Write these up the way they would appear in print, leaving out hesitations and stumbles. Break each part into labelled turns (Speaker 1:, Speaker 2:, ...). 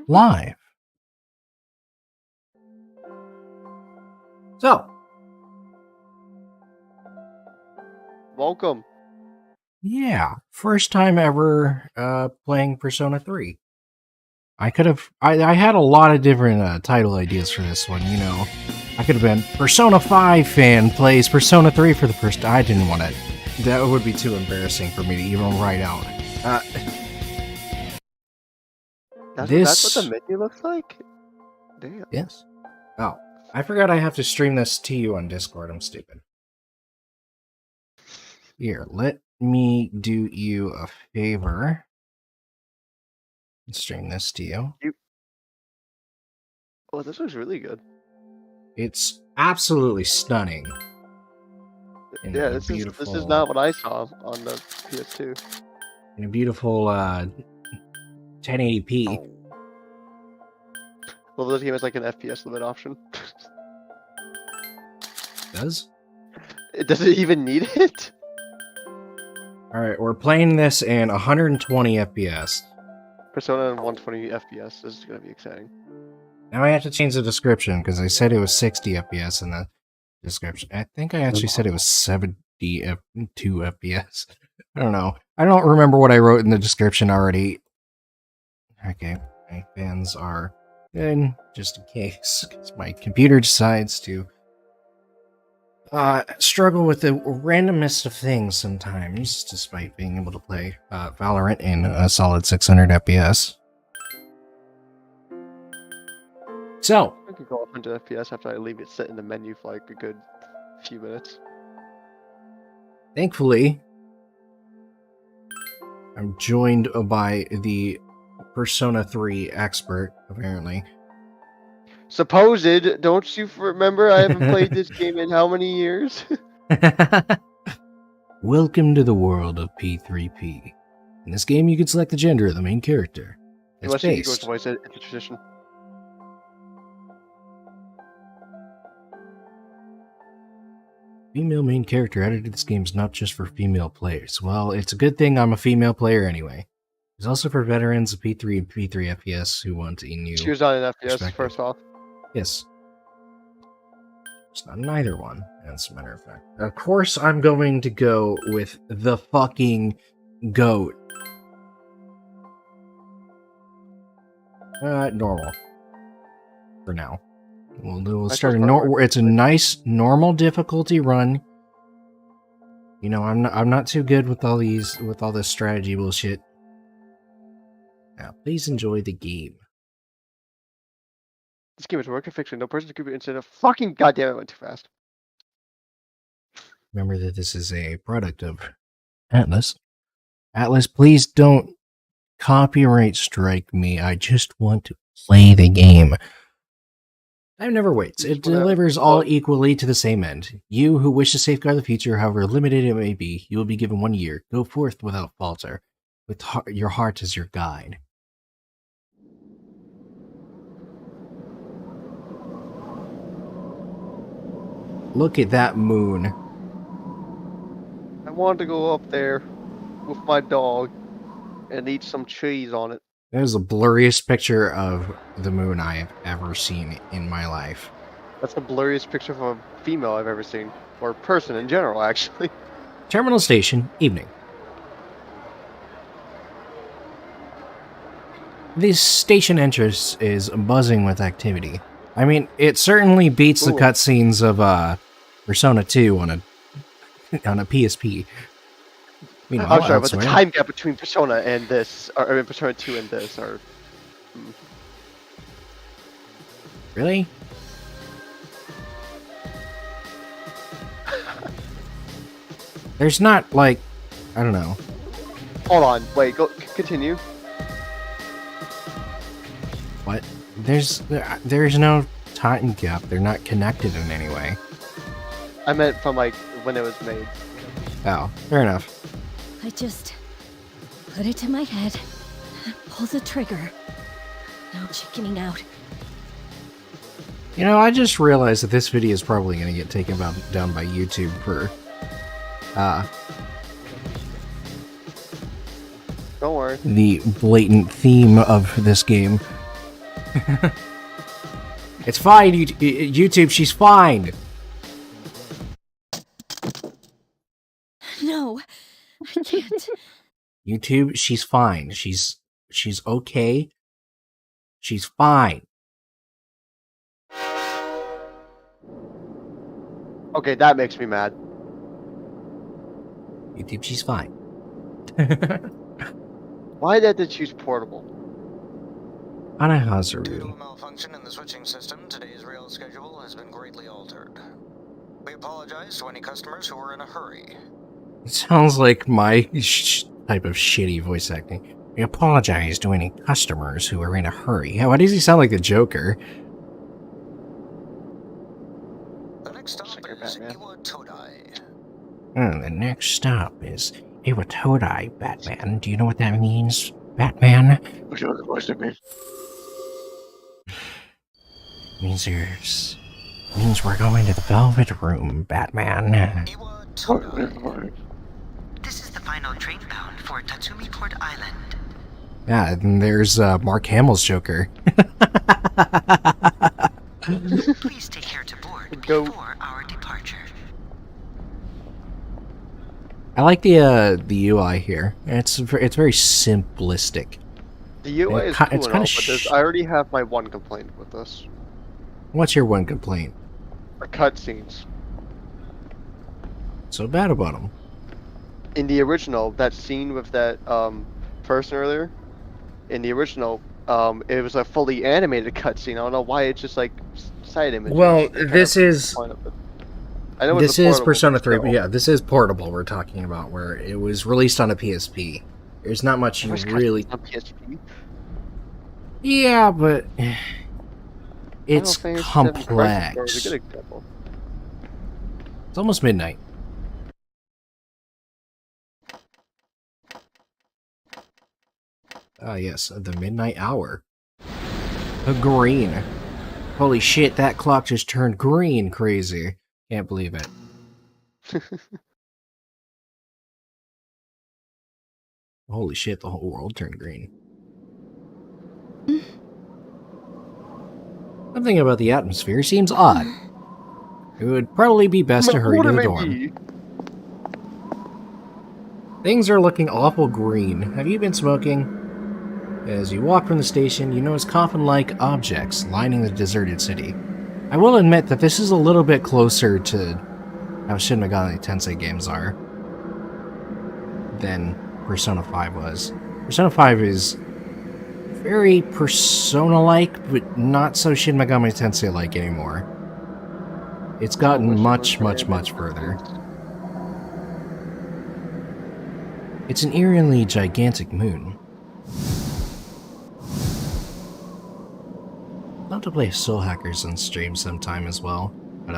Speaker 1: Live. So,
Speaker 2: welcome.
Speaker 1: Yeah, first time ever playing Persona 3. I could have. I had a lot of different title ideas for this one. You know, I could have been Persona 5 fan plays Persona 3 for the first time. I didn't want it. That would be too embarrassing for me to even write out.
Speaker 2: That's what the menu looks like? Damn.
Speaker 1: Yes. Oh, I forgot I have to stream this to you on Discord. I'm stupid. Here, let me do you a favor. Stream this to you.
Speaker 2: Oh, this looks really good.
Speaker 1: It's absolutely stunning.
Speaker 2: Yeah, this is not what I saw on the PS2.
Speaker 1: In a beautiful 1080p.
Speaker 2: Well, this game has like an FPS limit option.
Speaker 1: Does?
Speaker 2: Does it even need it?
Speaker 1: Alright, we're playing this in 120 FPS.
Speaker 2: Persona in 120 FPS. This is going to be exciting.
Speaker 1: Now I have to change the description, because I said it was 60 FPS in the description. I think I actually said it was 72 FPS. I don't know. I don't remember what I wrote in the description already. Okay, my fans are good, just in case, because my computer decides to struggle with the randomest of things sometimes, despite being able to play Valorant in a solid 600 FPS. So,
Speaker 2: I could go 100 FPS after I leave it sit in the menu for like a good few minutes.
Speaker 1: Thankfully, I'm joined by the Persona 3 expert, apparently.
Speaker 2: Supposed, don't you remember? I haven't played this game in how many years?
Speaker 1: Welcome to the world of P3P. In this game, you can select the gender of the main character. It's based.
Speaker 2: Voice it, it's a tradition.
Speaker 1: Female main character added to this game is not just for female players. Well, it's a good thing I'm a female player anyway. It's also for veterans of P3 and P3 FPS who want a new.
Speaker 2: She was on an FPS first off.
Speaker 1: Yes. It's not neither one, as a matter of fact. Of course, I'm going to go with the fucking goat. Normal. For now. We'll start it's a nice normal difficulty run. You know, I'm not too good with all this strategy bullshit. Now, please enjoy the game.
Speaker 2: This game is a work of fiction. No person could be instead of fucking goddamn. It went too fast.
Speaker 1: Remember that this is a product of Atlas. Atlas, please don't copyright strike me. I just want to play the game. Time never waits. It delivers all equally to the same end. You who wish to safeguard the future, however limited it may be, you will be given 1 year. Go forth without falter, with your heart as your guide. Look at that moon.
Speaker 2: I wanted to go up there with my dog and eat some cheese on it.
Speaker 1: That is the blurriest picture of the moon I have ever seen in my life.
Speaker 2: That's the blurriest picture of a female I've ever seen. Or person in general, actually.
Speaker 1: Terminal station, evening. This station entrance is buzzing with activity. I mean, it certainly beats the cutscenes of Persona 2 on a PSP.
Speaker 2: I'm sorry, but the time gap between Persona and this, or Persona 2 and this, are...
Speaker 1: Really? There's not, like, I don't know.
Speaker 2: Hold on, wait, go continue.
Speaker 1: What? There's no time gap. They're not connected in any way.
Speaker 2: I meant from, like, when it was made.
Speaker 1: Oh, fair enough.
Speaker 3: I just put it to my head, pull the trigger. No chickening out.
Speaker 1: You know, I just realized that this video is probably going to get taken down by YouTube for,
Speaker 2: Don't worry.
Speaker 1: the blatant theme of this game. It's fine, YouTube, she's fine.
Speaker 3: No, I can't.
Speaker 1: YouTube, she's fine. She's okay. She's fine.
Speaker 2: Okay, that makes me mad.
Speaker 1: YouTube, she's fine.
Speaker 2: Why did they choose portable?
Speaker 1: I know how's
Speaker 4: Due to
Speaker 1: rude.
Speaker 4: a malfunction in the switching system, today's rail schedule has been greatly altered. We apologize to any customers who were in a hurry.
Speaker 1: It sounds like my type of shitty voice acting. We apologize to any customers who are in a hurry. Why does he sound like the Joker?
Speaker 4: The next stop
Speaker 2: Sucker
Speaker 4: is
Speaker 2: Batman.
Speaker 4: Iwatodai.
Speaker 1: The next stop is Iwatodai, Batman. Do you know what that means, Batman?
Speaker 2: Which one was it, man?
Speaker 1: Means we're going to the Velvet Room, Batman.
Speaker 4: Iwatodai.
Speaker 5: This is the final train bound for Tatsumi Port Island.
Speaker 1: Yeah, and there's Mark Hamill's Joker.
Speaker 5: Please take care to board
Speaker 2: Go.
Speaker 5: before our departure.
Speaker 1: I like the UI here. It's very simplistic.
Speaker 2: The UI is
Speaker 1: It's
Speaker 2: cool
Speaker 1: kinda
Speaker 2: and all, but
Speaker 1: sh-
Speaker 2: I already have my one complaint with this.
Speaker 1: What's your one complaint?
Speaker 2: The cutscenes.
Speaker 1: So bad about them.
Speaker 2: In the original, that scene with that person earlier, in the original, it was a fully animated cutscene. I don't know why it's just like side images.
Speaker 1: Well,
Speaker 2: It kind
Speaker 1: this
Speaker 2: of-
Speaker 1: is
Speaker 2: I know
Speaker 1: this
Speaker 2: it's a
Speaker 1: is
Speaker 2: portable,
Speaker 1: Persona
Speaker 2: but
Speaker 1: 3, but
Speaker 2: still.
Speaker 1: yeah, this is Portable we're talking about, where it was released on a PSP. There's not much you
Speaker 2: First
Speaker 1: really...
Speaker 2: cutscenes on PSP.
Speaker 1: Yeah, but... It's
Speaker 2: Final Fantasy VII Crisis Core is
Speaker 1: complex.
Speaker 2: a good example.
Speaker 1: It's almost midnight. Ah, yes, the midnight hour. The green. Holy shit, that clock just turned green, crazy. Can't believe it. Holy shit, the whole world turned green. Something about the atmosphere seems odd. It would probably be best to hurry to the dorm. Things are looking awful green. Have you been smoking? As you walk from the station, you notice coffin-like objects lining the deserted city. I will admit that this is a little bit closer to how Shin Megami Tensei games are than Persona 5 was. Persona 5 is very Persona-like, but not so Shin Megami Tensei-like anymore. It's gotten much further. It's an eerily gigantic moon. I'd love to play Soul Hackers on stream sometime as well, but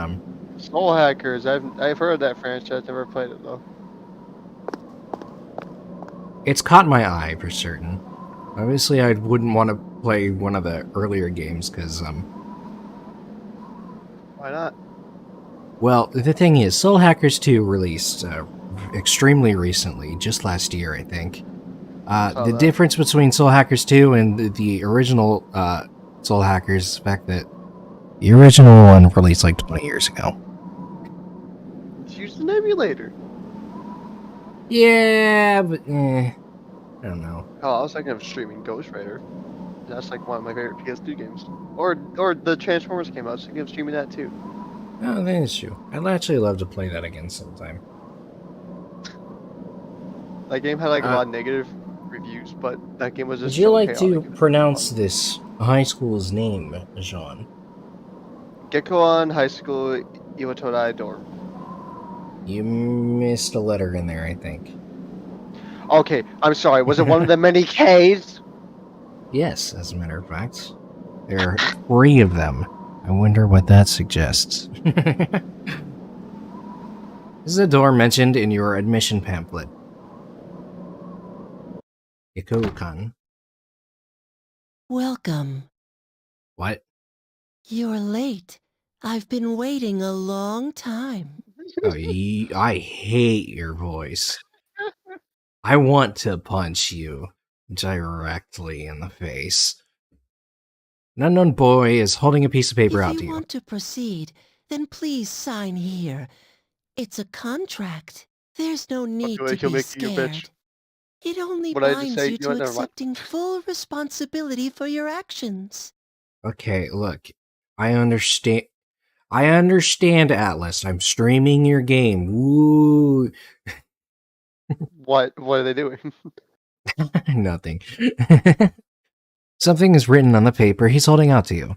Speaker 2: Soul Hackers. I've heard of that franchise. Never played it though.
Speaker 1: it's caught my eye for certain. Obviously, I wouldn't want to play one of the earlier games because
Speaker 2: Why not?
Speaker 1: well, the thing is, Soul Hackers 2 released extremely recently, just last year, I think. The
Speaker 2: that.
Speaker 1: difference between Soul Hackers 2 and the original Soul Hackers is the fact that the original one released like 20 years ago.
Speaker 2: It's used an emulator.
Speaker 1: Yeah, but I don't know.
Speaker 2: Oh, I was thinking of streaming Ghost Rider. That's like one of my favorite PS2 games. Or the Transformers came out, so I was thinking of streaming that too.
Speaker 1: Oh, that is true. I'd actually love to play that again sometime.
Speaker 2: That game had like a lot of negative reviews, but that game was just
Speaker 1: Would you
Speaker 2: so
Speaker 1: like to
Speaker 2: chaotic.
Speaker 1: pronounce this high school's name, Jean?
Speaker 2: Gekkoon High School Iwatodai Dorm.
Speaker 1: You missed a letter in there, I think.
Speaker 2: Okay, I'm sorry. Was it one of the many K's?
Speaker 1: Yes, as a matter of fact. There are 3 of them. I wonder what that suggests. This is a door mentioned in your admission pamphlet. Gekkokan.
Speaker 6: Welcome.
Speaker 1: What?
Speaker 6: You're late. I've been waiting a long time.
Speaker 1: Oh, I hate your voice. I want to punch you. directly in the face. An unknown boy is holding a piece of paper out
Speaker 6: If
Speaker 1: to
Speaker 6: you
Speaker 1: you.
Speaker 6: want to proceed, then please sign here. It's a contract. There's no need to
Speaker 2: he'll
Speaker 6: be
Speaker 2: make you your bitch.
Speaker 6: scared. It only
Speaker 2: What did I just
Speaker 6: binds
Speaker 2: say?
Speaker 6: you
Speaker 2: You know
Speaker 6: to
Speaker 2: what, never mind.
Speaker 6: accepting full responsibility for your actions.
Speaker 1: Okay, look, I understand. I understand, Atlas. I'm streaming your game. Woo!
Speaker 2: What are they doing?
Speaker 1: Nothing. Something is written on the paper he's holding out to you.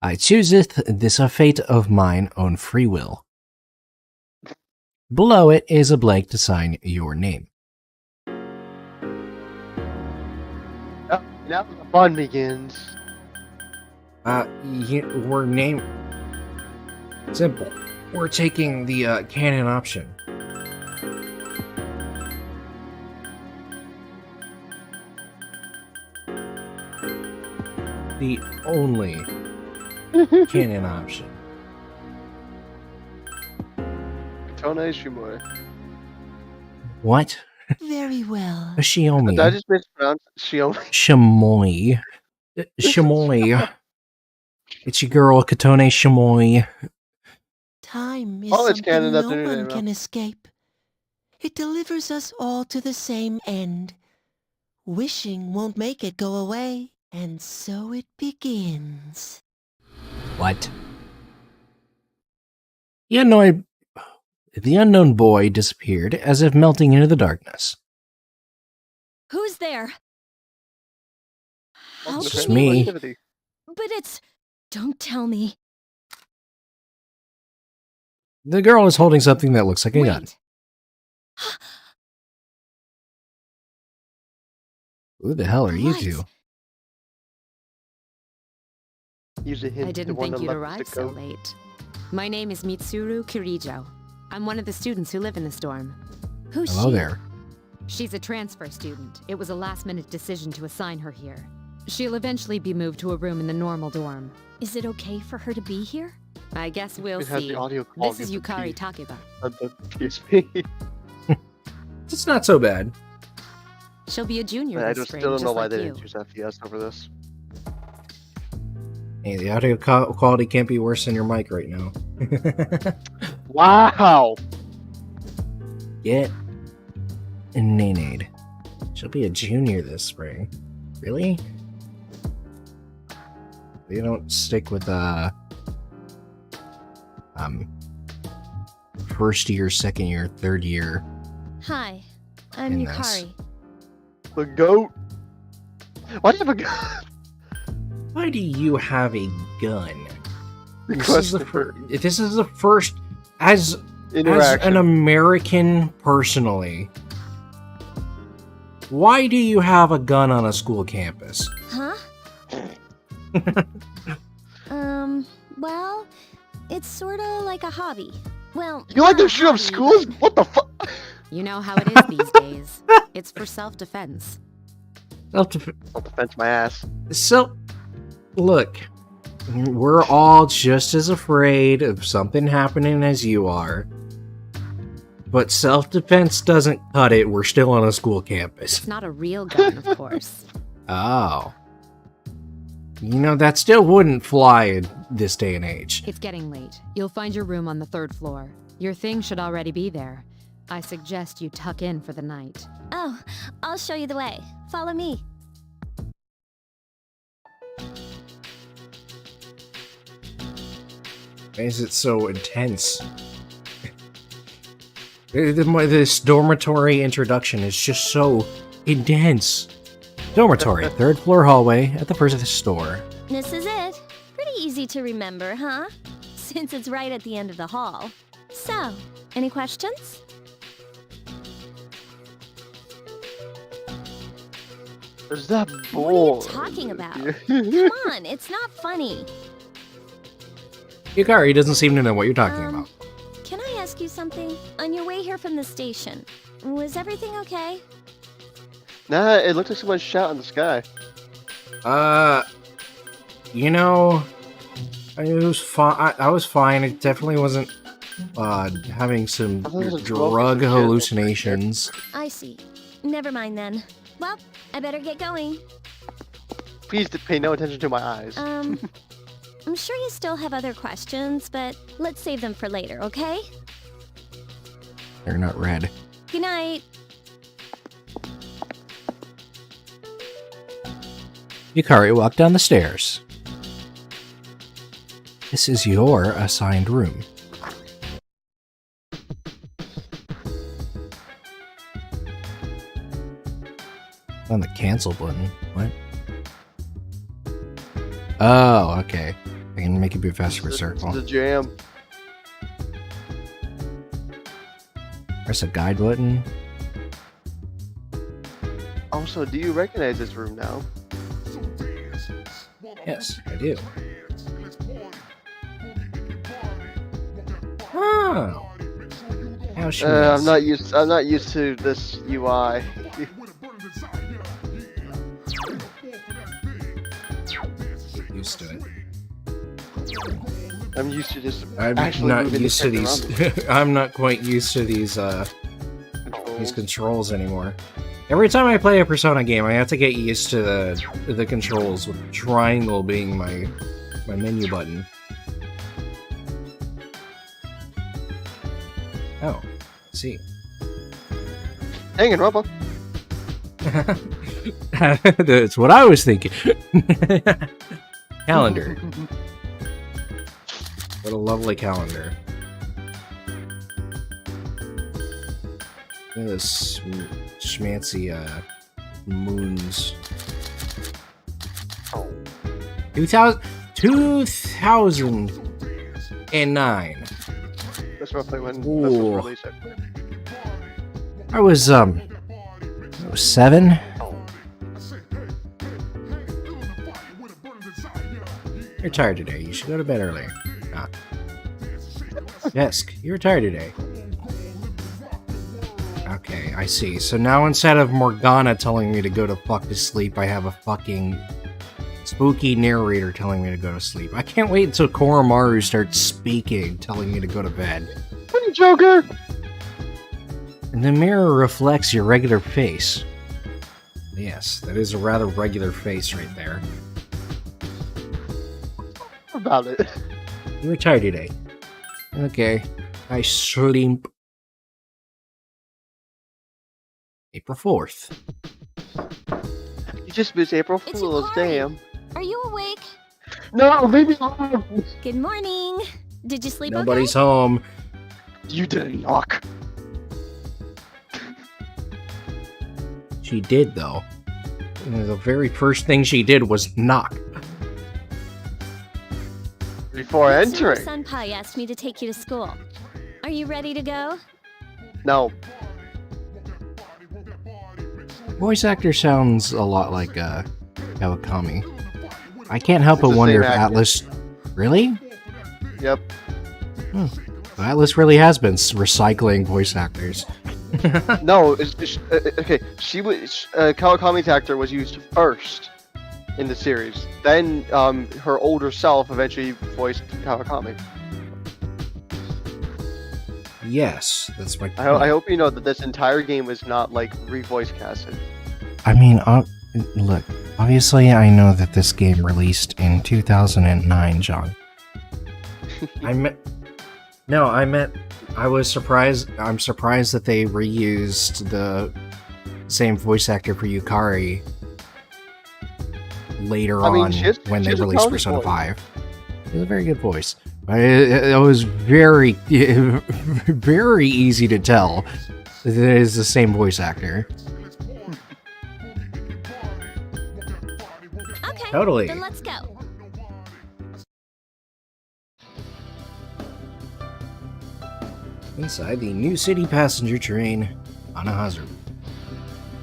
Speaker 1: I chooseth this a fate of mine own free will. Below it is a blank to sign your name.
Speaker 2: Now the fun begins.
Speaker 1: We're name simple. We're taking the canon option. The only canon option.
Speaker 2: Katone Shimura.
Speaker 1: What?
Speaker 6: Very well.
Speaker 2: Did I
Speaker 1: Shiomi.
Speaker 2: just mispronounce Shiomi?
Speaker 1: Shimoy. Shimoy. It's your girl, Katone Shimoy.
Speaker 6: Time is
Speaker 2: Oh, it's
Speaker 6: something
Speaker 2: canon, that's
Speaker 6: no
Speaker 2: the new
Speaker 6: one
Speaker 2: name now.
Speaker 6: can escape. It delivers us all to the same end. Wishing won't make it go away, and so it begins.
Speaker 1: What? The unknown boy disappeared as if melting into the darkness.
Speaker 3: Who's there? How
Speaker 1: It's just
Speaker 3: can you-
Speaker 1: me.
Speaker 2: Activity.
Speaker 3: But it's... Don't tell me.
Speaker 1: The girl is holding something that looks like a gun.
Speaker 3: Wait.
Speaker 1: Who the hell are you
Speaker 3: Lights.
Speaker 1: two?
Speaker 2: Use a hint.
Speaker 7: I didn't
Speaker 2: the one
Speaker 7: think
Speaker 2: that
Speaker 7: you'd
Speaker 2: left
Speaker 7: arrive
Speaker 2: us to
Speaker 7: so
Speaker 2: go.
Speaker 7: late. My name is Mitsuru Kirijo. I'm one of the students who live in this dorm.
Speaker 3: Who's
Speaker 1: Hello
Speaker 3: she?
Speaker 1: there.
Speaker 7: She's a transfer student. It was a last-minute decision to assign her here. She'll eventually be moved to a room in the normal dorm.
Speaker 3: Is it okay for her to be here?
Speaker 7: I guess we'll
Speaker 2: It has
Speaker 7: see.
Speaker 2: the audio
Speaker 7: This
Speaker 2: quality
Speaker 7: is
Speaker 2: of the
Speaker 7: Yukari
Speaker 2: P-
Speaker 7: Takeba.
Speaker 2: of the PSP.
Speaker 1: It's not so bad.
Speaker 7: She'll be a junior
Speaker 2: I
Speaker 7: this
Speaker 2: just
Speaker 7: spring,
Speaker 2: still don't
Speaker 7: just
Speaker 2: know why
Speaker 7: like
Speaker 2: they
Speaker 7: you.
Speaker 2: didn't choose FPS over this.
Speaker 1: Hey, the audio quality can't be worse than your mic right now.
Speaker 2: Wow!
Speaker 1: Get Nanade. She'll be a junior this spring. Really? They don't stick with first year, second year, third year.
Speaker 3: Hi, I'm
Speaker 1: In this.
Speaker 3: Yukari.
Speaker 2: The goat! Why do you have a goat?
Speaker 1: Why do you have a gun? This is
Speaker 2: Question.
Speaker 1: the first as
Speaker 2: Interaction.
Speaker 1: an American personally. Why do you have a gun on a school campus?
Speaker 3: Huh? Well, it's sorta like a hobby. Well,
Speaker 2: You like
Speaker 3: not
Speaker 2: to
Speaker 3: a
Speaker 2: shoot up
Speaker 3: hobby,
Speaker 2: schools?
Speaker 3: but-
Speaker 2: What the fuck?
Speaker 7: You know how it is these days. It's for self-defense.
Speaker 2: I'll defend my ass.
Speaker 1: So, look, we're all just as afraid of something happening as you are. But self-defense doesn't cut it. We're still on a school campus.
Speaker 7: It's not a real gun, of course.
Speaker 1: Oh. You know, that still wouldn't fly in this day and age.
Speaker 7: It's getting late. You'll find your room on the 3rd floor. Your things should already be there. I suggest you tuck in for the night.
Speaker 3: Oh, I'll show you the way. Follow me.
Speaker 1: Why is it so intense? This dormitory introduction is just so intense. Dormitory, 3rd floor hallway at the first store.
Speaker 3: This is it. Pretty easy to remember, huh? Since it's right at the end of the hall. So, any questions?
Speaker 2: There's that
Speaker 3: What are
Speaker 2: bull.
Speaker 3: you talking about? Come on, it's not funny.
Speaker 1: Yukari doesn't seem to know what you're talking about.
Speaker 3: Can I ask you something? On your way here from the station, was everything okay?
Speaker 2: Nah, it looks like someone shot in the sky.
Speaker 1: You know, it was fine. I was fine. It definitely wasn't having some
Speaker 2: I thought it was a
Speaker 1: drug
Speaker 2: shit.
Speaker 1: hallucinations.
Speaker 3: I see. Never mind then. Well, I better get going.
Speaker 2: Please pay no attention to my eyes.
Speaker 3: I'm sure you still have other questions, but let's save them for later, okay?
Speaker 1: They're not red.
Speaker 3: Good night.
Speaker 1: Yukari walked down the stairs. This is your assigned room. On the cancel button. What? Oh, okay. I can make it be faster for circle.
Speaker 2: It's a jam.
Speaker 1: Press a guide button.
Speaker 2: Also, do you recognize this room now?
Speaker 1: Yes, I do. Oh. How she
Speaker 2: I'm not used to this UI.
Speaker 1: used to it.
Speaker 2: I'm used to just
Speaker 1: I'm
Speaker 2: actually
Speaker 1: not
Speaker 2: moving
Speaker 1: used
Speaker 2: the
Speaker 1: to
Speaker 2: character
Speaker 1: these.
Speaker 2: around.
Speaker 1: I'm not quite used to these
Speaker 2: Controls.
Speaker 1: controls anymore. Every time I play a Persona game, I have to get used to the controls, with triangle being my menu button. Oh, I see.
Speaker 2: Hang on, Rubber.
Speaker 1: That's what I was thinking. Calendar. What a lovely calendar. Look at this schmancy moons. 2009.
Speaker 2: That's roughly when this
Speaker 1: Ooh.
Speaker 2: was released.
Speaker 1: I was 7. You're tired today. You should go to bed earlier. Ah. Desk, you're tired today. Okay, I see. So now instead of Morgana telling me to go to fuck to sleep, I have a fucking spooky narrator telling me to go to sleep. I can't wait until Koromaru starts speaking, telling me to go to bed.
Speaker 2: What, Joker?
Speaker 1: And the mirror reflects your regular face. Yes, that is a rather regular face right there.
Speaker 2: About it.
Speaker 1: You were tired today. Okay, I sleep. April 4th.
Speaker 2: You just missed April
Speaker 3: It's
Speaker 2: Fool's,
Speaker 3: Yukari.
Speaker 2: damn.
Speaker 3: Are you awake?
Speaker 2: No, baby, no.
Speaker 3: Good morning. Did you sleep
Speaker 1: Nobody's
Speaker 3: okay?
Speaker 1: home.
Speaker 2: You didn't knock.
Speaker 1: She did, though. The very first thing she did was knock.
Speaker 2: Before
Speaker 3: Mitsuru
Speaker 2: entering.
Speaker 3: Senpai asked me to take you to school. Are you ready to go?
Speaker 2: No.
Speaker 1: Voice actor sounds a lot like Kawakami. I can't help
Speaker 2: It's
Speaker 1: but
Speaker 2: the
Speaker 1: wonder
Speaker 2: same
Speaker 1: if
Speaker 2: actor.
Speaker 1: Atlas... Really?
Speaker 2: Yep.
Speaker 1: Atlas really has been recycling voice actors.
Speaker 2: No, okay. She was Kawakami's actor was used first in the series. Then her older self eventually voiced Kawakami.
Speaker 1: Yes, that's my point.
Speaker 2: I hope you know that this entire game was not like re-voice casted.
Speaker 1: I mean, look, obviously I know that this game released in 2009, John. I was surprised. I'm surprised that they reused the same voice actor for Yukari later
Speaker 2: I mean,
Speaker 1: on
Speaker 2: she has-
Speaker 1: when
Speaker 2: she
Speaker 1: they
Speaker 2: has a
Speaker 1: released
Speaker 2: talented
Speaker 1: Persona
Speaker 2: voice.
Speaker 1: 5. It was a very good voice. It was very, very easy to tell that it is the same voice actor.
Speaker 3: Okay.
Speaker 1: Totally.
Speaker 3: Then let's go.
Speaker 1: Inside the New City passenger train, Anahazu.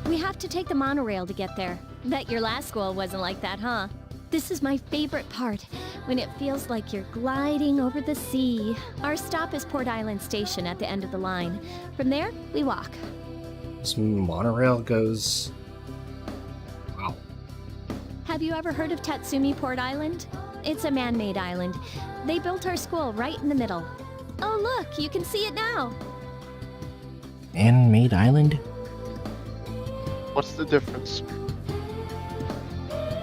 Speaker 3: We have to take the monorail to get there. Bet your last school wasn't like that, huh? This is my favorite part, when it feels like you're gliding over the sea. Our stop is Port Island Station at the end of the line. From there, we walk.
Speaker 1: This monorail goes... Wow.
Speaker 3: Have you ever heard of Tatsumi Port Island? It's a man-made island. They built our school right in the middle. Oh look, you can see it now.
Speaker 1: Man-made island?
Speaker 2: What's the difference?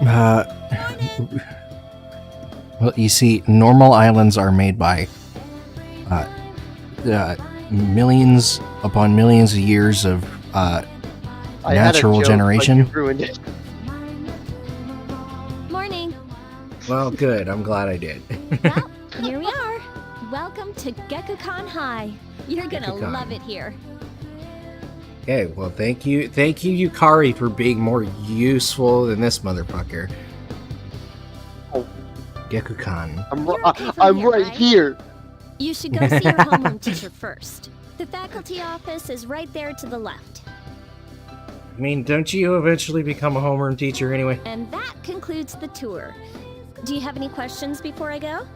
Speaker 1: Well, you see, normal islands are made by millions upon millions of years of
Speaker 2: I had a
Speaker 1: natural
Speaker 2: joke,
Speaker 1: generation.
Speaker 2: but you ruined it.
Speaker 3: Morning.
Speaker 1: Well, good. I'm glad I did.
Speaker 3: Well, here we are. Welcome to Gekko-Con High. You're gonna
Speaker 1: Gekko-Con.
Speaker 3: love it here.
Speaker 1: Okay, well, thank you, Yukari, for being more useful than this motherfucker.
Speaker 2: Oh.
Speaker 1: Gekko-Con.
Speaker 3: You're okay from
Speaker 2: I'm
Speaker 3: here,
Speaker 2: right
Speaker 3: right?
Speaker 2: here.
Speaker 3: You should go see your homeroom teacher first. The faculty office is right there to the left.
Speaker 1: I mean, don't you eventually become a homeroom teacher anyway?
Speaker 3: And that concludes the tour. Do you have any questions before I go?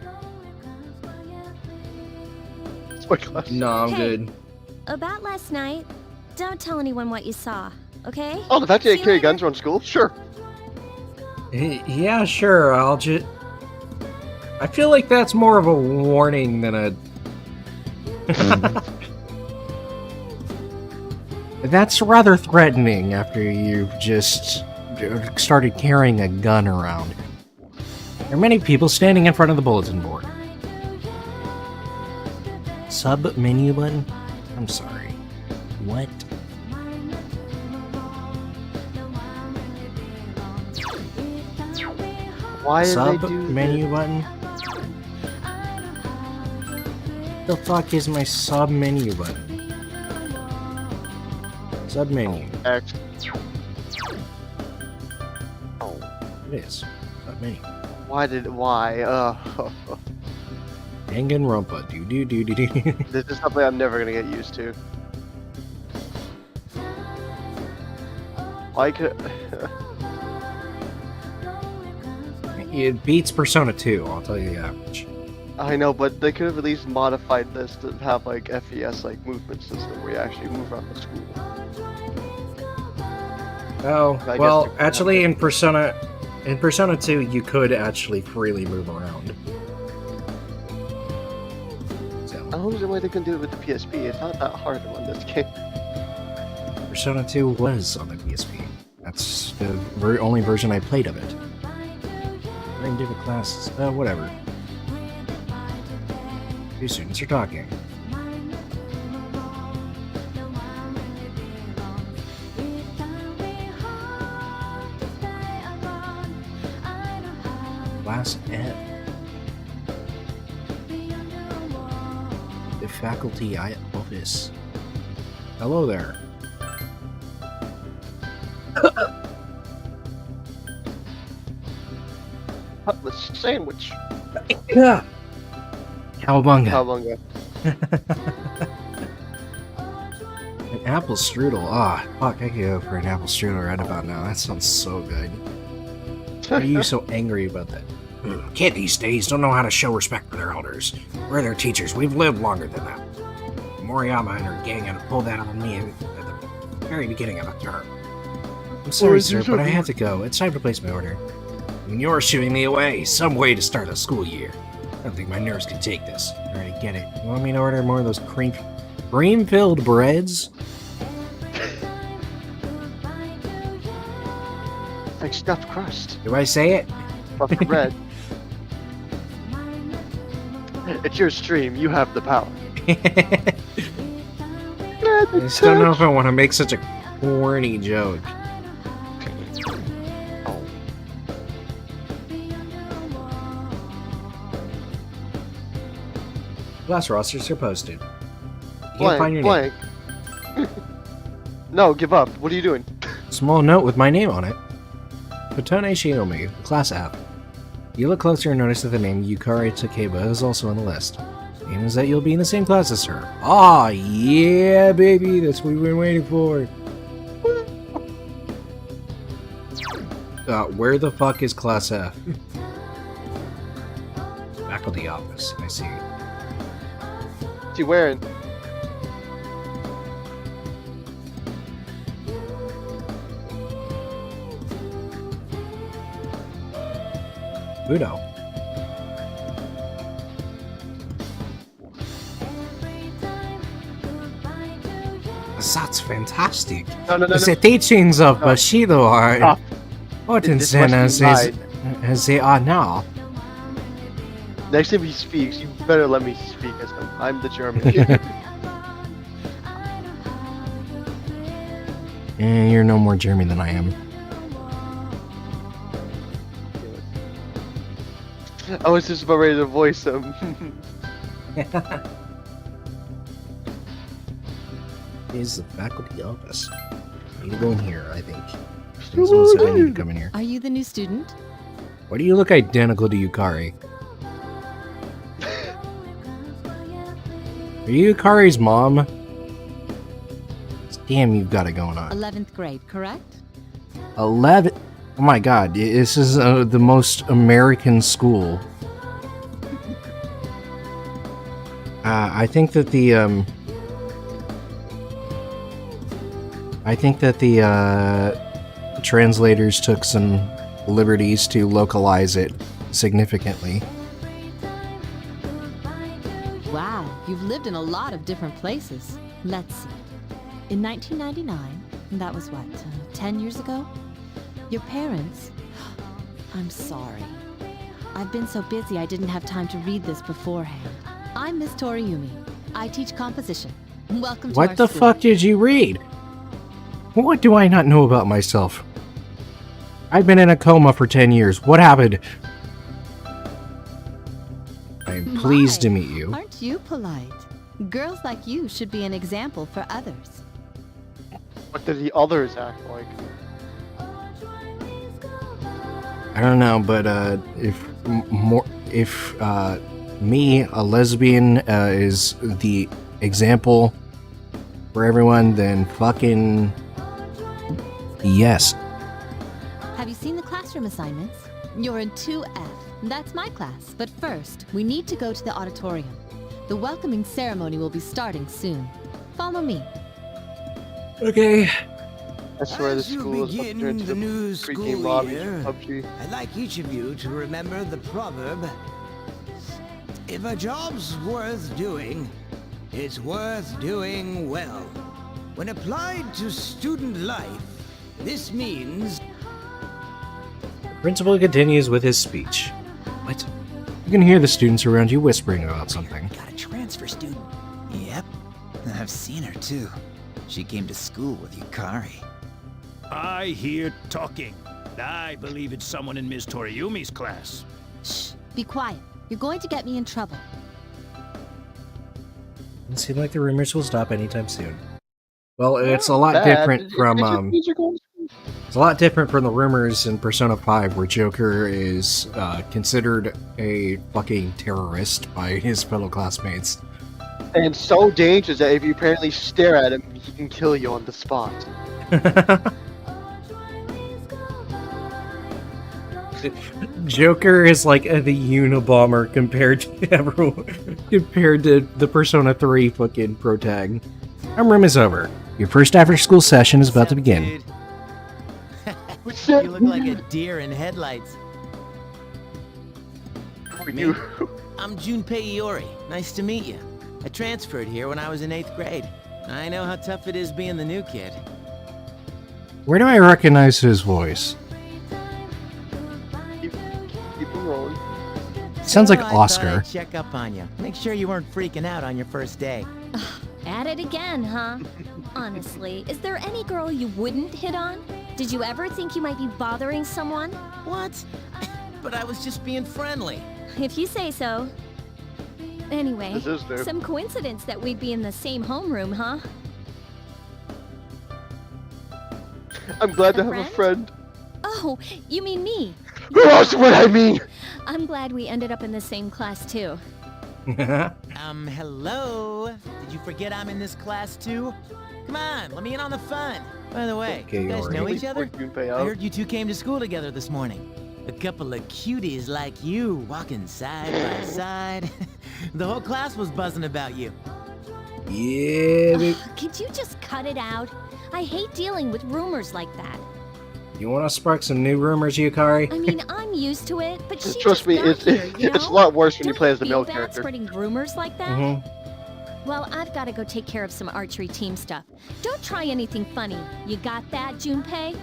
Speaker 2: That's my question.
Speaker 1: No, I'm
Speaker 3: Hey.
Speaker 1: good.
Speaker 3: About last night, don't tell anyone what you saw, okay?
Speaker 2: Oh, the fact that
Speaker 3: See
Speaker 2: they
Speaker 3: you
Speaker 2: carry
Speaker 3: later.
Speaker 2: guns around school? Sure.
Speaker 1: Yeah, sure. I feel like that's more of a warning than a. That's rather threatening after you've just started carrying a gun around. There are many people standing in front of the bulletin board. Sub menu button? I'm sorry. What?
Speaker 2: Why did
Speaker 1: Sub
Speaker 2: they do
Speaker 1: menu button? The fuck is my sub menu button? Sub menu.
Speaker 2: X?
Speaker 1: It is. Sub menu.
Speaker 2: Why?
Speaker 1: Danganronpa. Do do do do do.
Speaker 2: This is something I'm never gonna get used to. Like,
Speaker 1: It beats Persona 2, I'll tell you that much.
Speaker 2: I know, but they could have at least modified this to have like FES like movement system where you actually move around the school.
Speaker 1: Oh,
Speaker 2: I guess
Speaker 1: well,
Speaker 2: they could
Speaker 1: actually
Speaker 2: have
Speaker 1: in Persona 2 you could actually freely move around. So,
Speaker 2: I don't know why they couldn't do it with the PSP. It's not that hard to run this game.
Speaker 1: Persona 2 was on the PSP. That's the only version I played of it. We're in different classes. Whatever. Two students are talking. Class F. The faculty office. Hello there.
Speaker 2: Cutlass sandwich.
Speaker 1: Yeah. Cowabunga.
Speaker 2: Cowabunga.
Speaker 1: An apple strudel. Ah, fuck, I could go for an apple strudel right about now. That sounds so good. Why are you so angry about that? Kid these days don't know how to show respect for their elders. We're their teachers. We've lived longer than them. Moriyama and her gang had to pull that on me at the very beginning of the term. I'm sorry, sir, but I have to go. It's time to place my order. When you're shooing me away, some way to start the school year. I don't think my nerves can take this. Alright, get it. You want me to order more of those cream-filled breads?
Speaker 2: Like stuffed crust.
Speaker 1: Do I say it?
Speaker 2: Stuffed bread. It's your stream. You have the power.
Speaker 1: I just don't know if I want to make such a corny joke.
Speaker 2: Oh.
Speaker 1: Class rosters are posted. You can't find
Speaker 2: Blank.
Speaker 1: your name.
Speaker 2: Blank. No, give up. What are you doing?
Speaker 1: Small note with my name on it. Kotone Shinomi, Class F. You look closer and notice that the name Yukari Takeba is also on the list. Means that you'll be in the same class as her. Aw, yeah, baby, that's what we've been waiting for. Where the fuck is Class F? Faculty office, I see.
Speaker 2: What's he wearing?
Speaker 1: Udo. That's fantastic.
Speaker 2: No.
Speaker 1: The teachings of Bushido are...
Speaker 2: Stop.
Speaker 1: What in
Speaker 2: This must be
Speaker 1: Zen as they are now?
Speaker 2: Next time he speaks, you better let me speak as him. I'm the German.
Speaker 1: And you're no more Jeremy than I am.
Speaker 2: I was just about ready to voice him.
Speaker 1: Is the faculty office? I need to go in here, I think. Someone said I need to come in here.
Speaker 7: Are you the new student?
Speaker 1: Why do you look identical to Yukari? Are you Yukari's mom? Damn, you've got it going on.
Speaker 7: 11th grade, correct?
Speaker 1: 11? Oh my god, this is the most American school. I think that the translators took some liberties to localize it significantly.
Speaker 7: Wow, you've lived in a lot of different places. Let's see. In 1999, that was what, 10 years ago? Your parents... I'm sorry. I've been so busy I didn't have time to read this beforehand. I'm Miss Toriumi. I teach composition. Welcome to our
Speaker 1: What the
Speaker 7: school.
Speaker 1: fuck did you read? What do I not know about myself? I've been in a coma for 10 years. What happened? I'm pleased to meet you.
Speaker 7: Aren't you polite? Girls like you should be an example for others.
Speaker 2: What did the others act like?
Speaker 1: I don't know, but if me, a lesbian, is the example for everyone, then fucking yes.
Speaker 7: Have you seen the classroom assignments? You're in 2F. That's my class. But first, we need to go to the auditorium. The welcoming ceremony will be starting soon. Follow me.
Speaker 1: Okay.
Speaker 2: I swear
Speaker 8: As
Speaker 2: the
Speaker 8: you
Speaker 2: school is up
Speaker 8: begin
Speaker 2: there to
Speaker 8: the new
Speaker 2: pre-game
Speaker 8: school
Speaker 2: lobby
Speaker 8: year,
Speaker 2: for PUBG.
Speaker 8: I'd like each of you to remember the proverb, if a job's worth doing, it's worth doing well. When applied to student life, this means...
Speaker 1: The principal continues with his speech. What? You can hear the students around you whispering about something.
Speaker 9: Got a transfer student. Yep. I've seen her too. She came to school with Yukari.
Speaker 10: I hear talking. I believe it's someone in Ms. Toriumi's class.
Speaker 7: Shh, be quiet. You're going to get me in trouble.
Speaker 1: Doesn't seem like the rumors will stop anytime soon. Well, it's a lot
Speaker 2: Bad.
Speaker 1: different from it's a lot different from the rumors in Persona 5, where Joker is considered a fucking terrorist by his fellow classmates.
Speaker 2: And so dangerous that if you apparently stare at him, he can kill you on the spot.
Speaker 1: Joker is like the Unabomber compared to everyone, compared to the Persona 3 fucking protag. Our room is over. Your first after-school session is about to begin.
Speaker 9: You look like a deer in headlights.
Speaker 2: You.
Speaker 9: I'm Junpei Iori. Nice to meet you. I transferred here when I was in 8th grade. I know how tough it is being the new kid.
Speaker 1: Where do I recognize his voice?
Speaker 2: Keep him rolling.
Speaker 1: Sounds like
Speaker 9: So I thought
Speaker 1: Oscar.
Speaker 9: I'd check up on you. Make sure you weren't freaking out on your first day.
Speaker 3: At it again, huh? Honestly, is there any girl you wouldn't hit on? Did you ever think you might be bothering someone?
Speaker 9: What? But I was just being friendly.
Speaker 3: If you say so. Anyway,
Speaker 2: This is new.
Speaker 3: some coincidence that we'd be in the same homeroom, huh?
Speaker 2: I'm glad to
Speaker 3: A
Speaker 2: have a friend.
Speaker 3: Oh, you mean me?
Speaker 2: Who else would I mean?
Speaker 3: I'm glad we ended up in the same class, too.
Speaker 9: Hello? Did you forget I'm in this class too? Come on, let me in on the fun. By the way,
Speaker 1: Okay,
Speaker 9: you guys
Speaker 1: Ori.
Speaker 9: know each other?
Speaker 2: Junpei
Speaker 9: I
Speaker 2: out.
Speaker 9: heard you two came to school together this morning. A couple of cuties like you walking side by side. The whole class was buzzing about you.
Speaker 1: Yeah, dude.
Speaker 3: Could you just cut it out? I hate dealing with rumors like that.
Speaker 1: You want to spark some new rumors, Yukari?
Speaker 3: I mean, I'm used to it, but she
Speaker 2: Trust
Speaker 3: just
Speaker 2: me,
Speaker 3: got
Speaker 2: it's
Speaker 3: here, you
Speaker 2: it's a
Speaker 3: know?
Speaker 2: lot worse when you
Speaker 3: Don't
Speaker 2: play as the
Speaker 3: feel
Speaker 2: male
Speaker 3: bad
Speaker 2: character.
Speaker 3: spreading rumors like that?
Speaker 1: Mm-hmm.
Speaker 3: Well, I've got to go take care of some archery team stuff. Don't try anything funny. You got that, Junpei?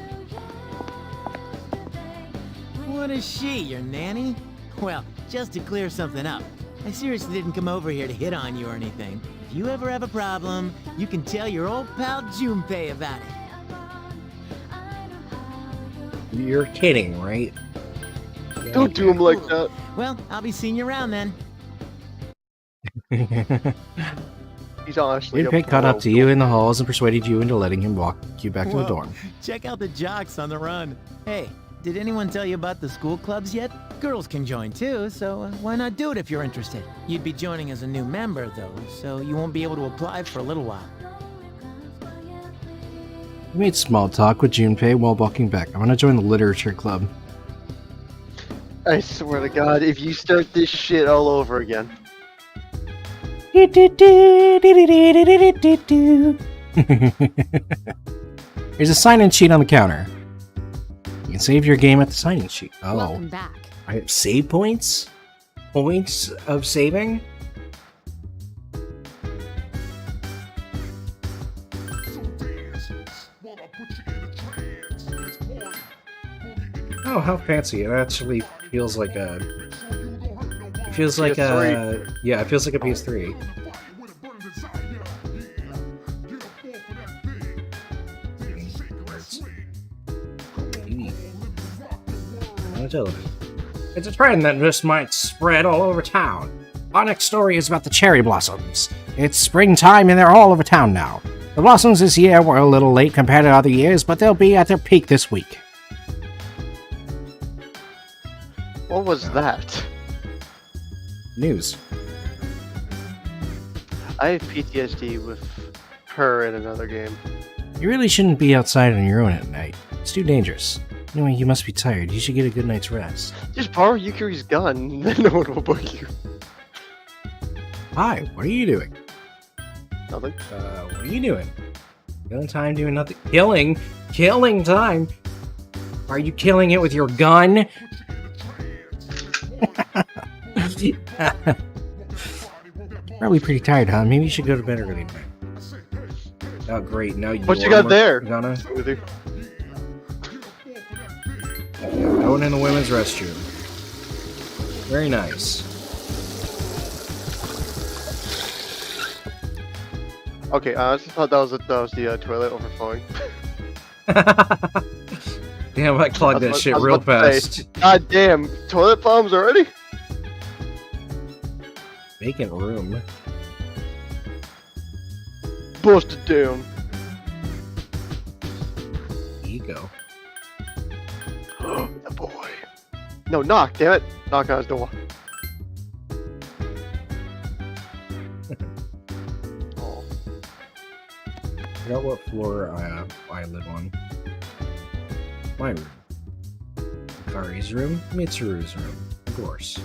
Speaker 9: What is she, your nanny? Well, just to clear something up, I seriously didn't come over here to hit on you or anything. If you ever have a problem, you can tell your old pal Junpei about it.
Speaker 1: You're kidding, right?
Speaker 2: Don't do him like that.
Speaker 9: Well, I'll be seeing you around then.
Speaker 2: He's honestly.
Speaker 1: Junpei caught up to you in the halls and persuaded you into letting him walk you back to the
Speaker 9: Whoa,
Speaker 1: dorm.
Speaker 9: Check out the jocks on the run. Hey, did anyone tell you about the school clubs yet? Girls can join too, so why not do it if you're interested? You'd be joining as a new member, though, so you won't be able to apply for a little while.
Speaker 1: You made small talk with Junpei while walking back. I want to join the literature club.
Speaker 2: I swear to God, if you start this shit all over again.
Speaker 1: There's a sign-in sheet on the counter. You can save your game at the sign-in sheet. Oh.
Speaker 7: Welcome back.
Speaker 1: I have save points? Points of saving? Oh, how fancy. It actually feels like a... It feels like a... Yeah, it feels like a PS3. It's a trend that just might spread all over town. Our next story is about the cherry blossoms. It's springtime and they're all over town now. The blossoms this year were a little late compared to other years, but they'll be at their peak this week.
Speaker 2: What was that?
Speaker 1: News.
Speaker 2: I have PTSD with her in another game.
Speaker 1: You really shouldn't be outside on your own at night. It's too dangerous. Anyway, you must be tired. You should get a good night's rest.
Speaker 2: Just borrow Yukiri's gun, then no one will bug you.
Speaker 1: Hi, what are you doing?
Speaker 2: Nothing.
Speaker 1: What are you doing? Killing time doing nothing. Killing time. Are you killing it with your gun? Probably pretty tired, huh? Maybe you should go to bed early tonight. Oh, great. Now
Speaker 2: What you got there?
Speaker 1: Gonna
Speaker 2: With you.
Speaker 1: going in the women's restroom. Very nice.
Speaker 2: Okay, I honestly thought that was the toilet overflowing.
Speaker 1: Damn, I clogged that shit real fast.
Speaker 2: God damn, toilet bombs already?
Speaker 1: Vacant room.
Speaker 2: Busted down.
Speaker 1: Ego.
Speaker 2: The boy. No, knock, damn it. Knock on his door. Oh.
Speaker 1: I forgot what floor I live on. My room. Kari's room. Mitsuru's room. Of course.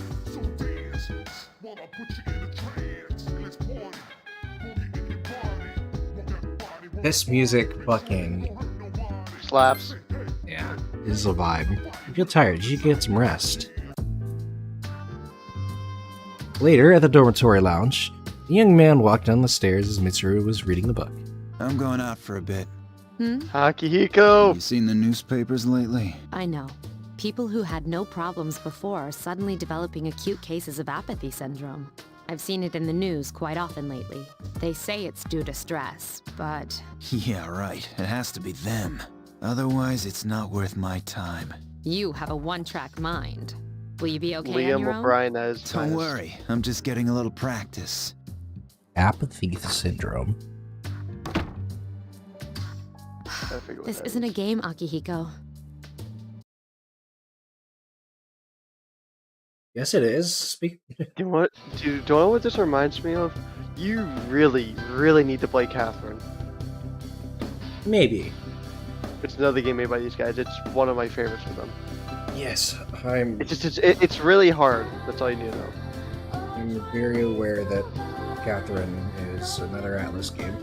Speaker 1: This music fucking
Speaker 2: Slaps.
Speaker 1: yeah, is a vibe. You feel tired, you should get some rest. Later, at the dormitory lounge, the young man walked down the stairs as Mitsuru was reading the book.
Speaker 11: I'm going out for a bit.
Speaker 2: Akihiko!
Speaker 11: You seen the newspapers lately?
Speaker 7: I know. People who had no problems before are suddenly developing acute cases of apathy syndrome. I've seen it in the news quite often lately. They say it's due to stress, but...
Speaker 11: Yeah, right. It has to be them. Otherwise, it's not worth my time.
Speaker 7: You have a one-track mind. Will you be okay on
Speaker 2: Liam
Speaker 7: your own?
Speaker 2: O'Brien as
Speaker 11: Don't worry. I'm just getting a little practice.
Speaker 1: Apathy syndrome.
Speaker 7: This isn't a game, Akihiko.
Speaker 1: Yes, it is.
Speaker 2: Do you know what this reminds me of? You really, really need to play Catherine.
Speaker 1: Maybe.
Speaker 2: It's another game made by these guys. It's one of my favorites for them.
Speaker 1: Yes, I'm
Speaker 2: It's really hard. That's all you need to know.
Speaker 1: I'm very aware that Catherine is another Atlas game.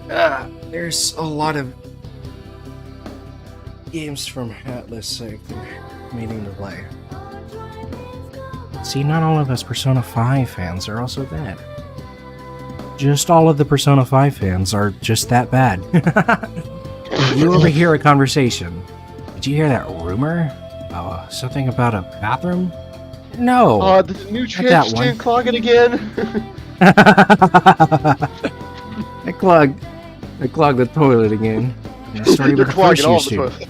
Speaker 1: There's a lot of games from Atlas they're meaning to play. See, not all of us Persona 5 fans are also bad. Just all of the Persona 5 fans are just that bad. You overhear a conversation. Did you hear that rumor? Something about a bathroom? No!
Speaker 2: Oh, the new
Speaker 1: not that
Speaker 2: trans
Speaker 1: one.
Speaker 2: clog it again.
Speaker 1: I clogged the toilet again. Starting
Speaker 2: You're
Speaker 1: with the
Speaker 2: clogging
Speaker 1: first
Speaker 2: all
Speaker 1: use
Speaker 2: the
Speaker 1: tube.
Speaker 2: toilets.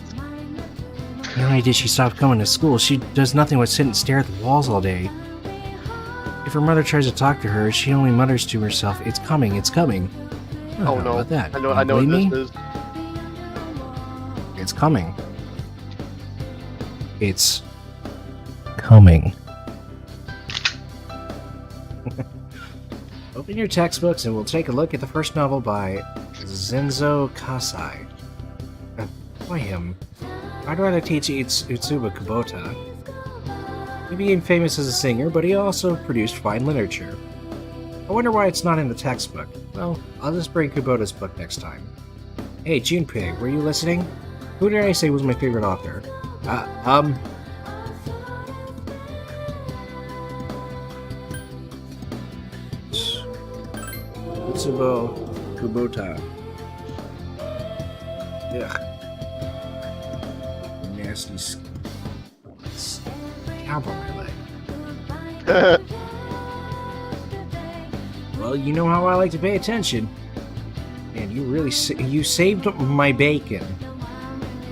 Speaker 1: Not only did she stop coming to school, she does nothing but sit and stare at the walls all day. If her mother tries to talk to her, she only mutters to herself, "It's coming, it's coming."
Speaker 2: Oh
Speaker 1: How
Speaker 2: no!
Speaker 1: about that?
Speaker 2: I
Speaker 1: You
Speaker 2: know what
Speaker 1: believe
Speaker 2: this is.
Speaker 1: me? It's coming. It's coming. Open your textbooks and we'll take a look at the first novel by Zenzo Kasai. Why him? I'd rather teach Utsuba Kubota. He became famous as a singer, but he also produced fine literature. I wonder why it's not in the textbook. Well, I'll just bring Kubota's book next time. Hey, Junpei, were you listening? Who did I say was my favorite author? Utsuba Kubota. Ugh. Nasty scab on my leg. Well, you know how I like to pay attention. And you really you saved my bacon.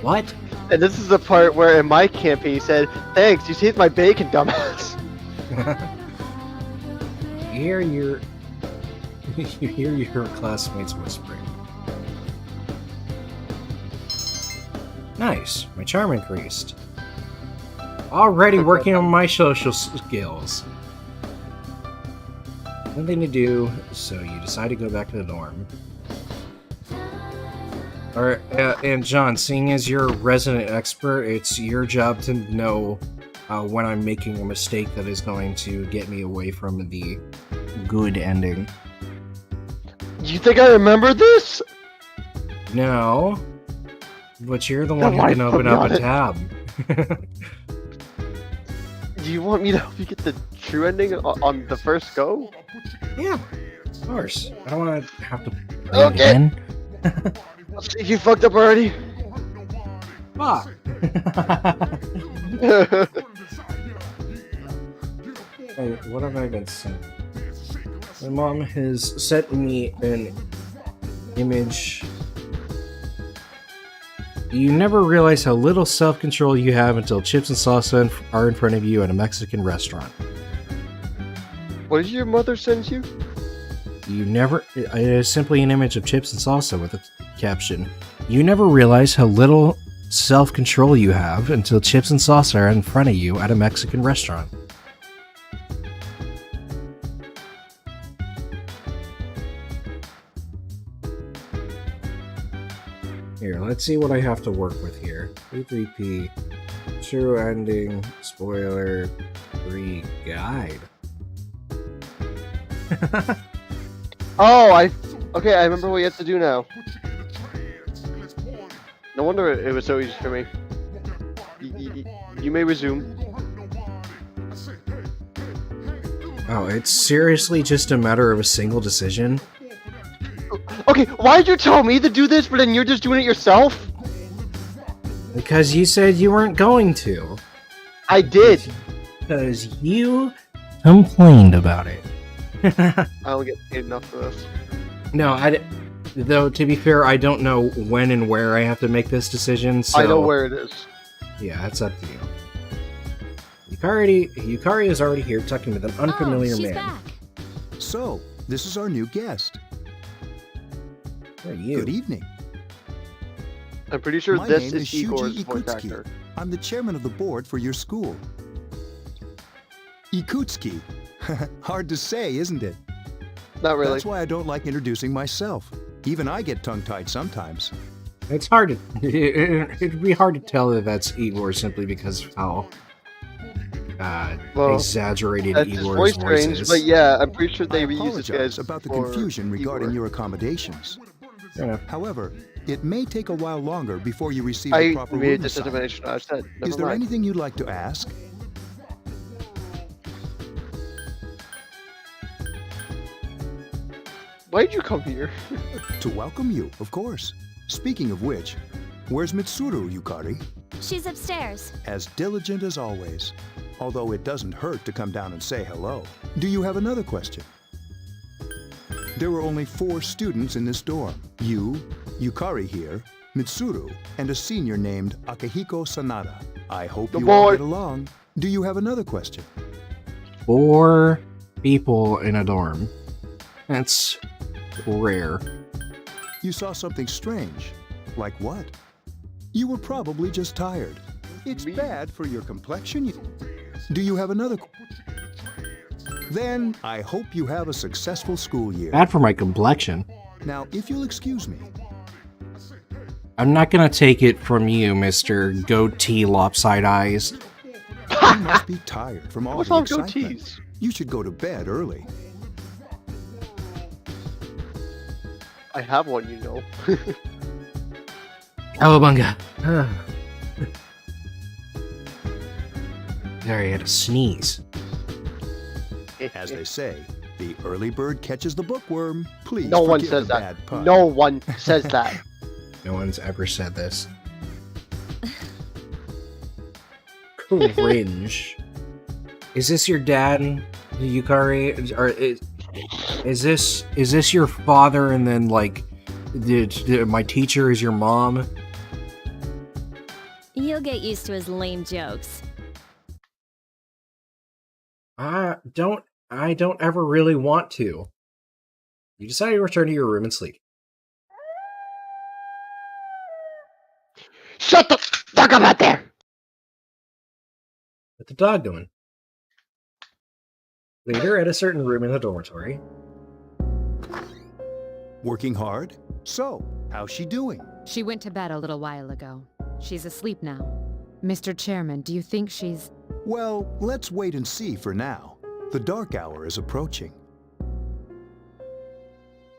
Speaker 1: What?
Speaker 2: And this is the part where in my campaign he said, "Thanks, you saved my bacon, dumbass."
Speaker 1: You hear your classmates whispering. Nice, my charm increased. Already working on my social skills. Nothing to do, so you decide to go back to the dorm. Alright, and John, seeing as you're a resident expert, it's your job to know when I'm making a mistake that is going to get me away from the good ending.
Speaker 2: You think I remember this?
Speaker 1: No. But you're the one who
Speaker 2: why
Speaker 1: can open
Speaker 2: put me
Speaker 1: up
Speaker 2: on
Speaker 1: a
Speaker 2: it?
Speaker 1: tab.
Speaker 2: Do you want me to help you get the true ending on the first go?
Speaker 1: Yeah, of course. I don't want to have to play it
Speaker 2: Okay.
Speaker 1: again.
Speaker 2: I'll see if you fucked up already.
Speaker 1: Fuck. Hey, what have I been sent? My mom has sent me an image. You never realize how little self-control you have until chips and salsa are in front of you at a Mexican restaurant.
Speaker 2: What did your mother send you?
Speaker 1: You never... It is simply an image of chips and salsa with a caption. You never realize how little self-control you have until chips and salsa are in front of you at a Mexican restaurant. Here, let's see what I have to work with here. P3P. True ending. Spoiler. Free guide.
Speaker 2: Oh, okay, I remember what you have to do now. No wonder it was so easy for me. You may resume.
Speaker 1: Oh, it's seriously just a matter of a single decision?
Speaker 2: Okay, why did you tell me to do this, but then you're just doing it yourself?
Speaker 1: Because you said you weren't going to.
Speaker 2: I did.
Speaker 1: Because you complained about it.
Speaker 2: I don't get paid enough for this.
Speaker 1: No, though, to be fair, I don't know when and where I have to make this decision, so...
Speaker 2: I know where it is.
Speaker 1: Yeah, it's up to you. Yukari is already here, talking with an unfamiliar
Speaker 3: she's
Speaker 1: man.
Speaker 3: back.
Speaker 12: So, this is our new guest.
Speaker 1: Who are you?
Speaker 12: Good evening.
Speaker 2: I'm pretty sure
Speaker 12: My
Speaker 2: this
Speaker 12: name
Speaker 2: is
Speaker 12: is
Speaker 2: Igor's
Speaker 12: Shuji
Speaker 2: voice
Speaker 12: Ikutsuki.
Speaker 2: actor.
Speaker 12: I'm the chairman of the board for your school. Ikutsuki. Hard to say, isn't it?
Speaker 2: Not really.
Speaker 12: That's why I don't like introducing myself. Even I get tongue-tied sometimes.
Speaker 1: It's hard to... It'd be hard to tell that that's Igor simply because of how exaggerated
Speaker 2: that's his
Speaker 1: Igor's voice
Speaker 2: range,
Speaker 1: is.
Speaker 2: but yeah, I'm pretty sure they
Speaker 12: I
Speaker 2: reuse this
Speaker 12: apologize
Speaker 2: guy
Speaker 12: about the
Speaker 2: for
Speaker 12: confusion regarding
Speaker 2: Igor.
Speaker 12: your accommodations.
Speaker 1: Fair enough.
Speaker 12: However, it may take a while longer before you receive
Speaker 2: I
Speaker 12: the proper
Speaker 2: made
Speaker 12: room
Speaker 2: this
Speaker 12: assignment.
Speaker 2: determination. I said,
Speaker 12: Is
Speaker 2: never
Speaker 12: there
Speaker 2: mind.
Speaker 12: anything you'd like to ask?
Speaker 2: Why did you come here?
Speaker 12: To welcome you, of course. Speaking of which, where's Mitsuru, Yukari?
Speaker 3: She's upstairs.
Speaker 12: As diligent as always. Although it doesn't hurt to come down and say hello. Do you have another question? There were only 4 students in this dorm. You, Yukari here, Mitsuru, and a senior named Akihiko Sanada. I hope you all get along. Do you have another question?
Speaker 1: 4 people in a dorm. That's rare.
Speaker 12: You saw something strange. Like what? You were probably just tired. It's bad for your complexion. Do you have another? Then I hope you have a successful school year.
Speaker 1: Bad for my complexion.
Speaker 12: Now, if you'll excuse me.
Speaker 1: I'm not gonna take it from you, Mr. Goatee Lopside Eyes.
Speaker 12: You must be tired from all
Speaker 2: What's
Speaker 12: the
Speaker 2: wrong with
Speaker 12: excitement.
Speaker 2: goatees?
Speaker 12: You should go to bed early.
Speaker 2: I have one, you know.
Speaker 1: Cowabunga. There, he had a sneeze.
Speaker 12: As they say, the early bird catches the bookworm. Please
Speaker 2: No one
Speaker 12: forgive
Speaker 2: says
Speaker 12: the
Speaker 2: that.
Speaker 12: bad pun.
Speaker 2: No one says that.
Speaker 1: No one's ever said this. Cringe. Is this your dad, Yukari? Or is this your father? And then like, my teacher is your mom?
Speaker 3: You'll get used to his lame jokes.
Speaker 1: I don't ever really want to. You decided to return to your room and sleep.
Speaker 2: Shut the fuck up out there!
Speaker 1: What's the dog doing? Later, at a certain room in the dormitory.
Speaker 12: Working hard? So, how's she doing?
Speaker 7: She went to bed a little while ago. She's asleep now. Mr. Chairman, do you think she's...
Speaker 12: Well, let's wait and see for now. The dark hour is approaching.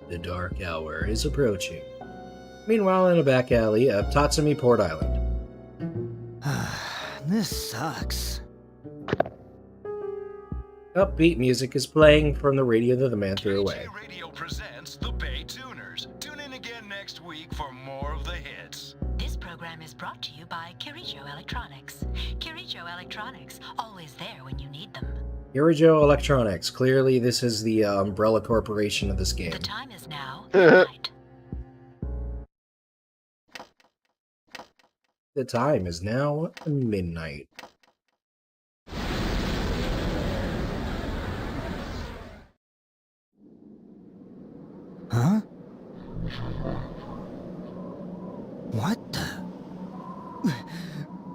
Speaker 1: The dark hour is approaching. Meanwhile, in a back alley of Tatsumi Port Island.
Speaker 8: This sucks.
Speaker 1: Upbeat music is playing from the radio that the man threw away.
Speaker 10: Radio presents the Bay Tuners. Tune in again next week for more of the hits.
Speaker 5: This program is brought to you by Kirijo Electronics. Kirijo Electronics, always there when you need them.
Speaker 1: Kirijo Electronics. Clearly, this is the umbrella corporation of this game.
Speaker 5: The time is now midnight.
Speaker 1: The time is now midnight.
Speaker 8: Huh? What the?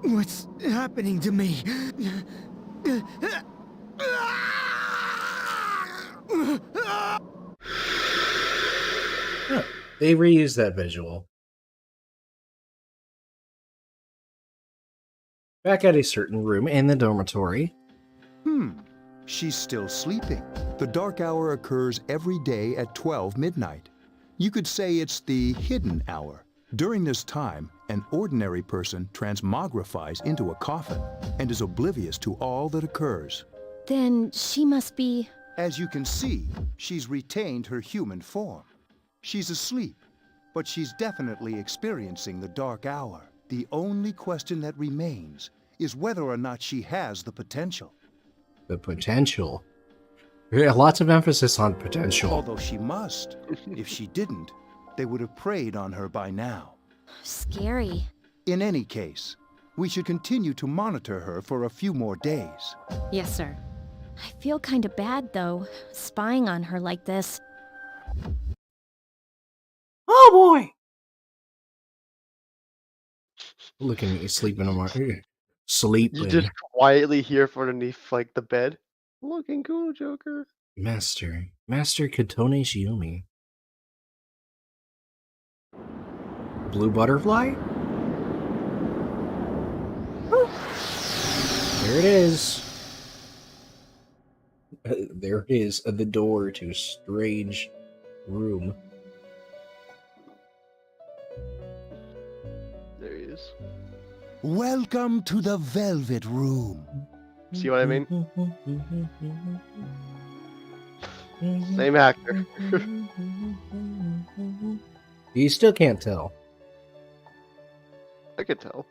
Speaker 8: What's happening to me?
Speaker 1: Huh, they reused that visual. Back at a certain room in the dormitory.
Speaker 12: She's still sleeping. The dark hour occurs every day at 12 midnight. You could say it's the hidden hour. During this time, an ordinary person transmogrifies into a coffin and is oblivious to all that occurs.
Speaker 3: Then she must be...
Speaker 12: As you can see, she's retained her human form. She's asleep, but she's definitely experiencing the dark hour. The only question that remains is whether or not she has the potential.
Speaker 1: The potential. Yeah, lots of emphasis on potential.
Speaker 12: Although she must. If she didn't, they would have preyed on her by now.
Speaker 3: Scary.
Speaker 12: In any case, we should continue to monitor her for a few more days.
Speaker 7: Yes, sir.
Speaker 3: I feel kinda bad, though, spying on her like this.
Speaker 1: Oh boy! Look at me sleeping on my... Sleeping.
Speaker 2: You just quietly here for underneath like the bed. Looking cool, Joker.
Speaker 1: Master Katone Shiomi. Blue butterfly? There it is. There it is, at the door to a strange room.
Speaker 2: There he is.
Speaker 12: Welcome to the Velvet Room.
Speaker 2: See what I mean? Same actor.
Speaker 1: You still can't tell.
Speaker 2: I could tell.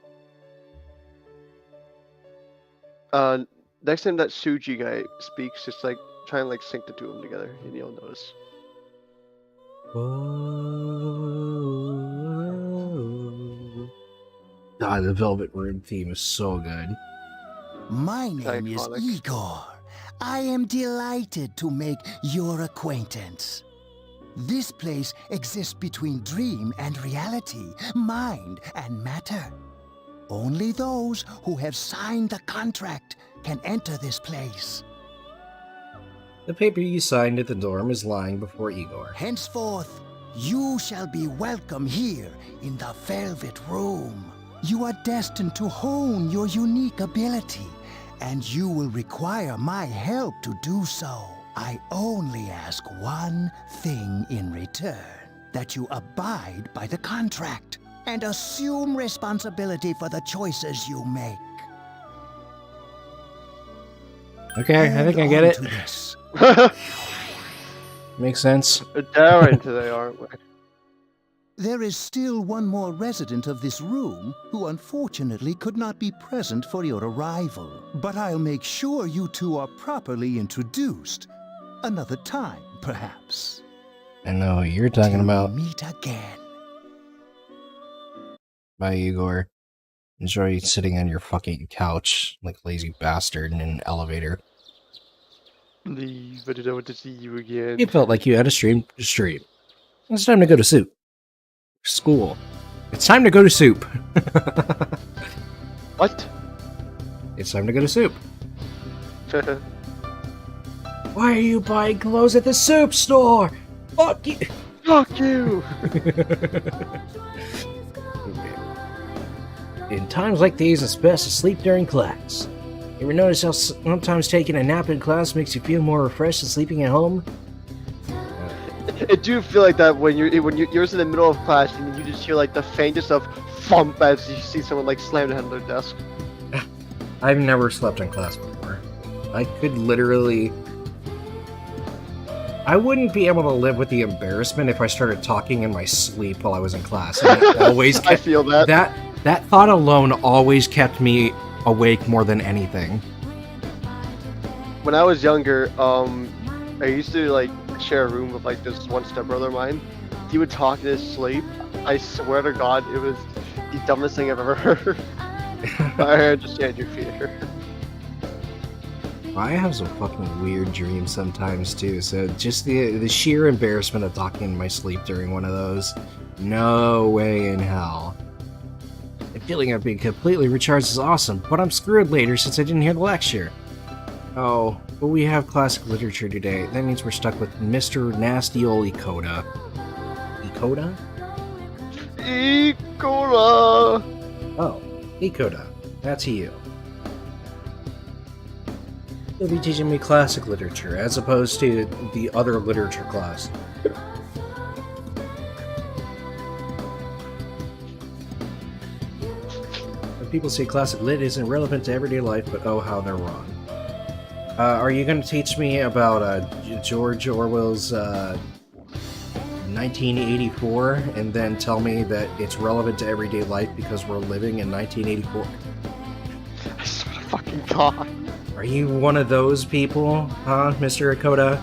Speaker 2: Next time that Suji guy speaks, just like try and like sync the two of them together, and you'll notice.
Speaker 1: God, the Velvet Room theme is so good.
Speaker 8: My name is Igor. I am delighted to make your acquaintance. This place exists between dream and reality, mind and matter. Only those who have signed the contract can enter this place.
Speaker 1: The paper you signed at the dorm is lying before Igor.
Speaker 8: Henceforth, you shall be welcome here in the Velvet Room. You are destined to hone your unique ability, and you will require my help to do so. I only ask one thing in return, that you abide by the contract and assume responsibility for the choices you make.
Speaker 1: Okay, I think I get it. Makes sense.
Speaker 2: Darren today, aren't we?
Speaker 8: There is still one more resident of this room who unfortunately could not be present for your arrival. But I'll make sure you two are properly introduced. Another time, perhaps.
Speaker 1: I know what you're talking about.
Speaker 8: Meet again.
Speaker 1: Bye, Igor. Enjoy sitting on your fucking couch like a lazy bastard in an elevator.
Speaker 2: Please, but I don't want to see you again.
Speaker 1: You felt like you had a stream to stream. It's time to go to soup. School. It's time to go to soup.
Speaker 2: What?
Speaker 1: It's time to go to soup. Why are you buying clothes at the soup store? Fuck you!
Speaker 2: Fuck you!
Speaker 1: In times like these, it's best to sleep during class. You ever notice how sometimes taking a nap in class makes you feel more refreshed than sleeping at home?
Speaker 2: I do feel like that when you're in the middle of class and you just hear like the faintest of thump as you see someone like slam their head on their desk.
Speaker 1: I've never slept in class before. I could literally... I wouldn't be able to live with the embarrassment if I started talking in my sleep while I was in class. And it always
Speaker 2: I feel that.
Speaker 1: That thought alone always kept me awake more than anything.
Speaker 2: When I was younger, I used to like share a room with like this one stepbrother of mine. He would talk in his sleep. I swear to God, it was the dumbest thing I've ever heard. I understand your fear.
Speaker 1: I have some fucking weird dreams sometimes too, so just the sheer embarrassment of talking in my sleep during one of those, no way in hell. The feeling of being completely recharged is awesome, but I'm screwed later since I didn't hear the lecture. Oh, but we have classic literature today. That means we're stuck with Mr. Nasty Ol' Ikoda. Ikoda?
Speaker 2: Ikoda!
Speaker 1: Oh, Ikoda. That's you. You'll be teaching me classic literature, as opposed to the other literature class. When people say classic lit isn't relevant to everyday life, but oh how they're wrong. Are you going to teach me about George Orwell's 1984, and then tell me that it's relevant to everyday life because we're living in 1984?
Speaker 2: I swear to fucking God.
Speaker 1: Are you one of those people, huh, Mr. Ikoda?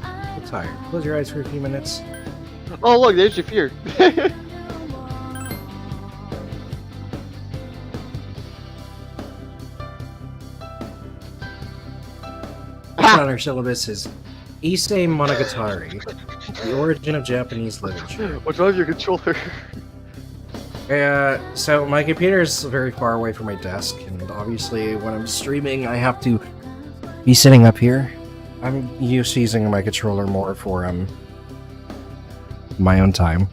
Speaker 1: I'm tired. Close your eyes for a few minutes.
Speaker 2: Oh look, there's your fear.
Speaker 1: On our syllabus is Issei Monogatari, the origin of Japanese literature.
Speaker 2: What's wrong with your controller?
Speaker 1: So my computer is very far away from my desk, and obviously when I'm streaming, I have to be sitting up here. I'm used to using my controller more for my own time.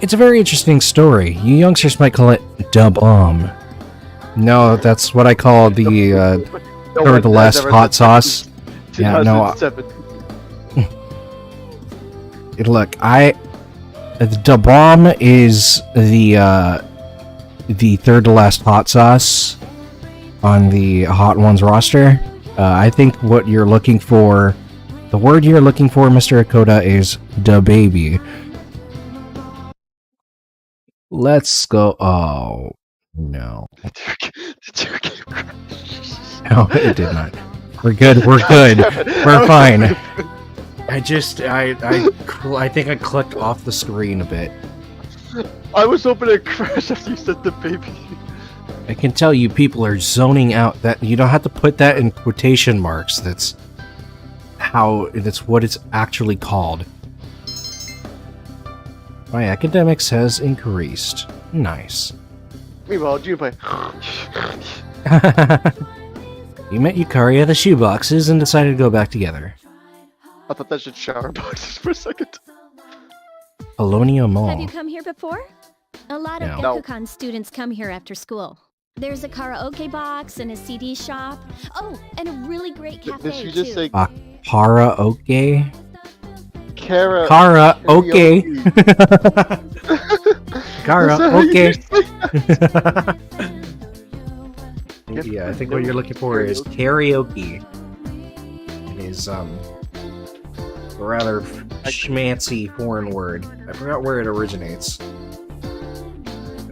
Speaker 1: It's a very interesting story. You youngsters might call it da-bomb. No, that's what I call the or the last hot sauce. Yeah, no. Look, the bomb is the third to last hot sauce on the Hot Ones roster. I think what you're looking for, the word you're looking for, Mr. Ikoda, is da baby. Let's go. Oh, no.
Speaker 2: Did your game crash?
Speaker 1: No, it did not. We're good. We're good. We're fine. I think I clicked off the screen a bit.
Speaker 2: I was hoping it crashed after you said the baby.
Speaker 1: I can tell you people are zoning out. That you don't have to put that in quotation marks. That's what it's actually called. My academics has increased. Nice.
Speaker 2: Meanwhile, Junpei.
Speaker 1: You met Yukari at the shoeboxes and decided to go back together.
Speaker 2: I thought that should shower boxes for a second.
Speaker 1: Alonia Mall.
Speaker 3: Have you come here before? A lot of
Speaker 1: No.
Speaker 3: Ikukan students come here after school. There's a karaoke box and a CD shop. Oh, and a really great cafe
Speaker 2: Did she just
Speaker 3: too.
Speaker 2: say
Speaker 1: Karaoke?
Speaker 2: Kara?
Speaker 1: Karaoke. Karaoke. Yeah, I think what you're looking for is karaoke. It is a rather schmancy foreign word. I forgot where it originates. I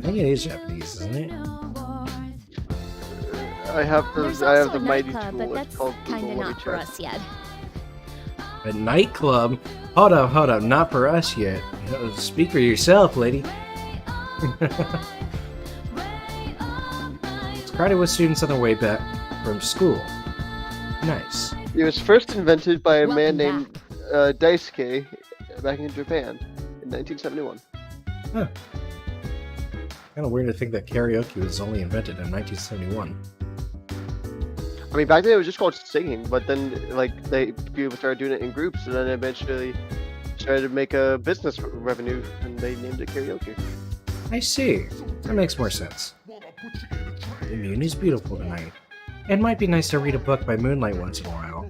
Speaker 1: think it is Japanese, isn't it?
Speaker 2: I have
Speaker 3: There's
Speaker 2: the
Speaker 3: also a
Speaker 2: mighty
Speaker 3: nightclub,
Speaker 2: tool.
Speaker 3: but
Speaker 2: It's
Speaker 3: that's
Speaker 2: called
Speaker 3: kind of
Speaker 2: Google. Let me
Speaker 3: not for
Speaker 2: check.
Speaker 3: us yet.
Speaker 1: A nightclub? Hold up, not for us yet. Speak for yourself, lady. It's crowded with students on their way back from school. Nice.
Speaker 2: It was first invented by a man
Speaker 3: Welcome
Speaker 2: named Daisuke back in Japan in 1971.
Speaker 1: Huh. Kind of weird to think that karaoke was only invented in 1971.
Speaker 2: I mean, back then it was just called singing, but then people started doing it in groups, and then eventually started to make a business revenue, and they named it karaoke.
Speaker 1: I see. That makes more sense. The moon is beautiful tonight. It might be nice to read a book by moonlight once in a while.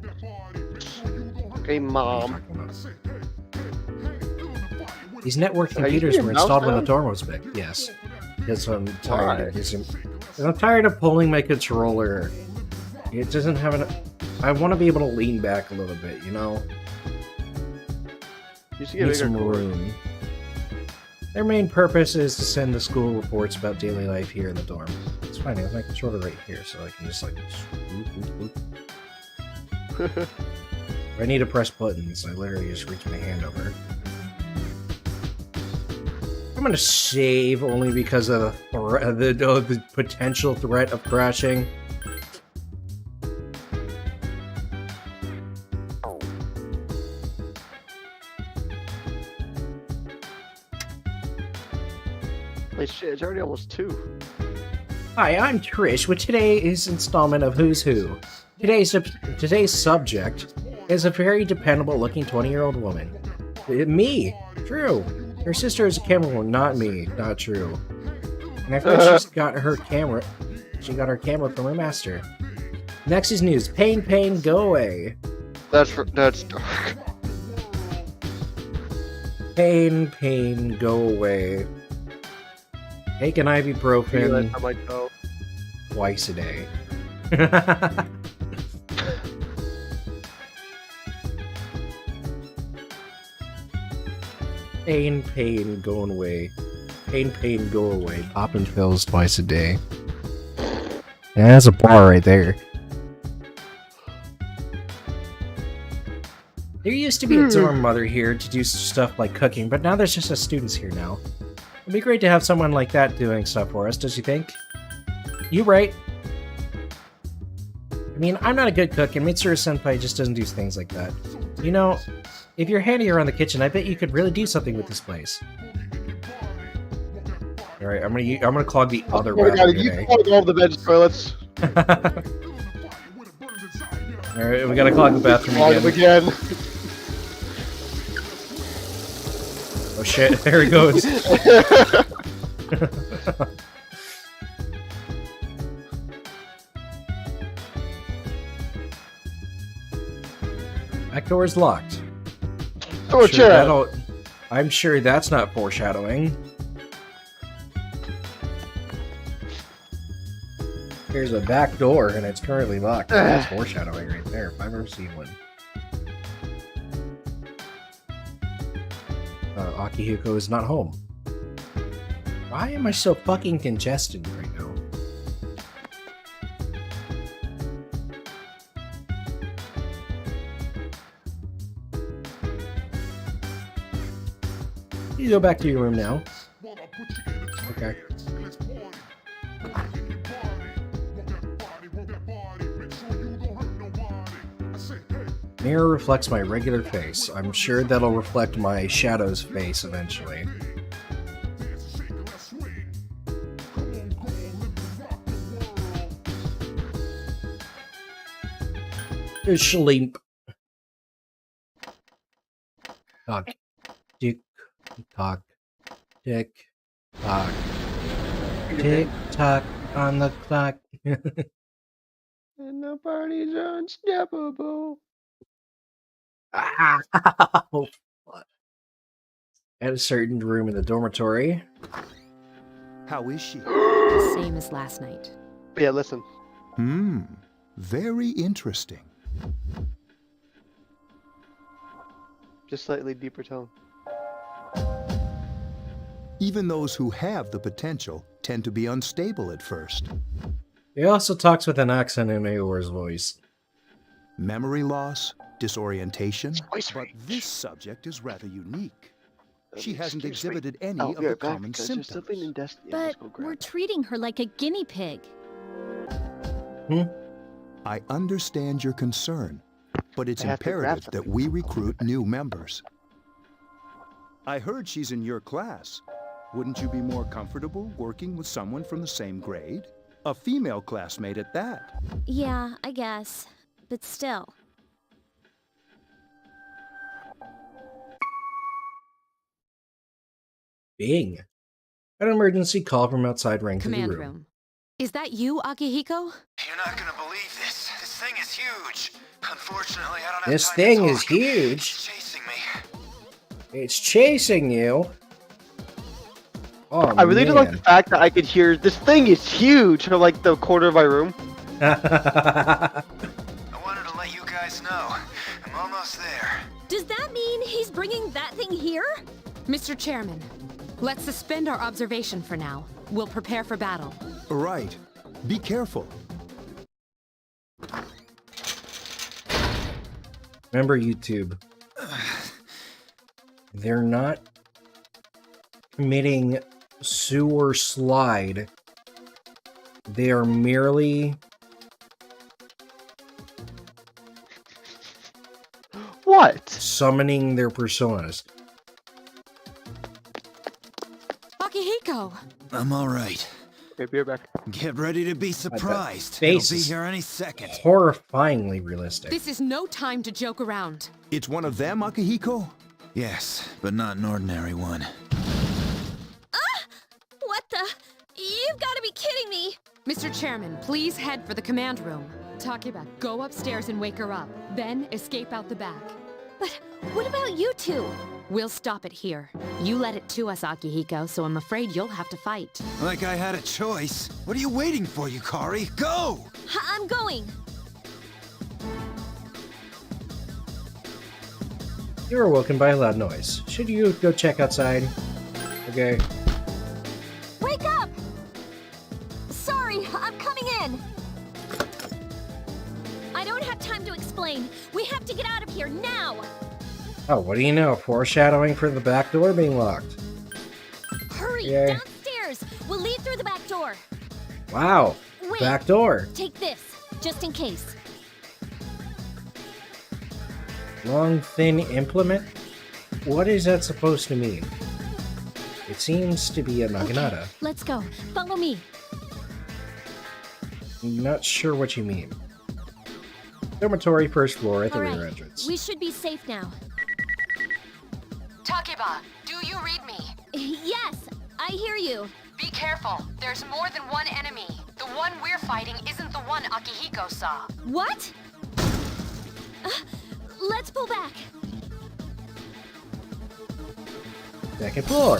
Speaker 2: Okay, Mom.
Speaker 1: These network
Speaker 2: Are you
Speaker 1: computers
Speaker 2: being
Speaker 1: were installed when the
Speaker 2: mouse-bound?
Speaker 1: dorm was big. Yes. Because I'm tired.
Speaker 2: Why?
Speaker 1: I'm tired of pulling my controller. It doesn't have enough. I want to be able to lean back a little bit, you know?
Speaker 2: You should get
Speaker 1: Need
Speaker 2: bigger
Speaker 1: some
Speaker 2: cord.
Speaker 1: room. Their main purpose is to send the school reports about daily life here in the dorm. It's fine, I have my controller right here, so I can just like swoop, swoop, swoop. If I need to press buttons, I literally just reach my hand over. I'm gonna save only because of the potential threat of crashing.
Speaker 2: Like shit, it's already almost 2.
Speaker 1: Hi, I'm Trish with today's installment of Who's Who. Today's subject is a very dependable-looking 20-year-old woman. Me. True. Her sister is a camerawoman, not me. Not true. And I thought she got her camera from her master. Next is news. Pain, go away.
Speaker 2: That's dark.
Speaker 1: Pain, go away. Take an ibuprofen
Speaker 2: I might go.
Speaker 1: twice a day. Pain, going away. Pain, go away. Popping pills twice a day. Yeah, that's a bar right there. There used to be a dorm mother here to do stuff like cooking, but now there's just us students here now. It'd be great to have someone like that doing stuff for us, does you think? You right. I mean, I'm not a good cook, and Mitsuru-senpai just doesn't do things like that. You know, if you're handy around the kitchen, I bet you could really do something with this place. Alright, I'm gonna clog the other
Speaker 2: Oh my god,
Speaker 1: bathroom
Speaker 2: you
Speaker 1: today.
Speaker 2: clog all the men's toilets.
Speaker 1: Alright, we gotta clog the bathroom
Speaker 2: Clog them
Speaker 1: again.
Speaker 2: again.
Speaker 1: Oh shit, there he goes. Back door is locked.
Speaker 2: Throw a chair at it.
Speaker 1: I'm sure that's not foreshadowing. There's a back door and it's currently locked. That's foreshadowing right there, if I've ever seen one. Akihiko is not home. Why am I so fucking congested right now? You go back to your room now. Okay. Mirror reflects my regular face. I'm sure that'll reflect my shadow's face eventually. Sleep. Talk. Tick. Tock, tick, tock, tick tock on the clock.
Speaker 2: And the party's unstoppable.
Speaker 1: Ah! Oh, fuck. At a certain room in the dormitory.
Speaker 12: How is she?
Speaker 7: Same as last night.
Speaker 2: Yeah, listen.
Speaker 12: Very interesting.
Speaker 2: Just slightly deeper tone.
Speaker 12: Even those who have the potential tend to be unstable at first.
Speaker 1: He also talks with an accent in Aor's voice.
Speaker 12: Memory loss, disorientation, but this subject is rather unique. She hasn't exhibited any of the common symptoms.
Speaker 3: But we're treating her like a guinea pig.
Speaker 12: I understand your concern, but it's imperative that we recruit new members. I heard she's in your class. Wouldn't you be more comfortable working with someone from the same grade? A female classmate at that.
Speaker 3: Yeah, I guess. But still.
Speaker 1: Bing. An emergency call from outside rang through the
Speaker 7: Command
Speaker 1: room.
Speaker 7: room. Is that you, Akihiko?
Speaker 11: You're not gonna believe this. This thing is huge. Unfortunately, I don't have
Speaker 1: This
Speaker 11: time
Speaker 1: thing
Speaker 11: to
Speaker 1: is
Speaker 11: talk.
Speaker 1: huge.
Speaker 11: It's chasing me.
Speaker 1: It's chasing you. Oh,
Speaker 2: I really do like the fact that I could hear this thing is huge from like the corner of my room.
Speaker 11: I wanted to let you guys know. I'm almost there.
Speaker 3: Does that mean he's bringing that thing here?
Speaker 7: Mr. Chairman, let's suspend our observation for now. We'll prepare for battle.
Speaker 12: Right. Be careful.
Speaker 1: Remember YouTube. They're not committing sewer slide. They are merely summoning their personas.
Speaker 7: Akihiko!
Speaker 11: I'm all right.
Speaker 2: Okay, be right back.
Speaker 11: Get ready to be surprised.
Speaker 1: Face
Speaker 11: It'll be
Speaker 1: is
Speaker 11: here any second.
Speaker 1: horrifyingly realistic.
Speaker 7: This is no time to joke around.
Speaker 12: It's one of them, Akihiko?
Speaker 11: Yes, but not an ordinary one.
Speaker 3: What the? You've got to be kidding me!
Speaker 7: Mr. Chairman, please head for the command room. Takiba, go upstairs and wake her up. Then escape out the back.
Speaker 3: But what about you two?
Speaker 7: We'll stop it here. You led it to us, Akihiko, so I'm afraid you'll have to fight.
Speaker 11: Like I had a choice. What are you waiting for, Yukari? Go!
Speaker 3: I'm going.
Speaker 1: You're awoken by a loud noise. Should you go check outside? Okay.
Speaker 3: Wake up! Sorry, I'm coming in. I don't have time to explain. We have to get out of here now.
Speaker 1: Oh, what do you know? Foreshadowing for the back door being locked.
Speaker 3: Hurry,
Speaker 1: Yay.
Speaker 3: downstairs. We'll leave through the back door.
Speaker 1: Wow.
Speaker 3: Wait.
Speaker 1: Back door.
Speaker 3: Take this, just in case.
Speaker 1: Long, thin implement? What is that supposed to mean? It seems to be a naginata.
Speaker 3: Okay, let's go. Follow me.
Speaker 1: I'm not sure what you mean. Dormitory, first floor, at the
Speaker 3: All
Speaker 1: rear
Speaker 3: right,
Speaker 1: entrance.
Speaker 3: we should be safe now.
Speaker 7: Takiba, do you read me?
Speaker 3: Yes, I hear you.
Speaker 7: Be careful. There's more than one enemy. The one we're fighting isn't the one Akihiko saw.
Speaker 3: What? Let's pull back.
Speaker 1: Second floor.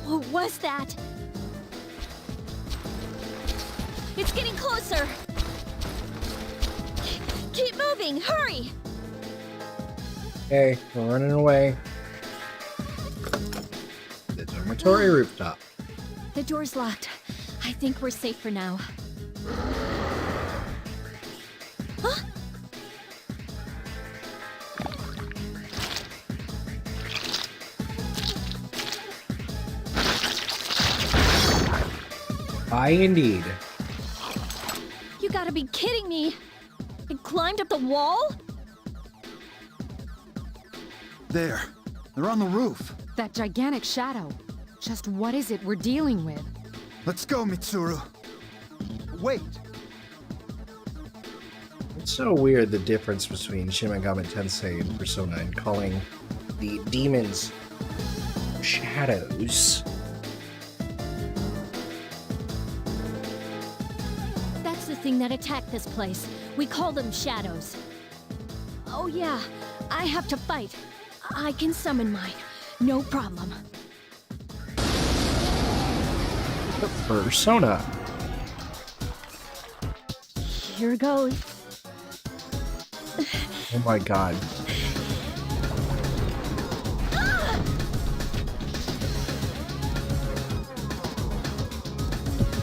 Speaker 3: What was that? It's getting closer. Keep moving, hurry!
Speaker 1: Okay, we're running away. It's a Dormitory rooftop.
Speaker 3: The door's locked. I think we're safe for now. Huh?
Speaker 1: Aye, indeed.
Speaker 3: You gotta be kidding me! It climbed up the wall?
Speaker 11: There. They're on the roof.
Speaker 13: That gigantic shadow. Just what is it we're dealing with?
Speaker 11: Let's go, Mitsuru. Wait.
Speaker 1: It's so weird the difference between Shin Megami Tensei and Persona and calling the demons shadows.
Speaker 3: That's the thing that attacked this place. We call them shadows. Oh yeah, I have to fight. I can summon mine. No problem.
Speaker 1: Persona.
Speaker 3: Here goes.
Speaker 1: Oh my god.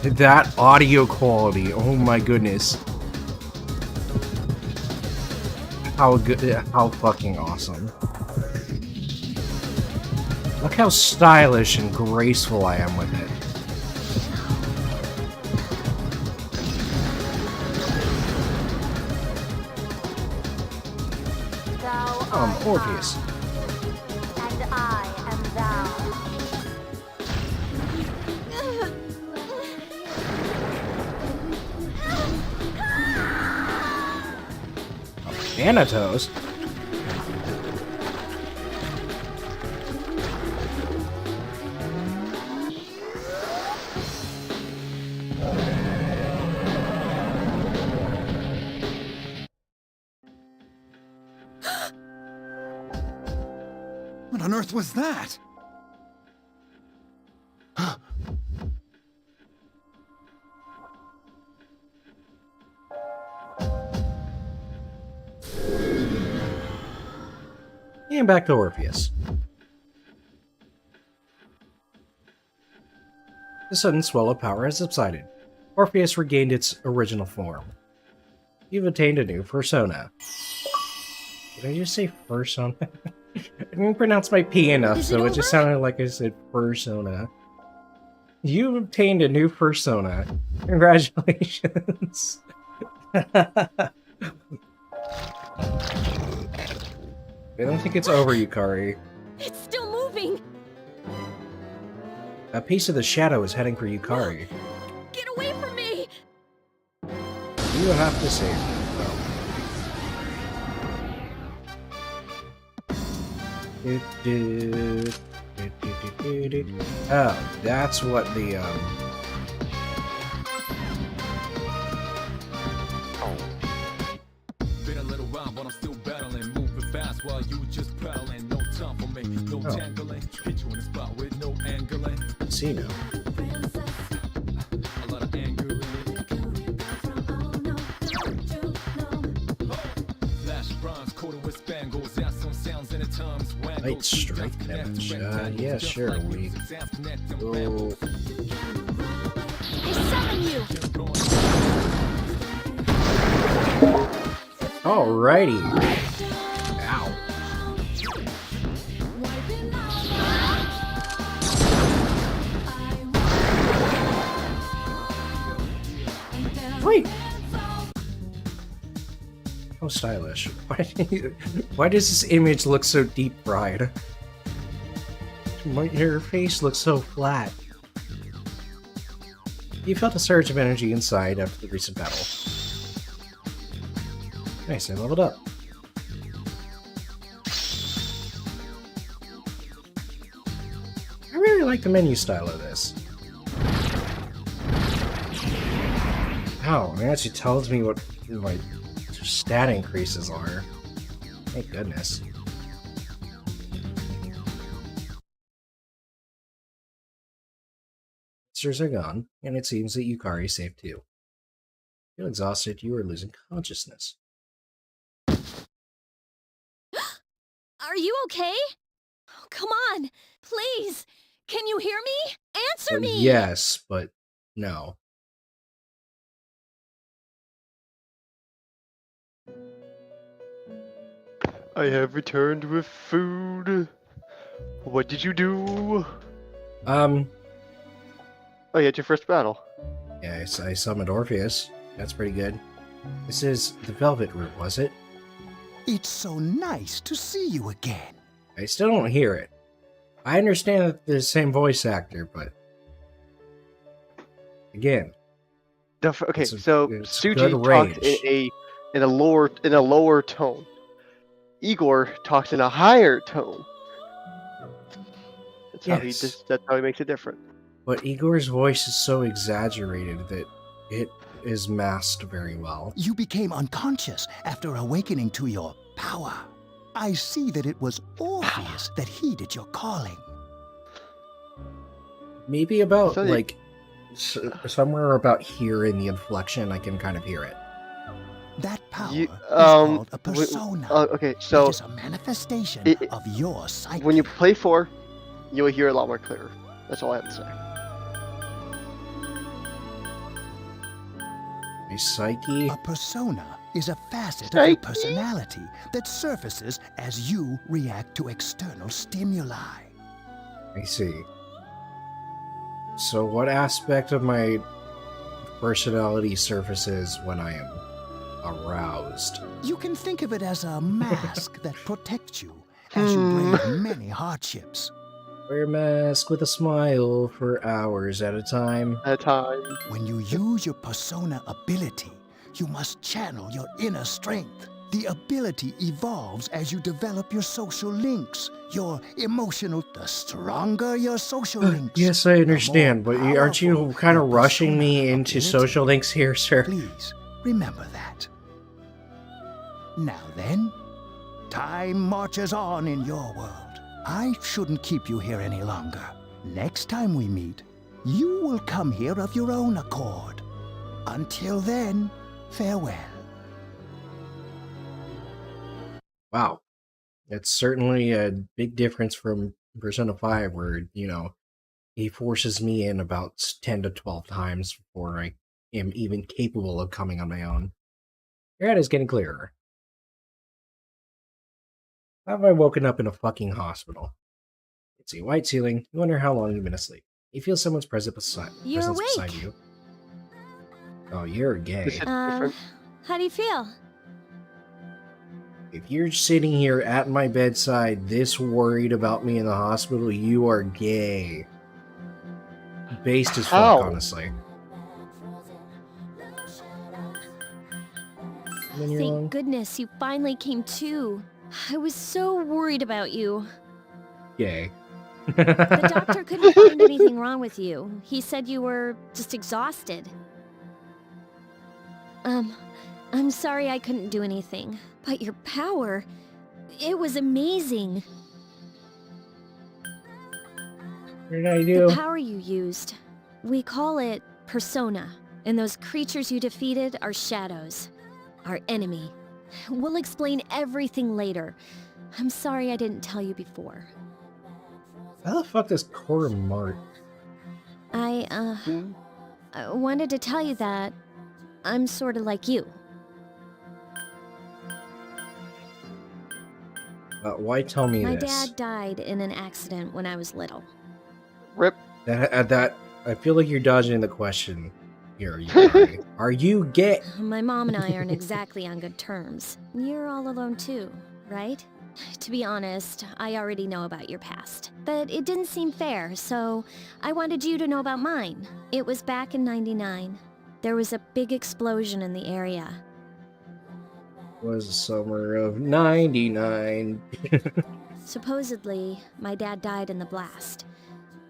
Speaker 1: That audio quality, oh my goodness. How good, how fucking awesome. Look how stylish and graceful I am with it. Orpheus.
Speaker 14: And I am thou.
Speaker 1: Thanatos?
Speaker 11: What on earth was that?
Speaker 1: And back to Orpheus. The sudden swell of power has subsided. Orpheus regained its original form. You've attained a new persona. Did I just say persona? I didn't pronounce my P enough, so it just sounded like I said persona. You've obtained a new persona. Congratulations. I don't think it's over, Yukari.
Speaker 3: It's still moving!
Speaker 1: A piece of the shadow is heading for Yukari.
Speaker 3: Get away from me!
Speaker 1: You have to save her. Oh, that's what the
Speaker 15: Been a little while, but I'm still battling, moving fast while you just prowling. No time for me, no tangling. Hit you in the spot with no angling.
Speaker 1: See now.
Speaker 15: A lot of anger in it. Flash bronze coated with spangles, out some sounds in the tongues.
Speaker 1: Light strike damage. Yeah, sure. We go.
Speaker 3: I summon you!
Speaker 1: Alrighty. Ow. Wait. How stylish. Why does this image look so deep fried? Your face looks so flat. You felt a surge of energy inside after the recent battle. Nice, I leveled up. I really like the menu style of this. Oh, it actually tells me what my stat increases are. Thank goodness. Monsters are gone, and it seems that Yukari is safe too. Feel exhausted, you are losing consciousness.
Speaker 3: Are you okay? Oh, come on, please. Can you hear me? Answer me!
Speaker 1: Yes, but no.
Speaker 2: I have returned with food. What did you do? Oh, you had your first battle.
Speaker 1: Yeah, I summoned Orpheus. That's pretty good. This is the Velvet Root, was it?
Speaker 8: It's so nice to see you again.
Speaker 1: I still don't hear it. I understand that they're the same voice actor, but again,
Speaker 2: Okay,
Speaker 1: it's
Speaker 2: Suji
Speaker 1: good
Speaker 2: talks
Speaker 1: range.
Speaker 2: in a lower tone. Igor talks in a higher tone. That's how he makes it different.
Speaker 1: But Igor's voice is so exaggerated that it is masked very well.
Speaker 8: You became unconscious after awakening to your power. I see that it was Orpheus that heeded your calling.
Speaker 1: Maybe about, like, somewhere about here in the inflection, I can kind of hear it.
Speaker 8: That power is called a persona.
Speaker 2: Okay, so
Speaker 8: it is a manifestation of your psyche.
Speaker 2: When you play 4, you'll hear a lot more clearer. That's all I have to say.
Speaker 1: A psyche?
Speaker 8: A persona is a facet of your personality that surfaces as you react to external stimuli.
Speaker 1: I see. So what aspect of my personality surfaces when I am aroused?
Speaker 8: You can think of it as a mask that protects you as you brave many hardships.
Speaker 1: Wear a mask with a smile for hours at a time.
Speaker 8: When you use your persona ability, you must channel your inner strength. The ability evolves as you develop your social links, your emotional. The stronger your social links.
Speaker 1: Yes, I understand, but aren't you kind of rushing me into social links here, sir?
Speaker 8: Please, remember that. Now then, time marches on in your world. I shouldn't keep you here any longer. Next time we meet, you will come here of your own accord. Until then, farewell.
Speaker 1: Wow. That's certainly a big difference from Persona 5, where, you know, he forces me in about 10 to 12 times before I am even capable of coming on my own. Your head is getting clearer. How have I woken up in a fucking hospital? It's a white ceiling. You wonder how long you've been asleep. You feel someone's presence beside you. Oh, you're gay.
Speaker 3: How do you feel?
Speaker 1: If you're sitting here at my bedside this worried about me in the hospital, you are gay. Based as fuck, honestly.
Speaker 3: Thank goodness you finally came to. I was so worried about you.
Speaker 1: Gay.
Speaker 3: The doctor couldn't find anything wrong with you. He said you were just exhausted. I'm sorry I couldn't do anything, but your power, it was amazing.
Speaker 1: What did I do?
Speaker 3: The power you used, we call it persona, and those creatures you defeated are shadows, our enemy. We'll explain everything later. I'm sorry I didn't tell you before.
Speaker 1: How the fuck does Cora Mart?
Speaker 3: I wanted to tell you that I'm sort of like you.
Speaker 1: Why tell me
Speaker 3: My
Speaker 1: this?
Speaker 3: dad died in an accident when I was little.
Speaker 2: Rip.
Speaker 1: That I feel like you're dodging the question here. Are you gay?
Speaker 3: My mom and I aren't exactly on good terms. You're all alone too, right? To be honest, I already know about your past. But it didn't seem fair, so I wanted you to know about mine. It was back in '99. There was a big explosion in the area.
Speaker 1: It was the summer of '99.
Speaker 3: Supposedly, my dad died in the blast.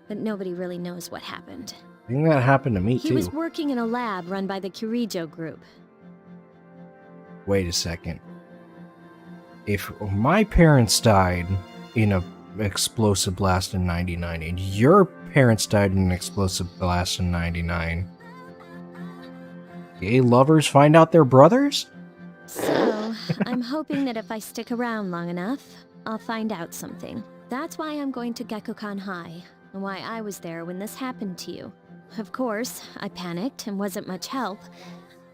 Speaker 3: But nobody really knows what happened.
Speaker 1: I think that happened to me too.
Speaker 3: He was working in a lab run by the Kirijo group.
Speaker 1: Wait a second. If my parents died in an explosive blast in '99, and your parents died in an explosive blast in '99, gay lovers find out they're brothers?
Speaker 3: So, I'm hoping that if I stick around long enough, I'll find out something. That's why I'm going to Gekkoukan High. and why I was there when this happened to you. Of course, I panicked and wasn't much help.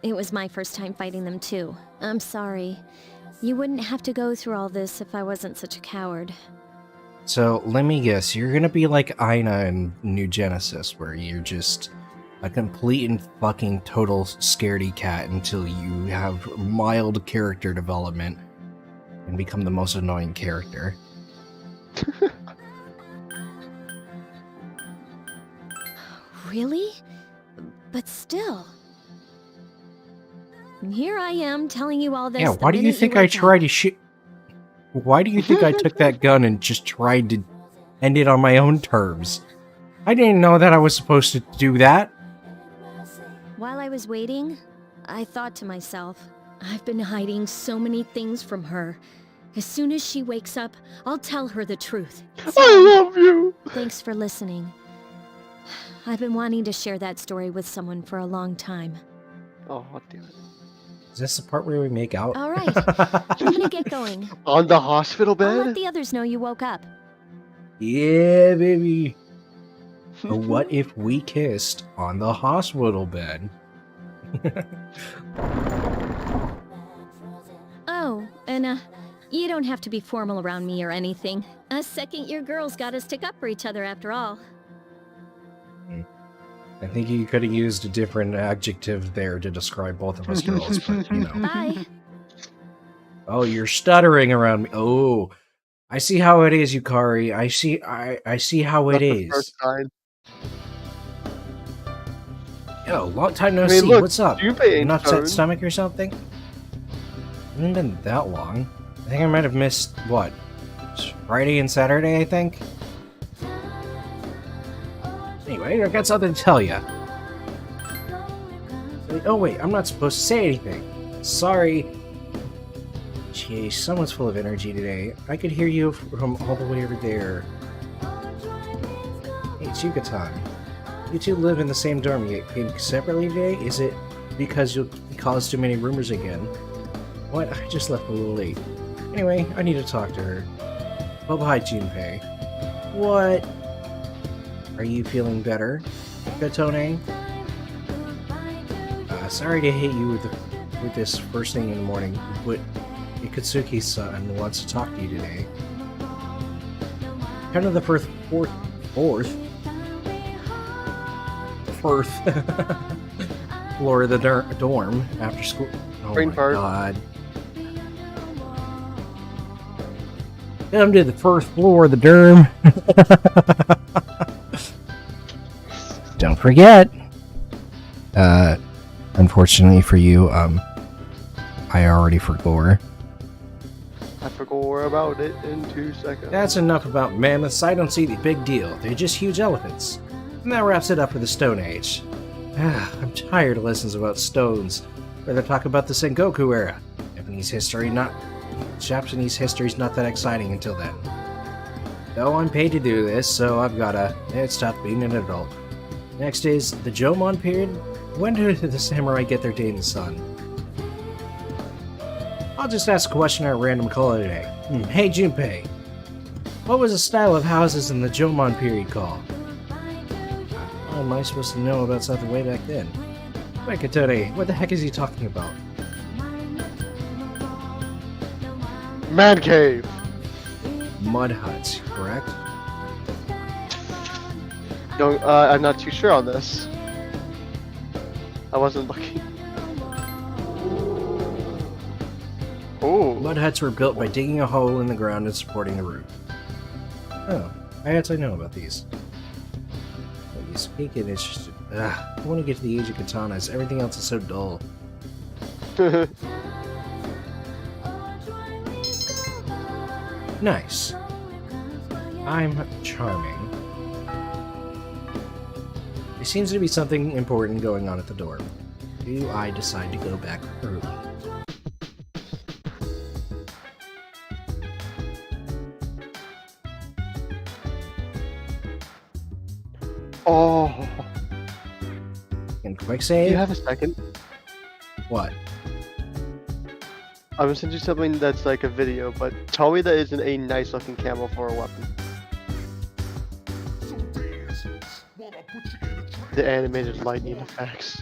Speaker 3: It was my first time fighting them too. I'm sorry. You wouldn't have to go through all this if I wasn't such a coward.
Speaker 1: So, let me guess, you're gonna be like Aina in New Genesis, where you're just a complete and fucking total scaredy cat until you have mild character development and become the most annoying character.
Speaker 3: Really? But still. And here I am telling you all this.
Speaker 1: Yeah, why do you think I tried to shoot? Why do you think I took that gun and just tried to end it on my own terms? I didn't know that I was supposed to do that.
Speaker 3: While I was waiting, I thought to myself, I've been hiding so many things from her. As soon as she wakes up, I'll tell her the truth.
Speaker 2: I love you!
Speaker 3: Thanks for listening. I've been wanting to share that story with someone for a long time.
Speaker 2: Oh, damn it.
Speaker 1: Is this the part where we make out?
Speaker 3: All right, I'm gonna get going.
Speaker 2: On the hospital
Speaker 3: I'll let
Speaker 2: bed?
Speaker 3: the others know you woke up.
Speaker 1: Yeah, baby. Or what if we kissed on the hospital bed?
Speaker 3: Oh, and you don't have to be formal around me or anything. Us second-year girls gotta stick up for each other after all.
Speaker 1: I think you could have used a different adjective there to describe both of us girls, but you know.
Speaker 3: Bye.
Speaker 1: Oh, you're stuttering around me. Oh, I see how it is, Yukari. I see how it is.
Speaker 2: First time.
Speaker 1: Yo, long time no
Speaker 2: I mean,
Speaker 1: see.
Speaker 2: look,
Speaker 1: What's up?
Speaker 2: Junpei
Speaker 1: An upset
Speaker 2: turned.
Speaker 1: stomach or something? Hasn't been that long. I think I might have missed, what? Friday and Saturday, I think? Anyway, I got something to tell you. Oh wait, I'm not supposed to say anything. Sorry. Jeez, someone's full of energy today. I could hear you from all the way over there. Hey, Chukatan. You two live in the same dorm, yet came separately today? Is it because you caused too many rumors again? What? I just left a little late. Anyway, I need to talk to her. Bye-bye, Junpei. What? Are you feeling better, Katone? Sorry to hit you with this first thing in the morning, but Ikatsuki's son wants to talk to you today. Kind of the fourth floor of the dorm after school. Oh
Speaker 2: Brain
Speaker 1: my
Speaker 2: fart.
Speaker 1: god. Come to the first floor of the dorm. Don't forget. Unfortunately for you, I already forgot.
Speaker 2: I forgot about it in 2 seconds.
Speaker 1: That's enough about mammoths. I don't see the big deal. They're just huge elephants. And that wraps it up for the Stone Age. I'm tired of lessons about stones. Rather talk about the Sengoku era. Japanese history's not that exciting until then. Though I'm paid to do this, so I've gotta stop being an adult. Next is the Jomon period. When do the samurai get their day in the sun? I'll just ask a question at random call today. Hey Junpei, what was the style of houses in the Jomon period called? How am I supposed to know about something way back then? Wait, Katone, what the heck is he talking about?
Speaker 2: Man cave.
Speaker 1: Mud huts, correct?
Speaker 2: Don't, I'm not too sure on this. I wasn't looking. Oh.
Speaker 1: Mud huts were built by digging a hole in the ground and supporting the roof. Oh, I actually know about these. What you speaking is just... I want to get to the age of katanas. Everything else is so dull. Nice. I'm charming. There seems to be something important going on at the door. Do I decide to go back early?
Speaker 2: Oh.
Speaker 1: And quick save?
Speaker 2: Do you have a second?
Speaker 1: What?
Speaker 2: I'm gonna send you something that's like a video, but tell me that isn't a nice looking camo for a weapon. the animated lightning effects.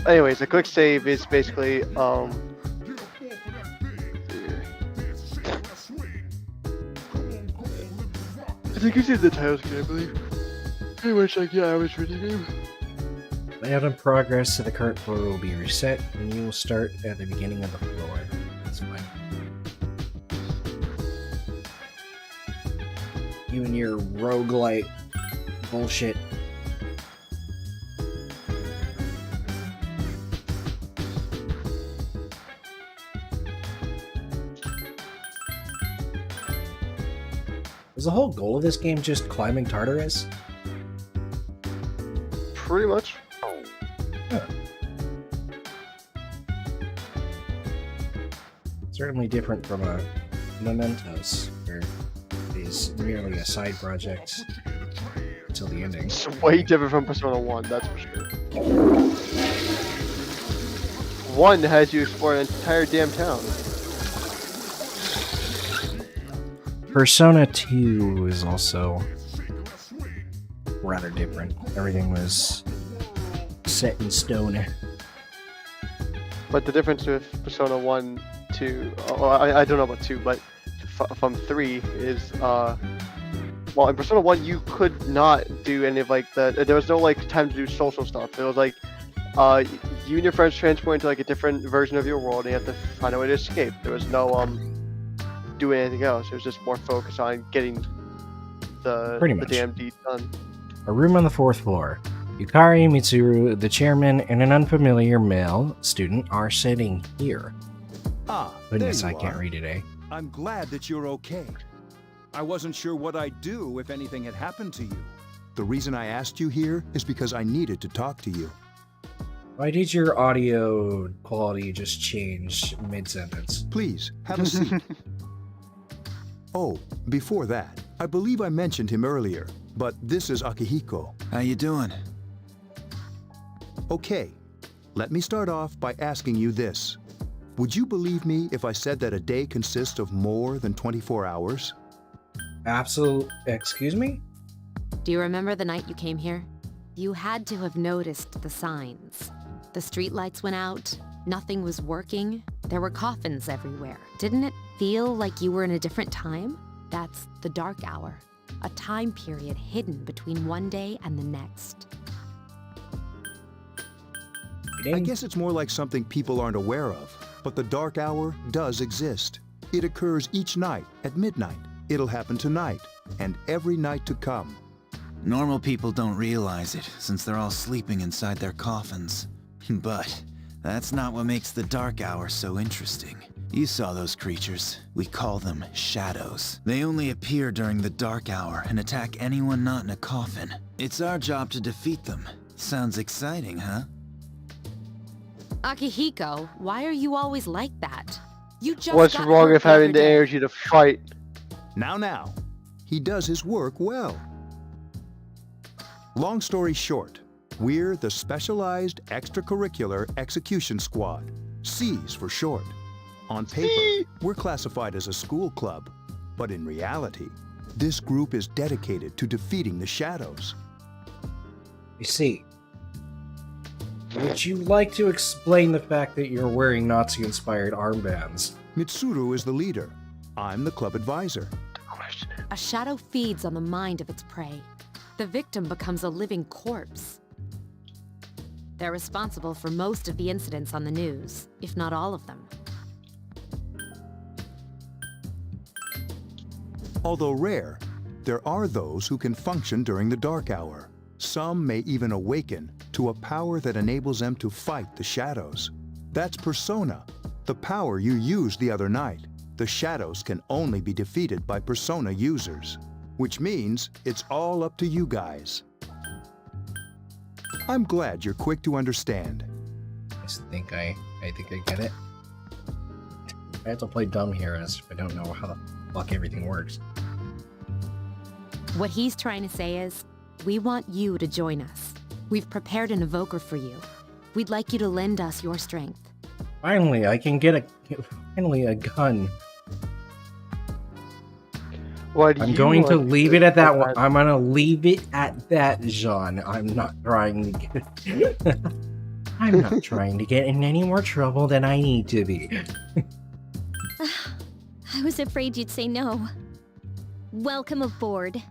Speaker 2: Anyways, a quick save is basically I think you see the title screen, I believe. Pretty much like your average video game.
Speaker 1: Layout and progress to the current floor will be reset, and you will start at the beginning of the floor. That's fine. You and your roguelite bullshit. Is the whole goal of this game just climbing Tartarus?
Speaker 2: Pretty much.
Speaker 1: Huh. Certainly different from a Mementos, where it is merely a side project until the ending.
Speaker 2: It's way different from Persona 1, that's for sure. 1 has you explore an entire damn town.
Speaker 1: Persona 2 is also rather different. Everything was set in stone.
Speaker 2: But the difference with Persona 1, 2, I don't know about 2, but from 3 is, well, in Persona 1 you could not do any of like there was no like time to do social stuff. It was like, you and your friends transport into like a different version of your world and you have to find a way to escape. There was no, do anything else. It was just more focused on getting the damn deed done.
Speaker 1: A room on the 4th floor. Yukari, Mitsuru, the chairman, and an unfamiliar male student are sitting here.
Speaker 12: Ah,
Speaker 1: Goodness,
Speaker 12: there
Speaker 1: I
Speaker 12: you
Speaker 1: can't
Speaker 12: are.
Speaker 1: read today.
Speaker 12: I'm glad that you're okay. I wasn't sure what I'd do if anything had happened to you. The reason I asked you here is because I needed to talk to you.
Speaker 1: Why did your audio quality just change mid-sentence?
Speaker 12: Please, have a seat. Oh, before that, I believe I mentioned him earlier, but this is Akihiko.
Speaker 8: How you doing?
Speaker 12: Okay, let me start off by asking you this. Would you believe me if I said that a day consists of more than 24 hours?
Speaker 1: Excuse me?
Speaker 13: Do you remember the night you came here? You had to have noticed the signs. The streetlights went out, nothing was working, there were coffins everywhere. Didn't it feel like you were in a different time? That's the dark hour, a time period hidden between one day and the next.
Speaker 12: I guess it's more like something people aren't aware of, but the dark hour does exist. It occurs each night at midnight. It'll happen tonight, and every night to come.
Speaker 8: Normal people don't realize it, since they're all sleeping inside their coffins. But that's not what makes the dark hour so interesting. You saw those creatures. We call them shadows. They only appear during the dark hour and attack anyone not in a coffin. It's our job to defeat them. Sounds exciting, huh?
Speaker 13: Akihiko, why are you always like that? You just
Speaker 2: What's
Speaker 13: got
Speaker 2: wrong
Speaker 13: hurt
Speaker 2: with
Speaker 13: the
Speaker 2: having
Speaker 13: other
Speaker 2: the
Speaker 13: day.
Speaker 2: energy to fight?
Speaker 12: Now, he does his work well. Long story short, we're the Specialized Extracurricular Execution Squad, SEAS for short. On paper, we're classified as a school club, but in reality, this group is dedicated to defeating the shadows.
Speaker 1: You see, would you like to explain the fact that you're wearing Nazi-inspired armbands?
Speaker 12: Mitsuru is the leader. I'm the club advisor.
Speaker 13: A shadow feeds on the mind of its prey. The victim becomes a living corpse. They're responsible for most of the incidents on the news, if not all of them.
Speaker 12: Although rare, there are those who can function during the dark hour. Some may even awaken to a power that enables them to fight the shadows. That's Persona, the power you used the other night. The shadows can only be defeated by Persona users, which means it's all up to you guys. I'm glad you're quick to understand.
Speaker 1: I think I get it. I have to play dumb here as if I don't know how the fuck everything works.
Speaker 13: What he's trying to say is, we want you to join us. We've prepared an evoker for you. We'd like you to lend us your strength.
Speaker 1: Finally, I can get a gun.
Speaker 2: What do
Speaker 1: I'm
Speaker 2: you
Speaker 1: going to
Speaker 2: want
Speaker 1: leave it at that
Speaker 2: so
Speaker 1: one.
Speaker 2: bad?
Speaker 1: I'm gonna leave it at that, Jean. I'm not trying to get. I'm not trying to get in any more trouble than I need to be.
Speaker 3: I was afraid you'd say no. Welcome aboard.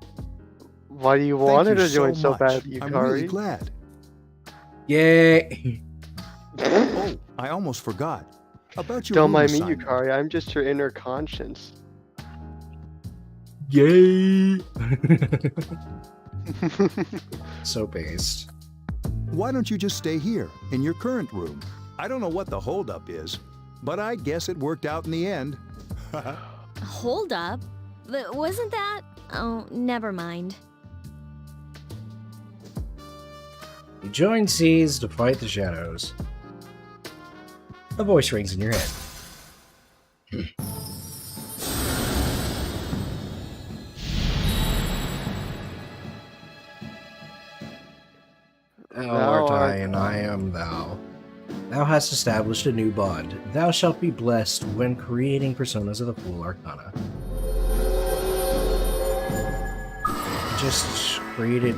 Speaker 2: Why do you want her
Speaker 12: you
Speaker 2: to join
Speaker 12: so
Speaker 2: so bad,
Speaker 12: much. I'm really
Speaker 2: Yukari?
Speaker 12: glad.
Speaker 1: Yay!
Speaker 12: Oh, I almost forgot. About your
Speaker 2: Don't
Speaker 12: room
Speaker 2: mind me,
Speaker 12: assignment.
Speaker 2: Yukari. I'm just your inner conscience.
Speaker 1: Yay! So based.
Speaker 12: Why don't you just stay here, in your current room? I don't know what the holdup is, but I guess it worked out in the end.
Speaker 3: Hold up. Wasn't that? Oh, never mind.
Speaker 1: You join seas to fight the shadows. A voice rings in your head. Thou art I, and I am thou. Thou hast established a new bond. Thou shalt be blessed when creating personas of the Full Arcana. Just created...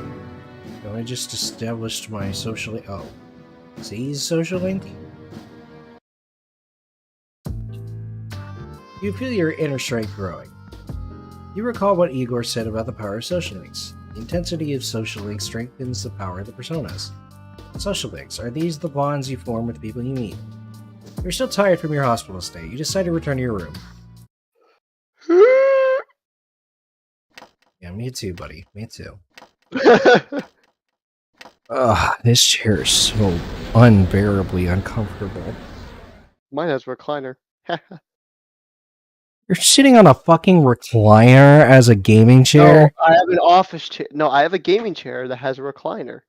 Speaker 1: I just established my social link. Oh. Sees social link? You feel your inner strength growing. You recall what Igor said about the power of social links. The intensity of social links strengthens the power of the personas. Social links, are these the bonds you form with people you meet? You're still tired from your hospital stay. You decide to return to your room. Yeah, me too, buddy. Me too. Ugh, this chair is so unbearably uncomfortable.
Speaker 2: Mine has recliner.
Speaker 1: You're sitting on a fucking recliner as a gaming chair?
Speaker 2: No, I have an office chair. No, I have a gaming chair that has a recliner.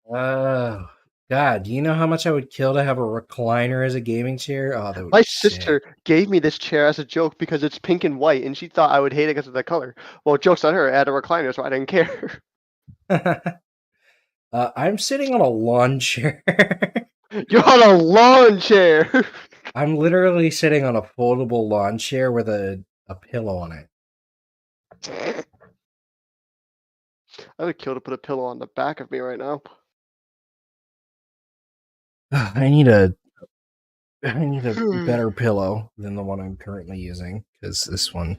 Speaker 1: Oh, God, do you know how much I would kill to have a recliner as a gaming chair? Oh, that would
Speaker 2: My
Speaker 1: be
Speaker 2: sister gave me this chair as a joke because it's pink and white, and she thought I would hate it because of the color. Well, joke's on her. I had a recliner, so I didn't care.
Speaker 1: sick. I'm sitting on a lawn chair.
Speaker 2: You're on a lawn chair!
Speaker 1: I'm literally sitting on a foldable lawn chair with a pillow on it.
Speaker 2: I would kill to put a pillow on the back of me right now.
Speaker 1: I need a better pillow than the one I'm currently using, because this one...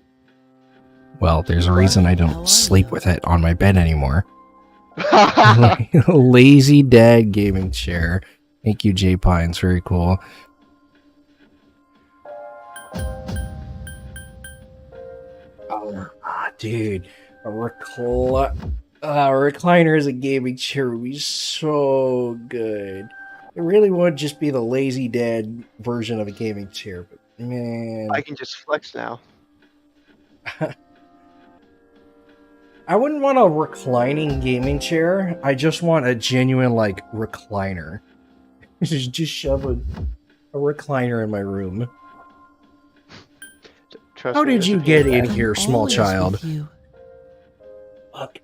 Speaker 1: Well, there's a reason I don't sleep with it on my bed anymore. Lazy dad gaming chair. Thank you, J Pines. Very cool. Oh, dude, a recliner as a gaming chair would be so good. It really would just be the lazy dad version of a gaming chair, but man,
Speaker 2: I can just flex now.
Speaker 1: I wouldn't want a reclining gaming chair. I just want a genuine, like, recliner. Just shove a recliner in my room. How did you get in here, small child? Fuck.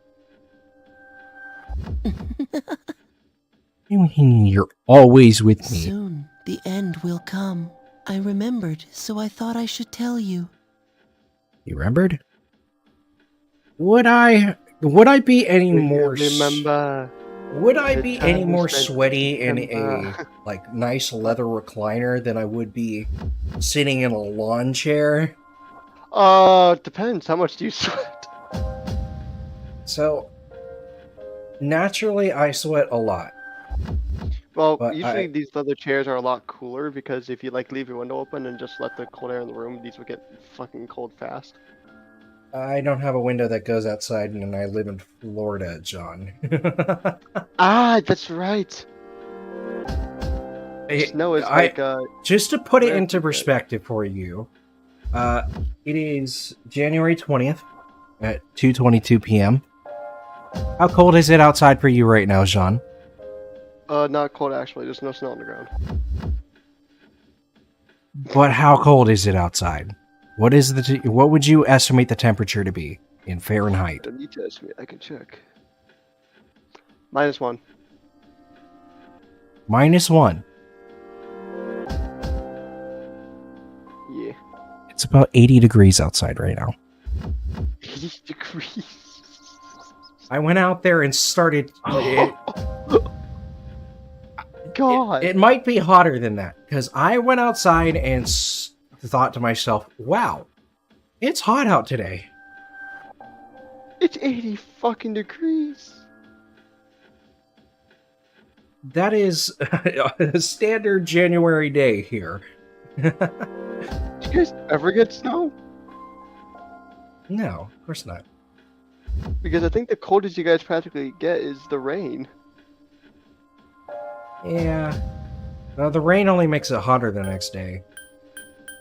Speaker 1: You're always with me.
Speaker 6: Soon, the end will come. I remembered, so I thought I should tell you.
Speaker 1: You remembered? Would I be any more?
Speaker 2: Remember?
Speaker 1: Would I be any more sweaty in a like nice leather recliner than I would be sitting in a lawn chair?
Speaker 2: Depends. How much do you sweat?
Speaker 1: So, naturally, I sweat a lot.
Speaker 2: Well,
Speaker 1: But
Speaker 2: usually these leather chairs are a lot cooler because if you like leave your window open and just let the cold air in the room, these would get fucking cold fast.
Speaker 1: I don't have a window that goes outside, and I live in Florida, John.
Speaker 2: Ah, that's right. Snow is like
Speaker 1: just to put it into perspective for you, it is January 20th at 2:22 p.m. How cold is it outside for you right now, Jean?
Speaker 2: Not cold actually. There's no snow on the ground.
Speaker 1: But how cold is it outside? What would you estimate the temperature to be in Fahrenheit?
Speaker 2: Don't need to estimate. I can check. -1.
Speaker 1: -1.
Speaker 2: Yeah.
Speaker 1: It's about 80 degrees outside right now.
Speaker 2: 80 degrees.
Speaker 1: I went out there and started.
Speaker 2: God.
Speaker 1: It might be hotter than that because I went outside and thought to myself, "Wow, it's hot out today."
Speaker 2: It's 80 fucking degrees.
Speaker 1: That is a standard January day here.
Speaker 2: Do you guys ever get snow?
Speaker 1: No, of course not.
Speaker 2: Because I think the coldest you guys practically get is the rain.
Speaker 1: Yeah. The rain only makes it hotter the next day.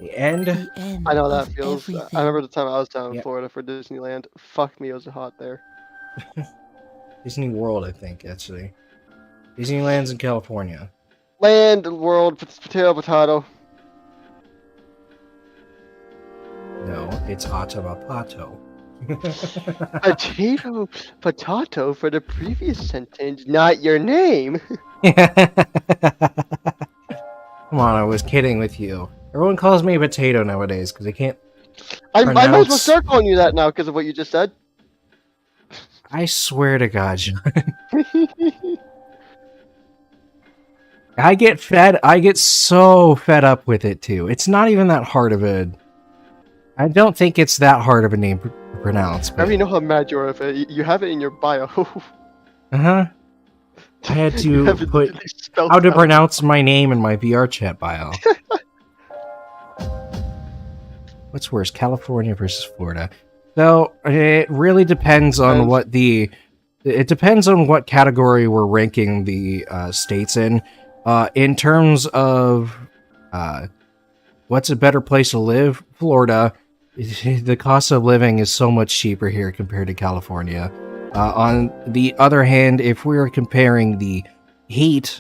Speaker 1: The end.
Speaker 2: I know that feels. I remember the time I was down in Florida for Disneyland. Fuck me, it was hot there.
Speaker 1: Disney World, I think, actually. Disneyland's in California.
Speaker 2: Land, world, potato, potato.
Speaker 1: No, it's Atamapato.
Speaker 2: Potato, potato for the previous sentence, not your name.
Speaker 1: Come on, I was kidding with you. Everyone calls me Potato nowadays because they can't
Speaker 2: I might as well
Speaker 1: pronounce...
Speaker 2: start calling you that now because of what you just said.
Speaker 1: I swear to God, John. I get so fed up with it too. It's not even that hard of a... I don't think it's that hard of a name to pronounce.
Speaker 2: I already know how mad you are of it. You have it in your bio.
Speaker 1: Uh-huh. I had to put how to pronounce my name in my VR chat bio. What's worse, California versus Florida? So it really depends on what the... It depends on what category we're ranking the states in. In terms of what's a better place to live, Florida. The cost of living is so much cheaper here compared to California. On the other hand, if we're comparing the heat,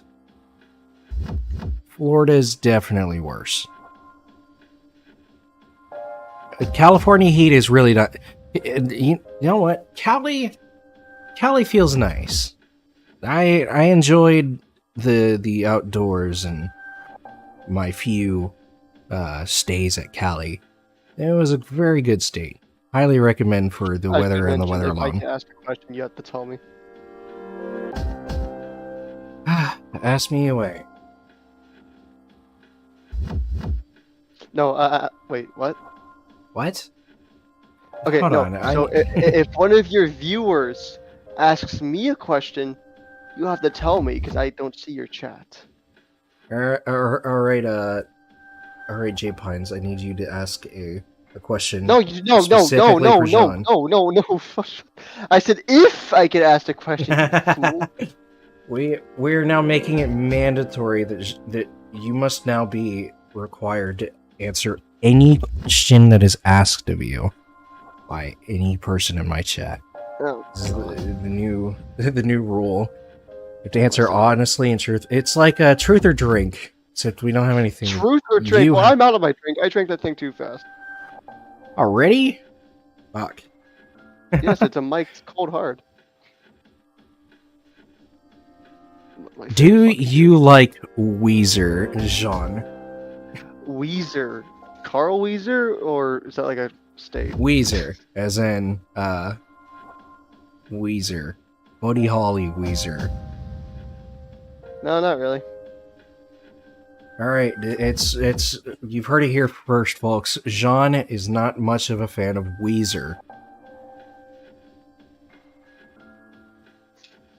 Speaker 1: Florida is definitely worse. California heat is really not... You know what? Cali feels nice. I enjoyed the outdoors and my few stays at Cali. It was a very good state. Highly recommend for the weather and the weather alone.
Speaker 2: If I ask a question, you have to tell me.
Speaker 1: Ask me away.
Speaker 2: No, wait, what?
Speaker 1: What?
Speaker 2: Okay,
Speaker 1: Hold
Speaker 2: no.
Speaker 1: on,
Speaker 2: So if one of your viewers asks me a question, you have to tell me because I don't see your chat.
Speaker 1: Alright, J Pines, I need you to ask a question.
Speaker 2: No.
Speaker 1: Specifically for Jean.
Speaker 2: No. I said if I could ask a question, you fool.
Speaker 1: We're now making it mandatory that you must now be required to answer any question that is asked of you by any person in my chat.
Speaker 2: Oh,
Speaker 1: this is the new rule. You have to answer honestly and truth. It's like a truth or drink, except we don't have anything.
Speaker 2: Truth or drink? Well, I'm out of my drink. I drank that thing too fast.
Speaker 1: Already? Fuck.
Speaker 2: Yes, it's a Mike's Cold Hard.
Speaker 1: Do you like Weezer, Jean?
Speaker 2: Weezer? Carl Weezer? Or is that like a state?
Speaker 1: Weezer, as in, Weezer. Buddy Holly Weezer.
Speaker 2: No, not really.
Speaker 1: Alright, it's you've heard it here first, folks. Jean is not much of a fan of Weezer.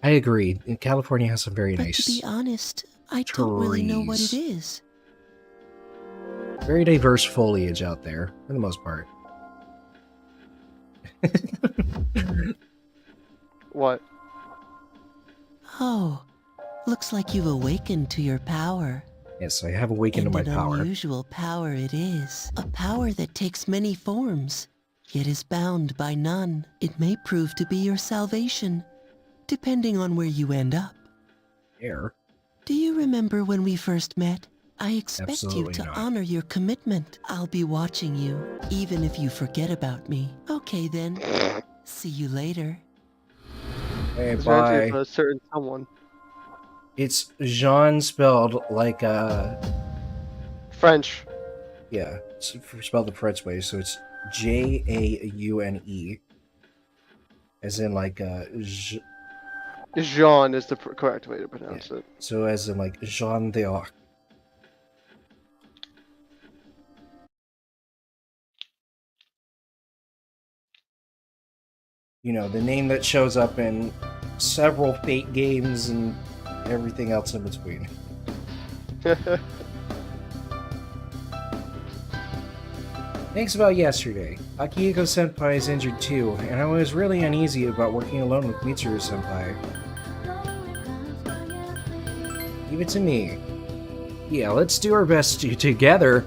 Speaker 1: I agree. California has some very nice...
Speaker 6: To be honest, I don't really know what it is.
Speaker 1: Very diverse foliage out there, for the most part.
Speaker 2: What?
Speaker 6: Oh, looks like you've awakened to your power.
Speaker 1: Yes, I have awakened to my power.
Speaker 6: An unusual power it is. A power that takes many forms, yet is bound by none. It may prove to be your salvation, depending on where you end up.
Speaker 1: Air.
Speaker 6: Do you remember when we first met? I expect
Speaker 1: Absolutely
Speaker 6: you to
Speaker 1: not.
Speaker 6: honor your commitment. I'll be watching you, even if you forget about me. Okay then. See you later.
Speaker 1: Hey, bye.
Speaker 2: A certain someone.
Speaker 1: It's Jean spelled like
Speaker 2: French.
Speaker 1: Yeah, it's spelled the French way, so it's Jaune. As in like
Speaker 2: Jean is the correct way to pronounce it.
Speaker 1: so as in like Jean d'Arc. You know, the name that shows up in several Fate games and everything else in between. Thanks about yesterday. Akihiko Senpai is injured too, and I was really uneasy about working alone with Mitsuru Senpai. Leave it to me. Yeah, let's do our best together.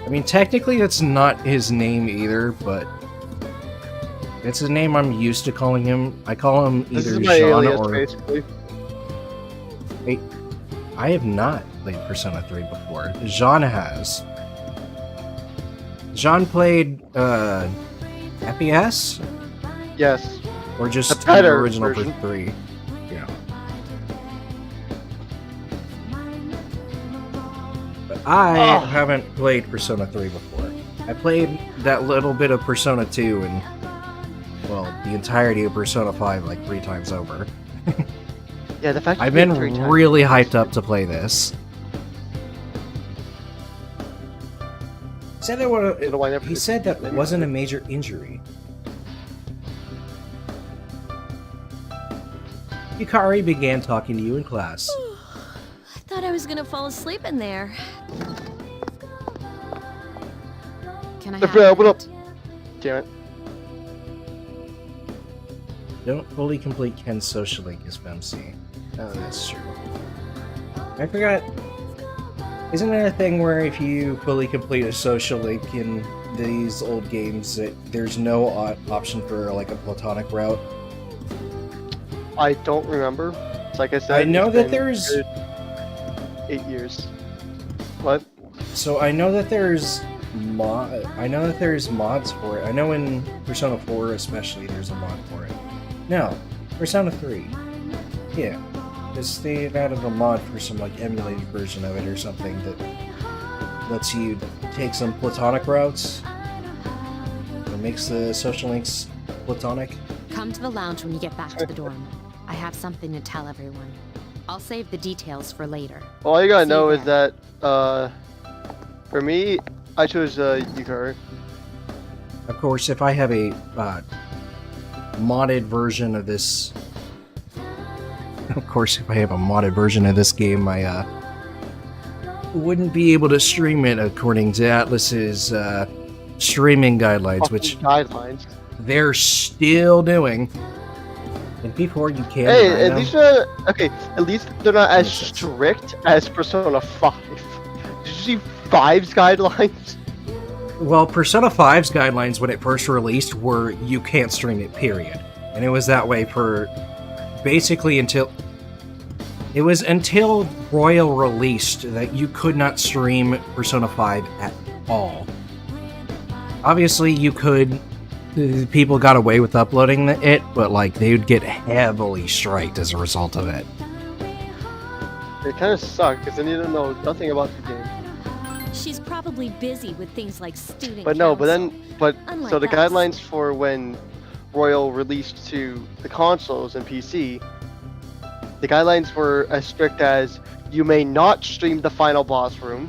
Speaker 1: I mean, technically that's not his name either, but it's a name I'm used to calling him. I call him either Jean or...
Speaker 2: basically.
Speaker 1: Wait, I have not played Persona 3 before. Jean has. Jean played, FPS?
Speaker 2: Yes.
Speaker 1: Or just
Speaker 2: The
Speaker 1: the
Speaker 2: better
Speaker 1: original
Speaker 2: version.
Speaker 1: 3? Yeah. But I haven't played Persona 3 before. I played that little bit of Persona 2 and, well, the entirety of Persona 5 like 3 times over.
Speaker 2: Yeah, the fact
Speaker 1: I've been really hyped up to play this. He said that wasn't a major injury. Yukari began talking to you in class.
Speaker 3: I thought I was gonna fall asleep in there.
Speaker 13: Can I
Speaker 2: What up? Damn it.
Speaker 1: Don't fully complete Ken's social link as FemC. Oh, that's true. I forgot. Isn't there a thing where if you fully complete a social link in these old games, that there's no option for like a platonic route?
Speaker 2: I don't remember. Like I said,
Speaker 1: I know
Speaker 2: it's
Speaker 1: that
Speaker 2: been
Speaker 1: there's
Speaker 2: good 8 years. What?
Speaker 1: So I know that there's mods for it. I know in Persona 4 especially there's a mod for it. No, Persona 3. Yeah. They've added a mod for some like emulated version of it or something that lets you take some platonic routes. It makes the social links platonic.
Speaker 13: Come to the lounge when you get back to the dorm. I have something to tell everyone. I'll save the details for later.
Speaker 2: All you gotta know is that, for me, I chose Yukari.
Speaker 1: Of course, if I have a modded version of this... Of course, if I have a modded version of this game, I wouldn't be able to stream it according to Atlus's streaming guidelines, which they're still doing. And before you can.
Speaker 2: Hey, at least at least they're not as strict as Persona 5. Did you see 5's guidelines?
Speaker 1: Well, Persona 5's guidelines when it first released were you can't stream it, period. And it was that way for basically until Royal released that you could not stream Persona 5 at all. Obviously, you could. People got away with uploading it, but like they would get heavily striked as a result of it.
Speaker 2: It kind of sucked because then you don't know nothing about the game.
Speaker 3: She's probably busy with things like student
Speaker 2: But no,
Speaker 3: council.
Speaker 2: so the
Speaker 3: us.
Speaker 2: guidelines for when Royal released to the consoles and PC, the guidelines were as strict as you may not stream the final boss room.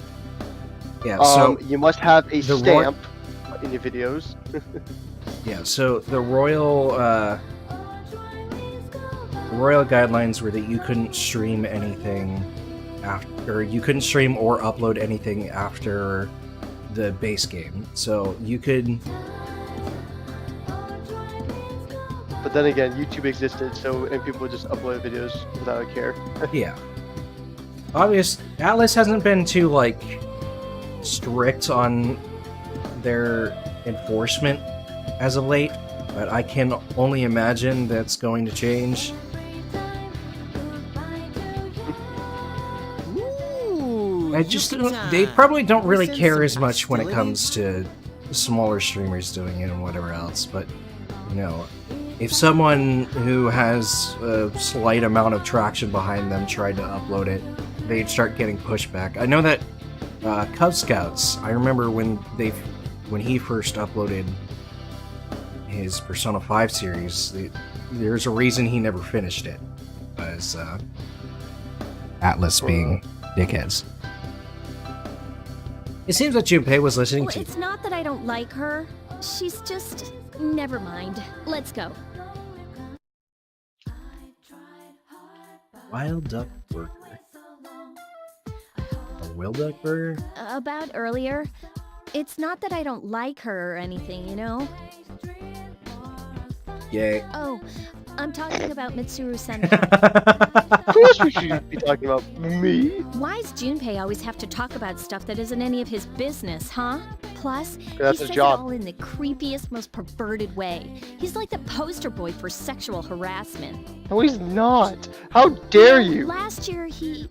Speaker 1: Yeah, so
Speaker 2: you must have a stamp in your videos.
Speaker 1: Yeah, so the Royal guidelines were that you couldn't stream anything after, you couldn't stream or upload anything after the base game. So you could.
Speaker 2: But then again, YouTube existed, and people would just upload videos without a care.
Speaker 1: Yeah. Atlus hasn't been too like strict on their enforcement as of late, but I can only imagine that's going to change. They probably don't really care as much when it comes to smaller streamers doing it and whatever else, but you know, if someone who has a slight amount of traction behind them tried to upload it, they'd start getting pushback. I know that Cub Scouts, I remember when they when he first uploaded his Persona 5 series, there's a reason he never finished it. As Atlas being dickheads. It seems that Junpei was listening
Speaker 3: Well,
Speaker 1: to...
Speaker 3: it's not that I don't like her. She's just... Never mind. Let's go.
Speaker 1: Wild Duck Burger. A Wild Duck Burger?
Speaker 3: About earlier. It's not that I don't like her or anything, you know?
Speaker 1: Yay.
Speaker 3: Oh, I'm talking about Mitsuru-senpai.
Speaker 2: Of course we should be talking about me.
Speaker 3: Why does Junpei always have to talk about stuff that isn't any of his business, huh? Plus,
Speaker 2: That's
Speaker 3: he
Speaker 2: his
Speaker 3: says
Speaker 2: job.
Speaker 3: it all in the creepiest, most perverted way. He's like the poster boy for sexual harassment.
Speaker 2: No, he's not. How dare you?
Speaker 3: Last year, he...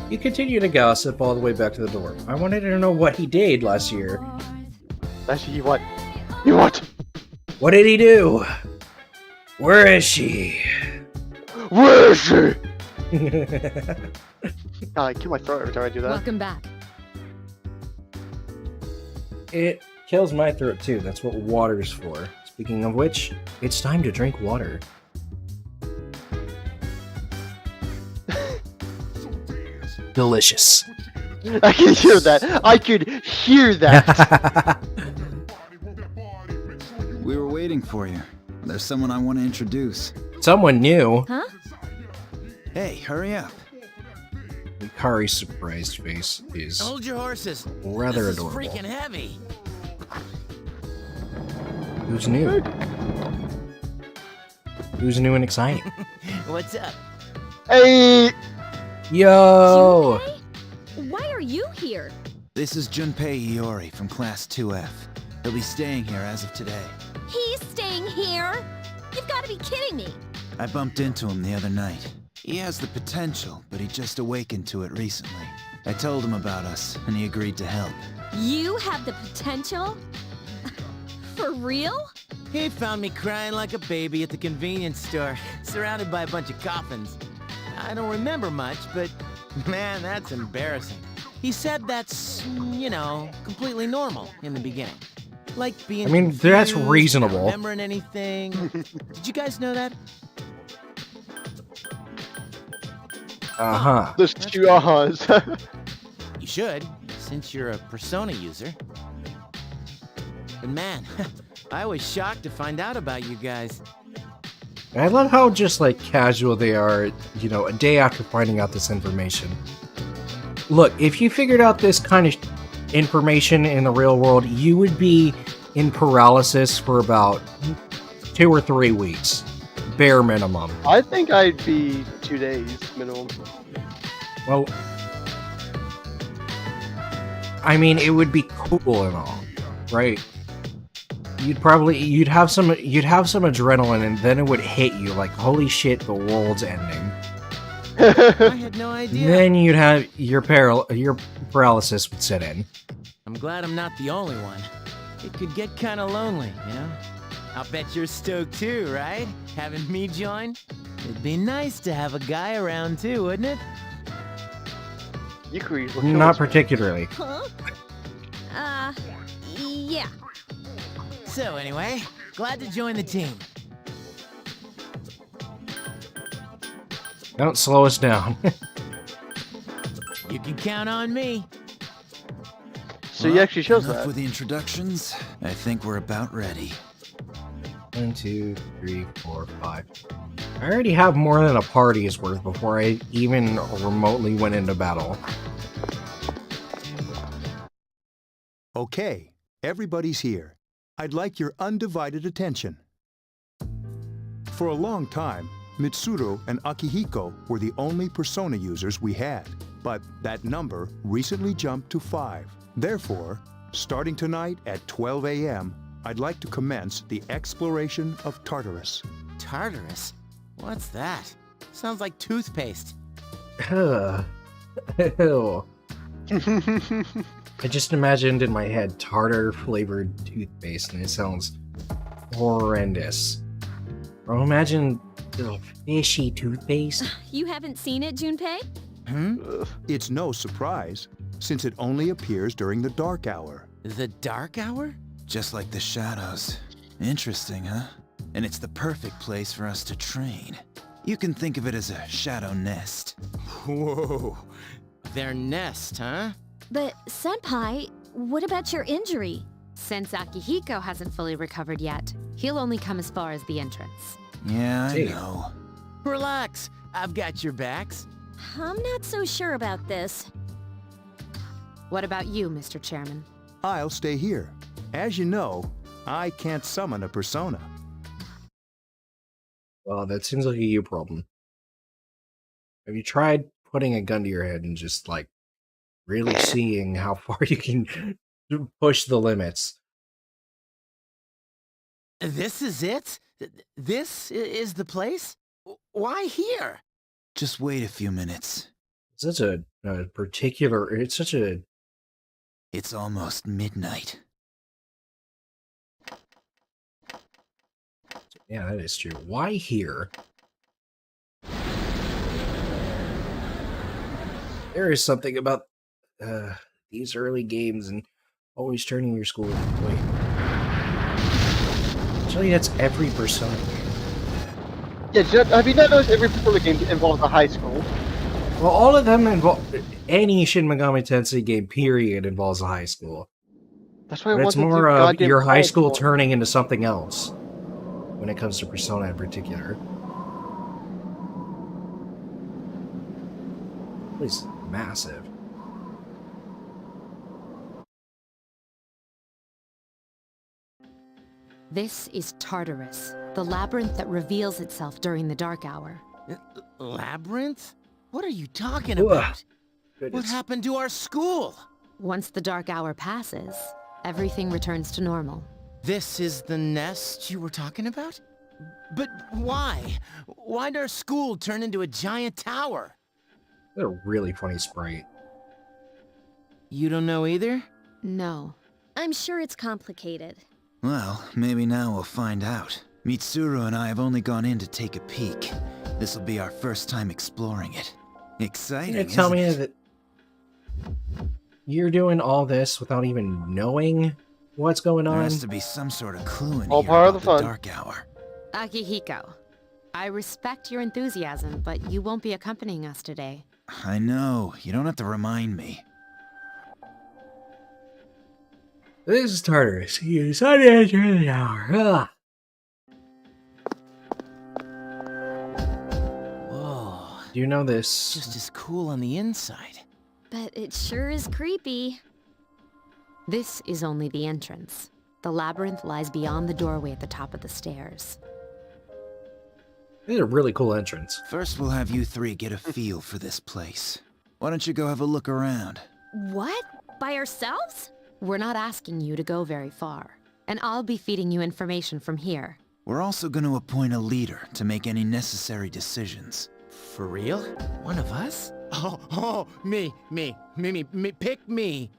Speaker 1: You continue to gossip all the way back to the dorm. I wanted to know what he did last year.
Speaker 2: Last year, what? You what?
Speaker 1: What did he do? Where is she?
Speaker 2: Where is she? I kill my throat every time I do that.
Speaker 7: Welcome back.
Speaker 1: It kills my throat too. That's what water's for. Speaking of which, it's time to drink water. Delicious.
Speaker 2: I can hear that. I could hear that.
Speaker 11: We were waiting for you. There's someone I want to introduce.
Speaker 1: Someone new.
Speaker 3: Huh?
Speaker 11: Hey, hurry up.
Speaker 1: Hikari's surprised face is
Speaker 9: Hold your horses.
Speaker 1: rather
Speaker 9: This is
Speaker 1: adorable.
Speaker 9: freaking heavy.
Speaker 1: Who's new? Who's new and exciting?
Speaker 9: What's up?
Speaker 2: Hey!
Speaker 1: Yo!
Speaker 3: Junpei? Why are you here?
Speaker 11: This is Junpei Iori from Class 2F. He'll be staying here as of today.
Speaker 3: He's staying here? You've got to be kidding me.
Speaker 11: I bumped into him the other night. He has the potential, but he just awakened to it recently. I told him about us, and he agreed to help.
Speaker 3: You have the potential? For real?
Speaker 9: He found me crying like a baby at the convenience store, surrounded by a bunch of coffins. I don't remember much, but man, that's embarrassing. He said that's, you know, completely normal in the beginning. Like being
Speaker 1: I mean, that's
Speaker 9: confused,
Speaker 1: reasonable.
Speaker 9: not remembering anything. Did you guys know that?
Speaker 1: Uh-huh.
Speaker 2: There's two uh-huhs.
Speaker 9: You should, since you're a Persona user. But man, I was shocked to find out about you guys.
Speaker 1: I love how just like casual they are, you know, a day after finding out this information. Look, if you figured out this kind of information in the real world, you would be in paralysis for about 2 or 3 weeks. Bare minimum.
Speaker 2: I think I'd be 2 days minimum.
Speaker 1: Well, I mean, it would be cool and all, right? You'd have some adrenaline, and then it would hit you like, holy shit, the world's ending.
Speaker 9: I had no idea.
Speaker 1: Then you'd have your paralysis would set in.
Speaker 9: I'm glad I'm not the only one. It could get kind of lonely, you know? I'll bet you're stoked too, right? Having me join? It'd be nice to have a guy around too, wouldn't it?
Speaker 2: Yukari will kill
Speaker 1: Not
Speaker 2: us, man.
Speaker 1: particularly.
Speaker 3: Huh? Yeah.
Speaker 9: So anyway, glad to join the team.
Speaker 1: Don't slow us down.
Speaker 9: You can count on me.
Speaker 2: So he actually shows
Speaker 11: enough
Speaker 2: that.
Speaker 11: with the introductions. I think we're about ready.
Speaker 1: 1, 2, 3, 4, 5. I already have more than a party's worth before I even remotely went into battle.
Speaker 12: Okay, everybody's here. I'd like your undivided attention. For a long time, Mitsuru and Akihiko were the only Persona users we had, but that number recently jumped to 5. Therefore, starting tonight at 12 a.m., I'd like to commence the exploration of Tartarus.
Speaker 9: Tartarus? What's that? Sounds like toothpaste.
Speaker 1: Ugh. Ew. I just imagined in my head tartar-flavored toothpaste, and it sounds horrendous. Bro, imagine little fishy toothpaste.
Speaker 3: You haven't seen it, Junpei?
Speaker 12: It's no surprise, since it only appears during the dark hour.
Speaker 9: The Dark Hour?
Speaker 11: Just like the shadows. Interesting, huh? And it's the perfect place for us to train. You can think of it as a shadow nest.
Speaker 9: Whoa. Their nest, huh?
Speaker 3: But, Senpai, what about your injury?
Speaker 13: Since Akihiko hasn't fully recovered yet, he'll only come as far as the entrance.
Speaker 11: Yeah, I know.
Speaker 9: Relax. I've got your backs.
Speaker 3: I'm not so sure about this.
Speaker 13: What about you, Mr. Chairman?
Speaker 12: I'll stay here. As you know, I can't summon a persona.
Speaker 1: Well, that seems like a you problem. Have you tried putting a gun to your head and just, like, really seeing how far you can push the limits?
Speaker 9: This is it? This is the place? Why here?
Speaker 11: Just wait a few minutes.
Speaker 1: It's such a particular... It's such a...
Speaker 11: It's almost midnight.
Speaker 1: Yeah, that is true. Why here? There is something about these early games and always turning your school. Wait. Actually, that's every Persona game.
Speaker 2: Yeah, have you not noticed every Persona game involves a high school?
Speaker 1: Well, all of them involve... Any Shin Megami Tensei game, period, involves a high school.
Speaker 2: That's why
Speaker 1: But it's
Speaker 2: to do
Speaker 1: more of
Speaker 2: goddamn
Speaker 1: your high school
Speaker 2: college.
Speaker 1: turning into something else. When it comes to Persona in particular. It's massive.
Speaker 13: This is Tartarus, the labyrinth that reveals itself during the Dark Hour.
Speaker 9: Labyrinth? What are you talking
Speaker 1: Ugh.
Speaker 9: about? What
Speaker 1: Goodness.
Speaker 9: happened to our school?
Speaker 13: Once the Dark Hour passes, everything returns to normal.
Speaker 9: This is the nest you were talking about? But why? Why'd our school turn into a giant tower?
Speaker 1: They're a really funny sprite.
Speaker 9: You don't know either?
Speaker 13: No.
Speaker 3: I'm sure it's complicated.
Speaker 11: Well, maybe now we'll find out. Mitsuru and I have only gone in to take a peek. This'll be our first time exploring it. Exciting,
Speaker 1: You're gonna tell me
Speaker 11: isn't it?
Speaker 1: that you're doing all this without even knowing what's going
Speaker 11: There
Speaker 1: on?
Speaker 11: has to be some sort of clue in
Speaker 2: All
Speaker 11: here
Speaker 2: part of
Speaker 11: about
Speaker 2: the fun.
Speaker 11: Dark Hour.
Speaker 13: Akihiko, I respect your enthusiasm, but you won't be accompanying us today.
Speaker 11: I know. You don't have to remind me.
Speaker 1: This is Tartarus. You decided to enter the hour. Ah.
Speaker 9: Whoa.
Speaker 1: Do you know this?
Speaker 9: Just as cool on the inside.
Speaker 3: But it sure is creepy.
Speaker 13: This is only the entrance. The labyrinth lies beyond the doorway at the top of the stairs.
Speaker 1: This is a really cool entrance.
Speaker 11: First, we'll have you three get a feel for this place. Why don't you go have a look around?
Speaker 3: What? By ourselves?
Speaker 13: We're not asking you to go very far, and I'll be feeding you information from here.
Speaker 11: We're also going to appoint a leader to make any necessary decisions.
Speaker 9: For real? One of us? Oh, me, pick me.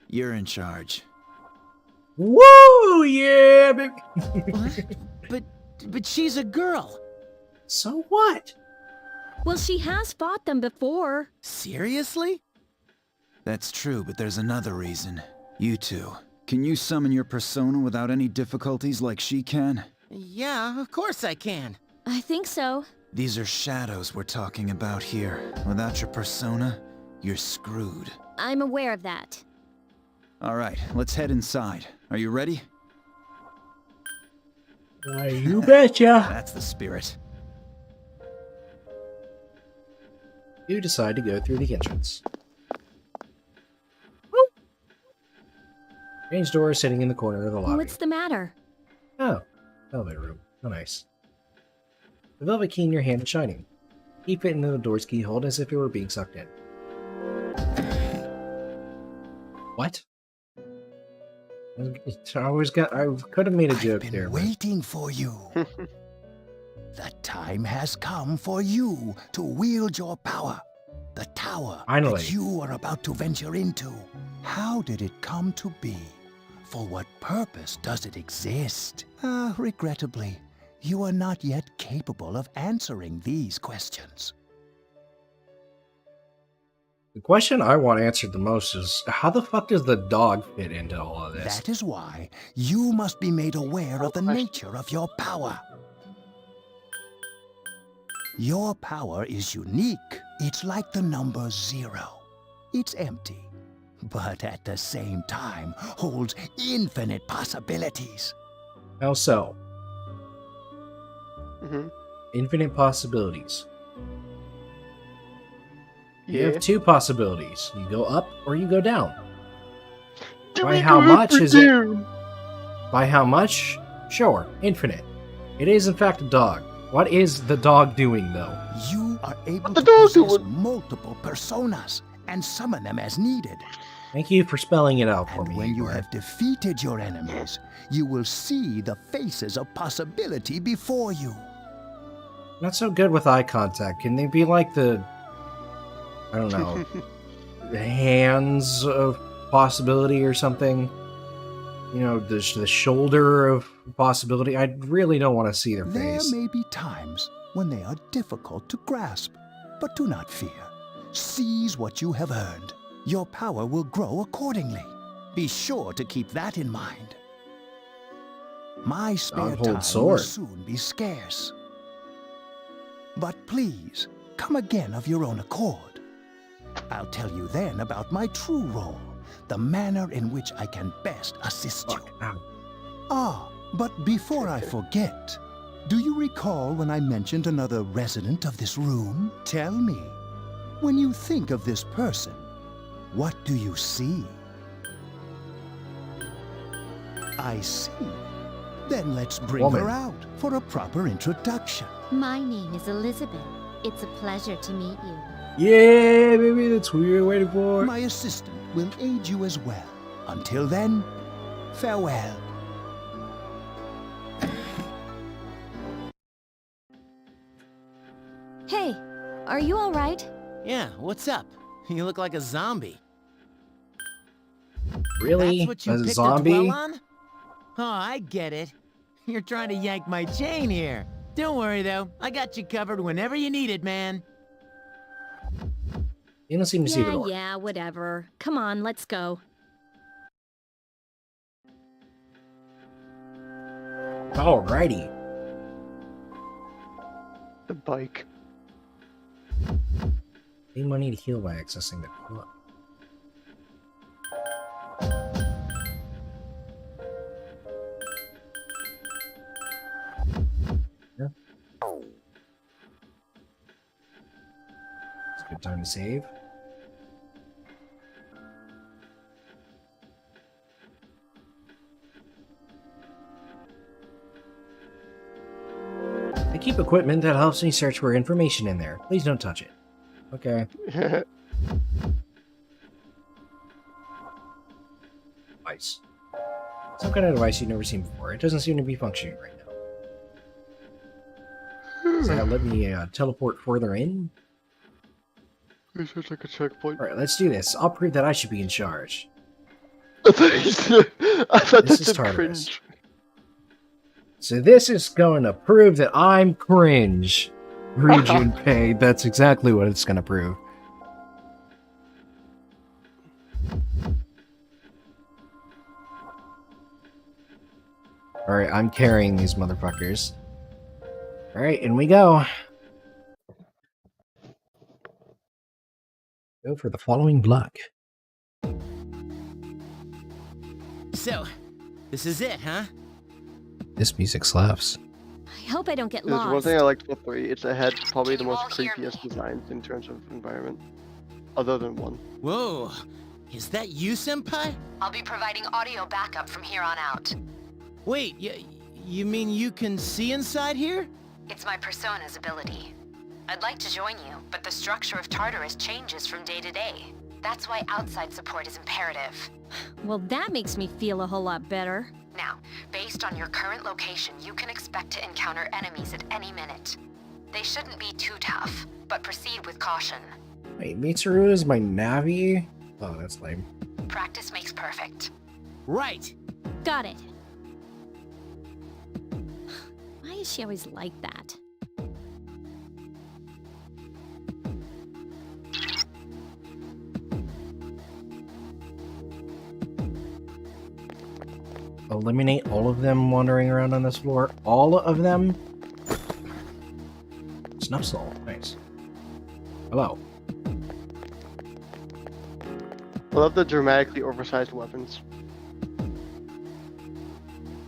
Speaker 11: You're in charge.
Speaker 1: Woo! Yeah, baby.
Speaker 9: What? But she's a girl.
Speaker 1: So what?
Speaker 3: Well, she has fought them before.
Speaker 9: Seriously?
Speaker 11: That's true, but there's another reason. You two. Can you summon your persona without any difficulties like she can?
Speaker 9: Yeah, of course I can.
Speaker 3: I think so.
Speaker 11: These are shadows we're talking about here. Without your persona, you're screwed.
Speaker 3: I'm aware of that.
Speaker 11: Alright, let's head inside. Are you ready?
Speaker 1: You betcha.
Speaker 11: That's the spirit.
Speaker 1: You decide to go through the entrance. Strange door is sitting in the corner of the lobby.
Speaker 3: What's the matter?
Speaker 1: Oh, elevator room. How nice. The velvet key in your hand is shining. Keep it into the door's keyhole as if it were being sucked in. What? I could have made a joke there. But...
Speaker 16: Waiting for you. The time has come for you to wield your power. The tower
Speaker 1: Finally.
Speaker 16: that you are about to venture into. How did it come to be? For what purpose does it exist? Regrettably, you are not yet capable of answering these questions.
Speaker 1: The question I want answered the most is, how the fuck does the dog fit into all of this?
Speaker 16: That is why you must be made aware of the nature of your power. Your power is unique. It's like the number 0. It's empty, but at the same time holds infinite possibilities.
Speaker 1: How so?
Speaker 2: Mm-hmm.
Speaker 1: Infinite possibilities. You
Speaker 2: Yeah.
Speaker 1: have 2 possibilities. You go up or you go down.
Speaker 2: Do
Speaker 1: By
Speaker 2: we
Speaker 1: how
Speaker 2: go up
Speaker 1: much
Speaker 2: or
Speaker 1: is it?
Speaker 2: down?
Speaker 1: By how much? Sure, infinite. It is in fact a dog. What is the dog doing though?
Speaker 16: You are able
Speaker 2: What the
Speaker 16: to
Speaker 2: dog
Speaker 16: possess
Speaker 2: doing?
Speaker 16: multiple personas and summon them as needed.
Speaker 1: Thank you for spelling it out for
Speaker 16: And
Speaker 1: me.
Speaker 16: when you
Speaker 1: Igor.
Speaker 16: have defeated your enemies, you will see the faces of possibility before you.
Speaker 1: Not so good with eye contact. Can they be like the, I don't know, the hands of possibility or something? You know, the shoulder of possibility. I really don't want to see their
Speaker 16: There
Speaker 1: face.
Speaker 16: may be times when they are difficult to grasp, but do not fear. Seize what you have earned. Your power will grow accordingly. Be sure to keep that in mind. My spare
Speaker 1: Dog hold
Speaker 16: time will
Speaker 1: sword.
Speaker 16: soon be scarce. But please, come again of your own accord. I'll tell you then about my true role, the manner in which I can best assist you.
Speaker 1: Ow.
Speaker 16: Ah, but before I forget, do you recall when I mentioned another resident of this room? Tell me, when you think of this person, what do you see? I see. Then let's bring
Speaker 1: Woman.
Speaker 16: her out for a proper introduction.
Speaker 3: My name is Elizabeth. It's a pleasure to meet you.
Speaker 1: Yeah, baby, that's who you're waiting for.
Speaker 16: My assistant will aid you as well. Until then, farewell.
Speaker 3: Hey, are you all right?
Speaker 9: Yeah, what's up? You look like a zombie.
Speaker 1: Really?
Speaker 9: That's what you
Speaker 1: A
Speaker 9: picked
Speaker 1: zombie?
Speaker 9: to dwell on? Oh, I get it. You're trying to yank my chain here. Don't worry, though. I got you covered whenever you need it, man.
Speaker 1: You don't seem to see the door.
Speaker 3: Yeah, whatever. Come on, let's go.
Speaker 1: Alrighty.
Speaker 2: The bike.
Speaker 1: Need money to heal by accessing the club. Yeah. It's a good time to save. I keep equipment that helps me search for information in there. Please don't touch it. Okay. Device. Some kind of device you've never seen before. It doesn't seem to be functioning right now. Does that let me teleport further in?
Speaker 2: This is like a checkpoint.
Speaker 1: Alright, let's do this. I'll prove that I should be in charge.
Speaker 2: I thought
Speaker 1: This
Speaker 2: this
Speaker 1: is
Speaker 2: did
Speaker 1: Tartarus.
Speaker 2: cringe.
Speaker 1: So this is going to prove that I'm cringe. Region paid. That's exactly what it's going to prove. Alright, I'm carrying these motherfuckers. Alright, in we go. Go for the following block.
Speaker 9: So, this is it, huh?
Speaker 1: This music slaps.
Speaker 3: I hope I don't get
Speaker 2: There's one
Speaker 3: lost.
Speaker 2: thing I liked about 3. It's had probably the most creepiest designs in terms of environment. Other than 1.
Speaker 9: Whoa, is that you, Senpai?
Speaker 13: I'll be providing audio backup from here on out.
Speaker 9: Wait, you mean you can see inside here?
Speaker 13: It's my persona's ability. I'd like to join you, but the structure of Tartarus changes from day to day. That's why outside support is imperative.
Speaker 3: Well, that makes me feel a whole lot better.
Speaker 13: Now, based on your current location, you can expect to encounter enemies at any minute. They shouldn't be too tough, but proceed with caution.
Speaker 1: Wait, Mitsuru is my Navi? Oh, that's lame.
Speaker 13: Practice makes perfect.
Speaker 9: Right.
Speaker 3: Got it. Why is she always like that?
Speaker 1: eliminate all of them wandering around on this floor. All of them? Snuff soul. Nice. Hello.
Speaker 2: I love the dramatically oversized weapons.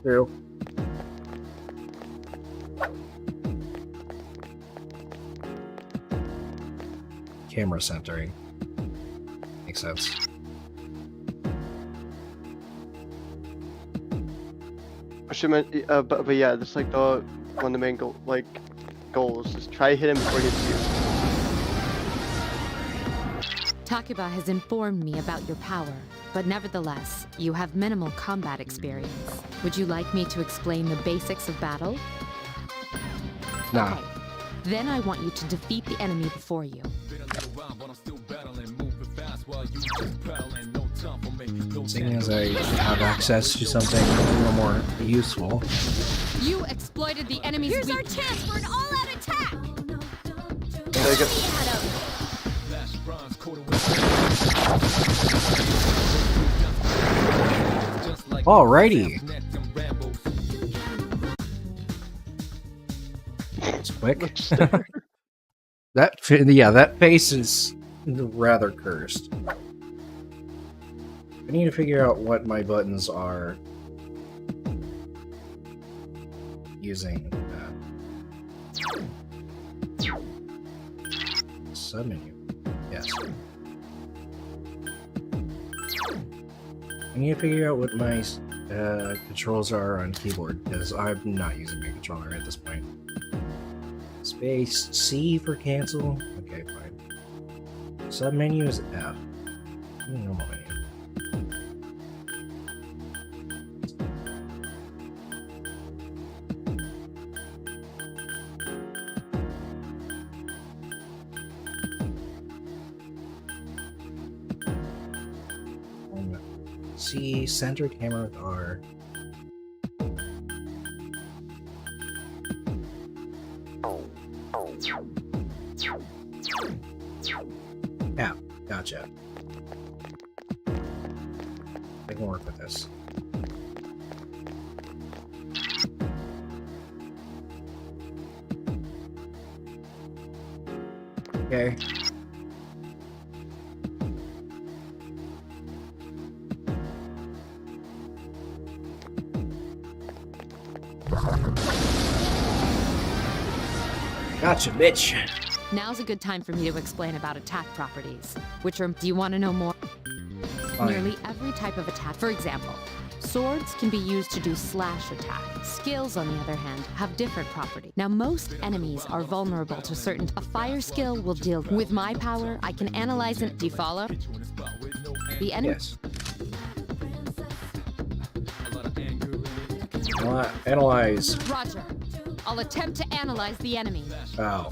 Speaker 1: True. Camera centering. Makes sense.
Speaker 2: But yeah, that's like one of the main goals. Just try to hit him before he hits you.
Speaker 13: Takuba has informed me about your power, but nevertheless, you have minimal combat experience. Would you like me to explain the basics of battle?
Speaker 1: Nah.
Speaker 13: Okay. Then I want you to defeat the enemy before you.
Speaker 1: Seeing as I have access to something a little more useful.
Speaker 13: You exploited the enemy's
Speaker 3: Here's our
Speaker 13: weakness.
Speaker 3: chance for an all-out attack!
Speaker 2: There you go.
Speaker 1: Alrighty. It's quick. That face is rather cursed. I need to figure out what my buttons are using. Submenu. Yes. I need to figure out what my controls are on keyboard, because I'm not using my controller at this point. Space C for cancel. Okay, fine. Submenu is F. Normal menu. C, center camera with R. Yeah, gotcha. I can work with this. Okay. Gotcha, bitch.
Speaker 13: Now's a good time for me to explain about attack properties. Do you want to know more?
Speaker 1: Fine.
Speaker 13: Nearly every type of attack. For example, swords can be used to do slash attack. Skills, on the other hand, have different properties. Now, most enemies are vulnerable to certain... A fire skill will deal... With my power, I can analyze and... Do you follow? The enemy...
Speaker 1: Yes. Analyze.
Speaker 13: Roger. I'll attempt to analyze the enemy.
Speaker 1: Oh.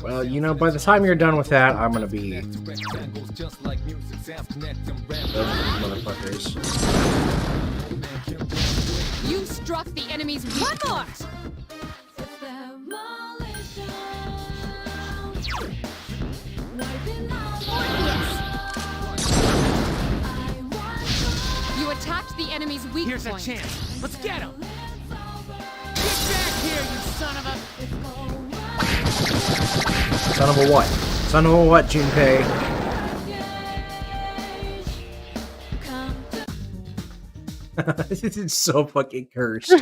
Speaker 1: Well, you know, by the time you're done with that, I'm gonna be... motherfuckers.
Speaker 13: You struck the enemy's... One more! You attacked the enemy's weak
Speaker 9: Here's
Speaker 13: point.
Speaker 9: a chance. Let's get him! Get back here, you son of a...
Speaker 1: Son of a what? Son of a what, Junpei? This is so fucking cursed.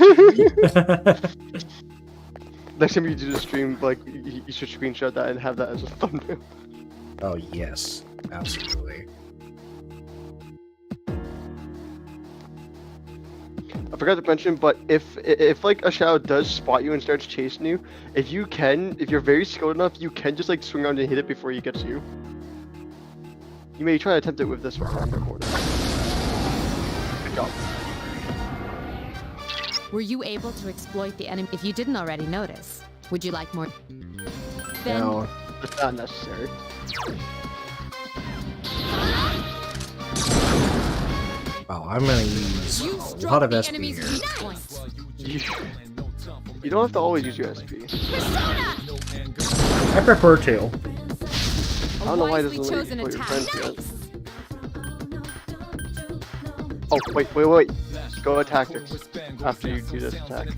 Speaker 2: Next time you do the stream, like, you should screenshot that and have that as a thumbnail.
Speaker 1: Oh, yes. Absolutely.
Speaker 2: I forgot to mention, but if like a shadow does spot you and starts chasing you, if you're very skilled enough, you can just like swing around and hit it before he gets you. You may try to attempt it with this one. Good job.
Speaker 13: Were you able to exploit the enemy? If you didn't already notice, would you like more? Then...
Speaker 1: No.
Speaker 2: It's not necessary.
Speaker 1: Oh, I'm gonna use a lot of SP here.
Speaker 2: You don't have to always use your SP.
Speaker 1: I prefer to.
Speaker 2: I don't know why it doesn't let you put your friends yet. Oh, wait. Go with tactics after you do this attack.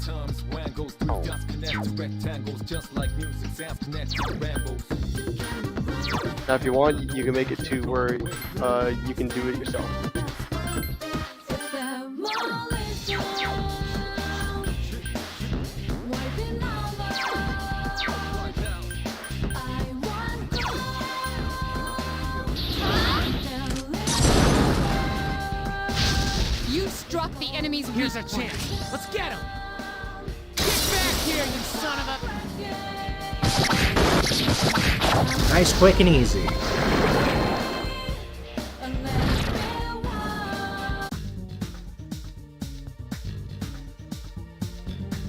Speaker 2: Now, if you want, you can make it to where you can do it yourself.
Speaker 13: You struck the enemy's
Speaker 9: Here's our chance. Let's get him. Get back here, you son of a...
Speaker 1: Nice, quick, and easy.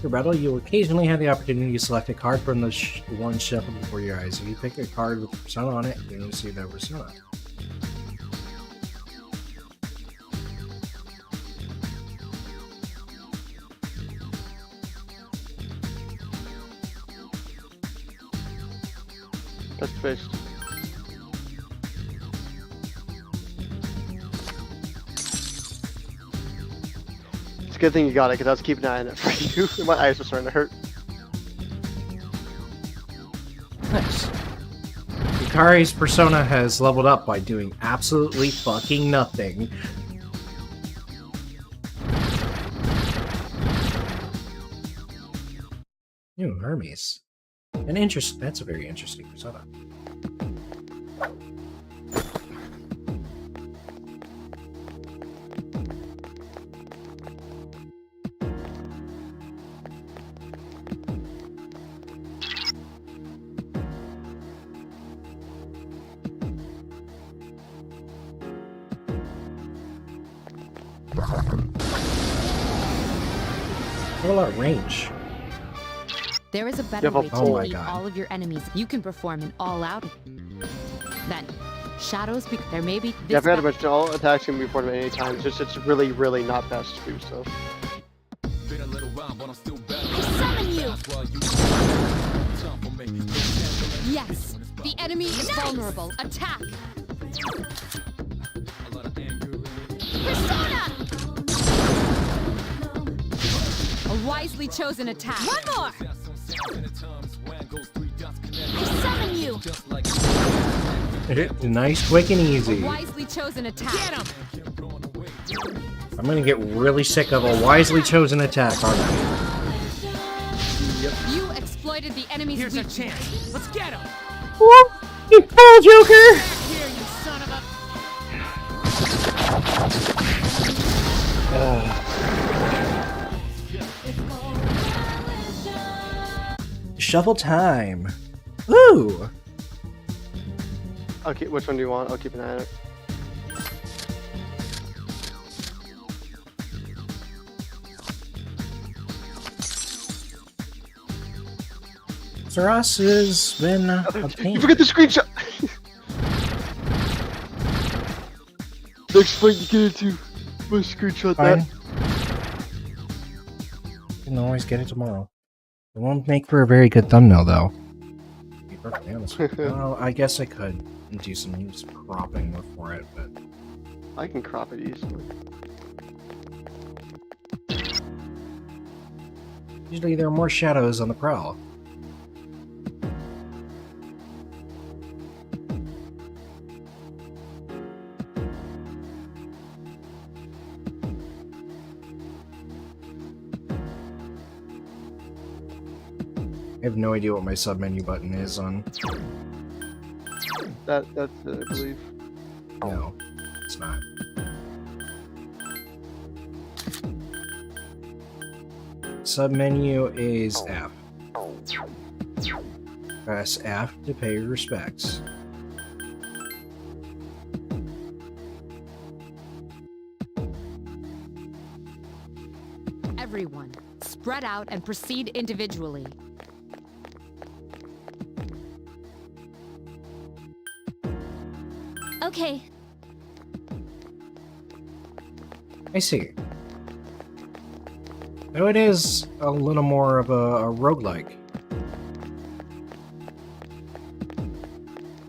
Speaker 1: Your battle, you occasionally have the opportunity to select a card from the one shuffled before your eyes. If you pick a card with a persona on it, you can see that persona.
Speaker 2: That's fish. It's a good thing you got it, because I was keeping an eye on it for you. My eyes were starting to hurt.
Speaker 1: Nice. Yukari's persona has leveled up by doing absolutely fucking nothing. Hermes. That's a very interesting persona. A lot of range.
Speaker 13: There is a better way to
Speaker 1: oh
Speaker 13: defeat all of your enemies. You can perform an all-out. Then, shadows. There may be.
Speaker 2: Yeah, I forgot to mention all attacks can be performed at any time. It's just it's really, really not best to do so.
Speaker 13: I summon you. Yes, the enemy is vulnerable. Attack. Persona. A wisely chosen attack. One more. I summon you.
Speaker 1: Nice, quick, and easy.
Speaker 13: A wisely chosen attack. Get him.
Speaker 1: I'm gonna get really sick of a wisely chosen attack, aren't I?
Speaker 2: Yep.
Speaker 13: You exploited the enemy's
Speaker 9: Here's our
Speaker 13: weakness.
Speaker 9: chance. Let's get him.
Speaker 1: Whoop! You fool, Joker!
Speaker 9: Back here, you son of a...
Speaker 1: Shuffle time. Ooh!
Speaker 2: Okay, which one do you want? I'll keep an eye on it.
Speaker 1: Saras has been obtained.
Speaker 2: You forget the screenshot! Next fight you get into. My screenshot
Speaker 1: Fine.
Speaker 2: that.
Speaker 1: You can always get it tomorrow. It won't make for a very good thumbnail, though. To be perfectly honest with you. Well, I guess I could do some cropping for it, but...
Speaker 2: I can crop it easily.
Speaker 1: Usually there are more shadows on the prowl. I have no idea what my submenu button is on.
Speaker 2: That's it, I believe.
Speaker 1: No, it's not. Submenu is F. Press F to pay your respects.
Speaker 13: Everyone, spread out and proceed individually.
Speaker 3: Okay.
Speaker 1: I see. Though it is a little more of a roguelike.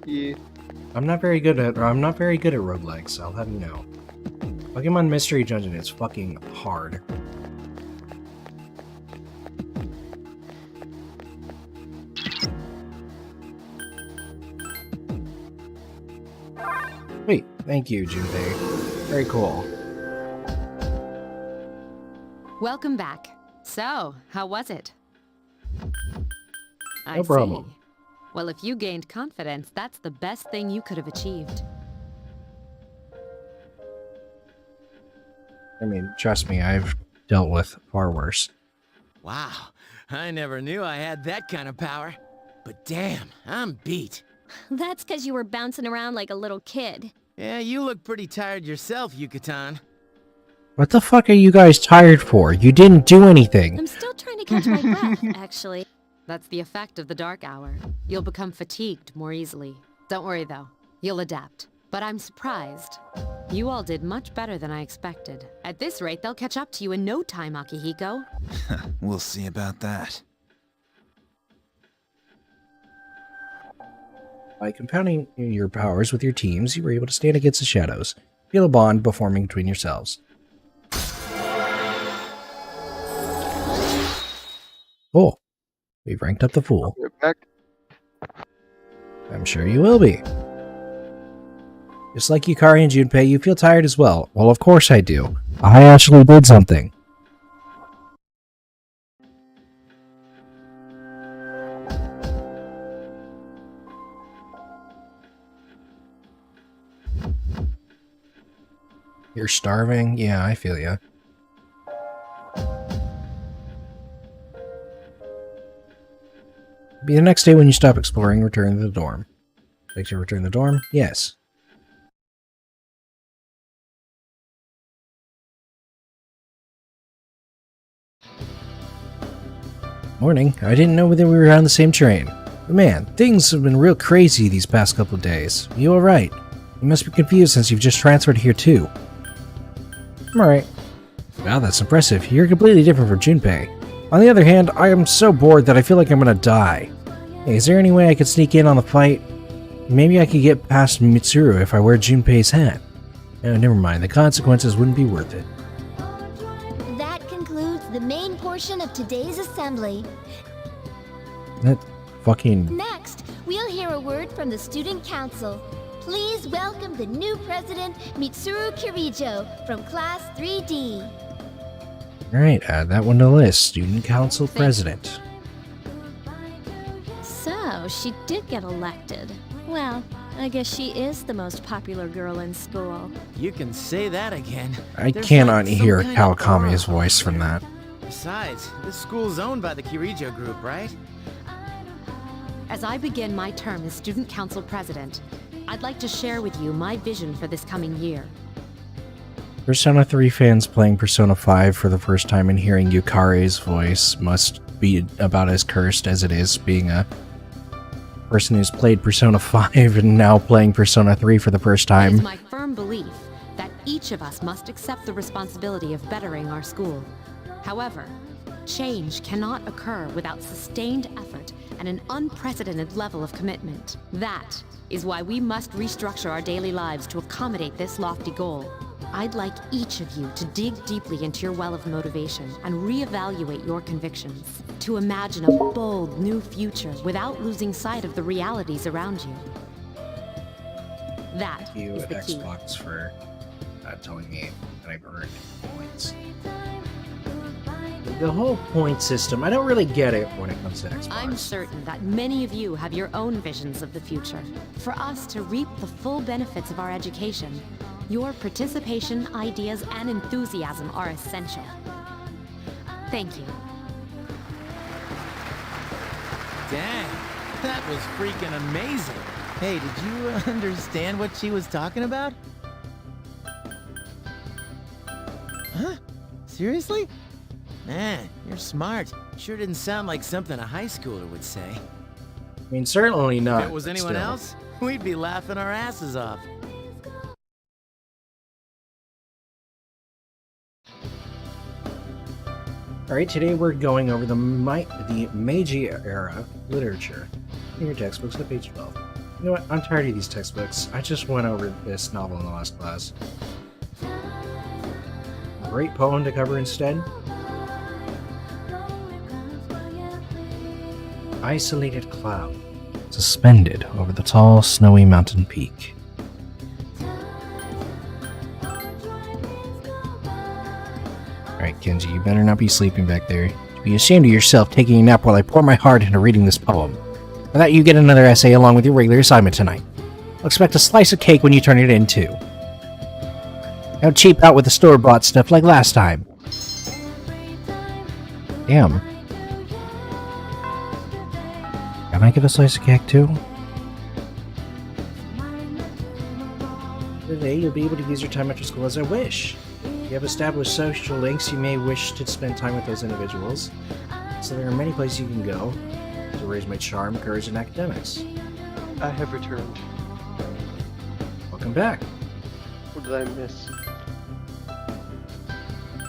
Speaker 2: Yeah.
Speaker 1: I'm not very good at roguelikes, I'll have you know. Pokemon Mystery Dungeon is fucking hard. Wait, thank you, Junpei. Very cool.
Speaker 13: Welcome back. So, how was it?
Speaker 1: No problem.
Speaker 13: See. Well, if you gained confidence, that's the best thing you could have achieved.
Speaker 1: I mean, trust me, I've dealt with far worse.
Speaker 9: Wow, I never knew I had that kind of power. But damn, I'm beat.
Speaker 3: That's because you were bouncing around like a little kid.
Speaker 9: Yeah, you look pretty tired yourself, Yucatan.
Speaker 1: What the fuck are you guys tired for? You didn't do anything.
Speaker 3: I'm still trying to catch my breath, actually.
Speaker 13: That's the effect of the dark hour. You'll become fatigued more easily. Don't worry, though. You'll adapt. But I'm surprised. You all did much better than I expected. At this rate, they'll catch up to you in no time, Akihiko.
Speaker 11: We'll see about that.
Speaker 1: By compounding your powers with your teams, you were able to stand against the shadows. Feel a bond forming between yourselves. Cool. We've ranked up the fool.
Speaker 2: You're back.
Speaker 1: I'm sure you will be. Just like Yukari and Junpei, you feel tired as well. Well, of course I do. I actually did something. You're starving? Yeah, I feel ya. Be the next day when you stop exploring, return to the dorm. Like to return to the dorm? Yes. Morning. I didn't know whether we were on the same train. But man, things have been real crazy these past couple of days. You alright? You must be confused since you've just transferred here too. I'm alright. Wow, that's impressive. You're completely different from Junpei. On the other hand, I am so bored that I feel like I'm gonna die. Hey, is there any way I could sneak in on the fight? Maybe I could get past Mitsuru if I wear Junpei's hat. Oh, never mind. The consequences wouldn't be worth it.
Speaker 14: That concludes the main portion of today's assembly.
Speaker 1: That fucking...
Speaker 14: Next, we'll hear a word from the Student Council. Please welcome the new president, Mitsuru Kirijo, from Class 3D.
Speaker 1: Alright, add that one to the list. Student Council President.
Speaker 3: So, she did get elected. Well, I guess she is the most popular girl in school.
Speaker 9: You can say that again.
Speaker 1: I
Speaker 9: There's
Speaker 1: cannot
Speaker 9: like some
Speaker 1: hear
Speaker 9: kind of
Speaker 1: Kawakami's
Speaker 9: aura
Speaker 1: voice from
Speaker 9: here.
Speaker 1: that.
Speaker 9: Besides, this school's owned by the Kirijo group, right?
Speaker 13: As I begin my term as Student Council President, I'd like to share with you my vision for this coming year.
Speaker 1: Persona 3 fans playing Persona 5 for the first time and hearing Yukari's voice must be about as cursed as it is being a person who's played Persona 5 and now playing Persona 3 for the first
Speaker 13: It is
Speaker 1: time.
Speaker 13: my firm belief that each of us must accept the responsibility of bettering our school. However, change cannot occur without sustained effort and an unprecedented level of commitment. That is why we must restructure our daily lives to accommodate this lofty goal. I'd like each of you to dig deeply into your well of motivation and reevaluate your convictions, to imagine a bold new future without losing sight of the realities around you. That
Speaker 1: Thank you
Speaker 13: is
Speaker 1: at
Speaker 13: the key.
Speaker 1: Xbox for telling me that I've earned points. The whole point system, I don't really get it when it comes to Xbox.
Speaker 13: I'm certain that many of you have your own visions of the future. For us to reap the full benefits of our education, your participation, ideas, and enthusiasm are essential. Thank you.
Speaker 9: Dang, that was freaking amazing. Hey, did you understand what she was talking about? Huh? Seriously? Man, you're smart. Sure didn't sound like something a high schooler would say.
Speaker 1: I mean, certainly not.
Speaker 9: If it was
Speaker 1: but
Speaker 9: anyone
Speaker 1: still.
Speaker 9: else, we'd be laughing our asses off.
Speaker 1: Alright, today we're going over the Meiji era literature in your textbooks at page 12. You know what? I'm tired of these textbooks. I just went over this novel in the last class. great poem to cover instead? Isolated cloud, suspended over the tall, snowy mountain peak. Alright, Kenji, you better not be sleeping back there. You'd be ashamed of yourself taking a nap while I pour my heart into reading this poem. For that, you get another essay along with your regular assignment tonight. I'll expect a slice of cake when you turn it in, too. Don't cheap out with the store-bought stuff like last time. Damn. Can I get a slice of cake, too? Today, you'll be able to use your time after school as I wish. If you have established social links, you may wish to spend time with those individuals. So there are many places you can go to raise my charm, courage, and academics.
Speaker 2: I have returned.
Speaker 1: Welcome back.
Speaker 2: What did I miss?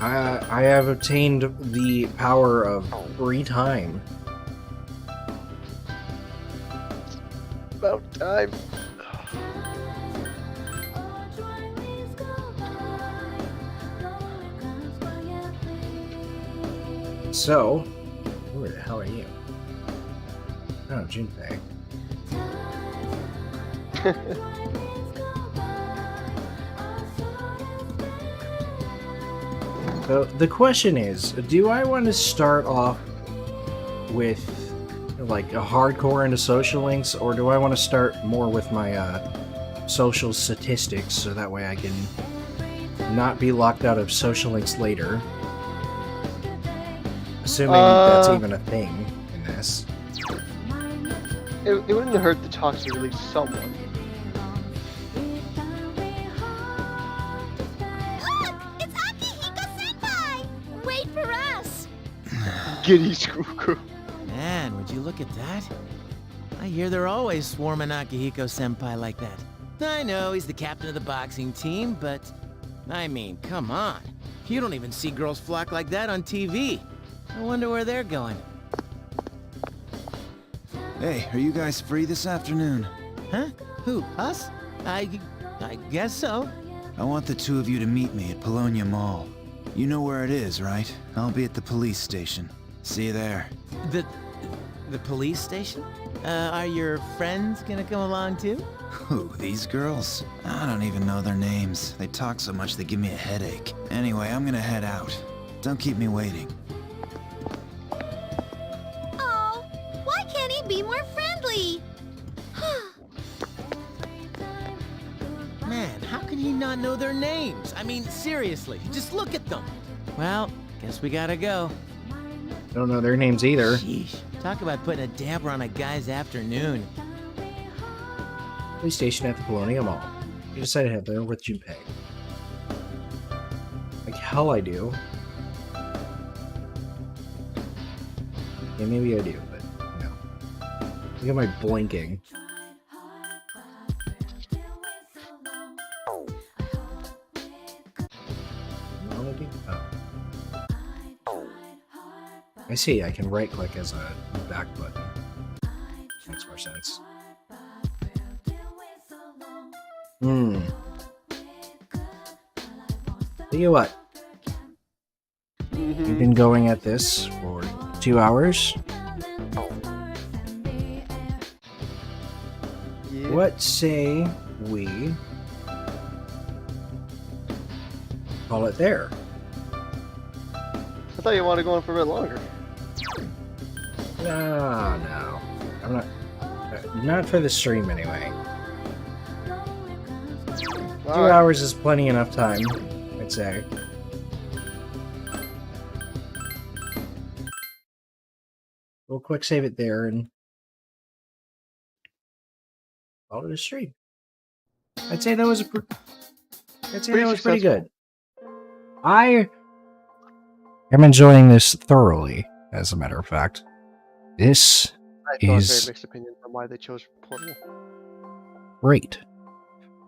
Speaker 1: I have obtained the power of free time.
Speaker 2: About time.
Speaker 1: So, where the hell are you? Oh, Junpei. So the question is, do I want to start off with like a hardcore into social links, or do I want to start more with my social statistics so that way I can not be locked out of social links later? Assuming that's even a thing in this.
Speaker 2: It wouldn't hurt to talk to at least someone.
Speaker 14: Wait for us!
Speaker 2: Giddy Screw.
Speaker 9: Man, would you look at that? I hear they're always swarming Akihiko-senpai like that. I know he's the captain of the boxing team, but... I mean, come on. You don't even see girls flock like that on TV. I wonder where they're going.
Speaker 11: Hey, are you guys free this afternoon?
Speaker 9: Huh? Who? Us? I guess so.
Speaker 11: I want the two of you to meet me at Polonia Mall. You know where it is, right? I'll be at the police station. See you there.
Speaker 9: The police station? Are your friends gonna come along too?
Speaker 11: Who, these girls? I don't even know their names. They talk so much they give me a headache. Anyway, I'm gonna head out. Don't keep me waiting.
Speaker 14: Oh, why can't he be more friendly?
Speaker 9: Man, how can he not know their names? I mean, seriously, just look at them. Well, guess we gotta go.
Speaker 1: Don't know their names either.
Speaker 9: Sheesh, talk about putting a damper on a guy's afternoon.
Speaker 1: Police station at the Polonia Mall. You decided to head there with Junpei. Like hell I do. Yeah, maybe I do, but no. Look at my blinking. I see, I can right click as a back button. Makes more sense. Tell you what. You've been going at this for 2 hours.
Speaker 2: Yeah.
Speaker 1: What say we call it there?
Speaker 2: I thought you wanted to go on for a bit longer.
Speaker 1: No. I'm not. Not for the stream anyway. 2 hours is plenty enough time, I'd say. We'll quick save it there and follow the stream. I'd say that was pretty good. I am enjoying this thoroughly, as a matter of fact. This
Speaker 2: I have very
Speaker 1: is
Speaker 2: mixed opinions on why they chose Portal.
Speaker 1: great.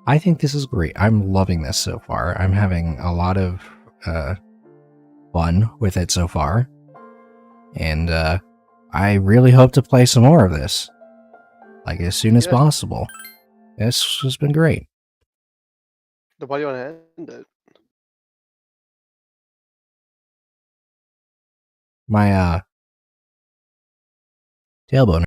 Speaker 1: I think this is great. I'm loving this so far. I'm having a lot of fun with it so far. And I really hope to play some more of this. Like, as soon as possible. This has been great.
Speaker 2: Then why do you want to end it?
Speaker 1: my tailbone